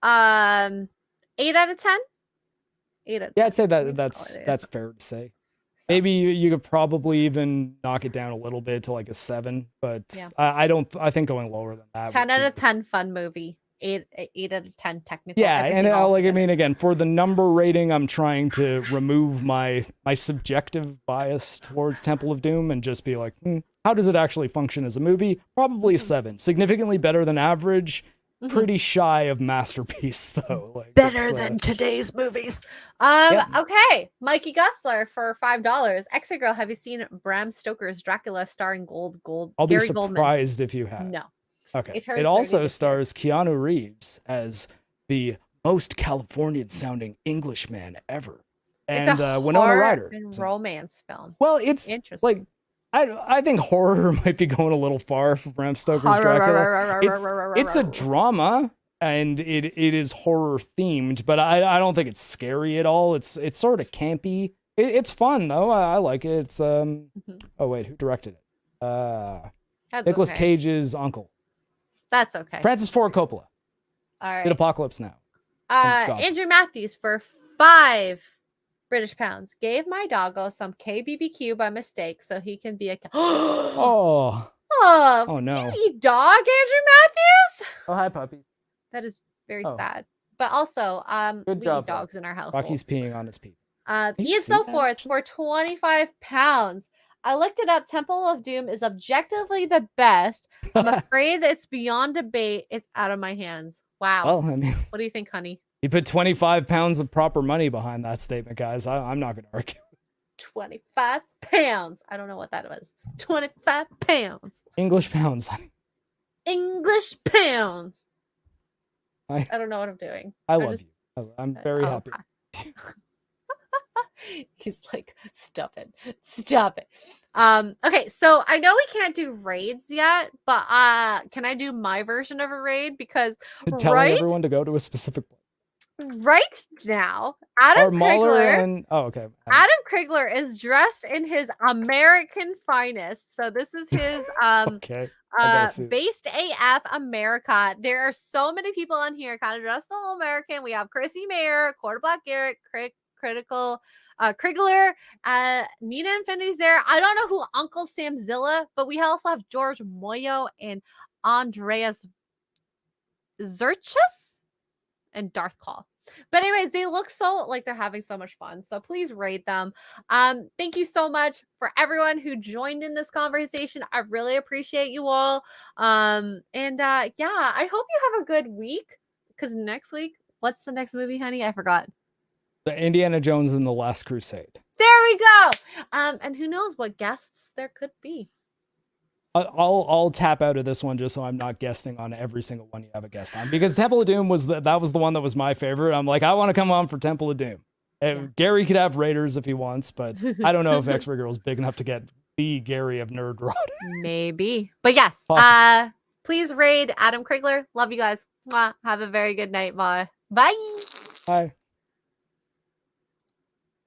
8 out of 10. 8 out of 10. Yeah, I'd say that's fair to say. So. Maybe you could probably even knock it down a little bit to like a 7, but yeah. I think going lower than that. 10 out of 10 fun movie. 8 out of 10 technical. Yeah, and like, I mean, again, for the number rating, I'm trying to remove my subjective bias towards Temple of Doom and just be like, how does it actually function as a movie? Probably a 7. Significantly better than average. Pretty shy of masterpiece, though. Like, better than today's movies. Yeah. Okay, Mikey Gusler for $5. Xray Girl, have you seen Bram Stoker's Dracula starring I'll Gary be surprised if you have. No. Okay. It also stars Keanu Reeves as the most Californian sounding Englishman ever. And it's a Winona Ryder. And romance film. Well, it's interesting. Like, I think horror might be going a little far for Bram Stoker's Dracula. It's a drama and it is horror themed, but I don't think it's scary at all. It's sort of campy. It's fun though. I like it. It's oh wait, who directed it? Nicolas Cage's uncle. That's okay. Francis Ford Coppola. All right. Did Apocalypse Now. Andrew Matthews for 5 British pounds gave my doggo some KBBQ by mistake so he can be a oh no. Cutie dog, Andrew Matthews. Oh, hi puppies. That is very sad. But also we eat dogs in our house. Rocky's peeing on his pee. Ian So Forth for 25 pounds. I looked it up. Temple of Doom is objectively the best. I'm afraid that it's beyond debate. It's out of my hands. Wow. Well, I mean, what do you think, honey? You put 25 pounds of proper money behind that statement, guys. I'm not going to argue. 25 pounds. I don't know what that was. 25 pounds. English pounds. English pounds. I don't know what I'm doing. I love you. I'm very happy. He's like, stop it. Okay, so I know we can't do raids yet, but can I do my version of a raid? Because telling everyone to go to a specific place. Right now, Adam Krigler is dressed in his American finest. So this is his based AF America. There are so many people on here kind of dressed all American. We have Chrissy Mayer, Quarter Black Garrett, Critical Krigler, Nina Infinity's there. I don't know who Uncle Samzilla, but we also have George Moyo and Andreas Zerchus and Darth Call. But anyways, they look so like they're having so much fun. So please rate them. Thank you so much for everyone who joined in this conversation. I really appreciate you all. Yeah, I hope you have a good week. Because next week, what's the next movie, honey? I forgot. The Indiana Jones and the Last Crusade. There we go. And who knows what guests there could be. I'll tap out of this one just so I'm not guesting on every single one you have a guest on, because Temple of Doom was the one that was my favorite. I'm like, I want to come on for Temple of Doom. Yeah. Gary could have Raiders if he wants, but I don't know if Xray Girl is big enough to get the Gary of Nerdrotic. Maybe, but yes. Please raid Adam Krigler. Love you guys. Mwah. Have a very good night. Bye. Bye. Bye.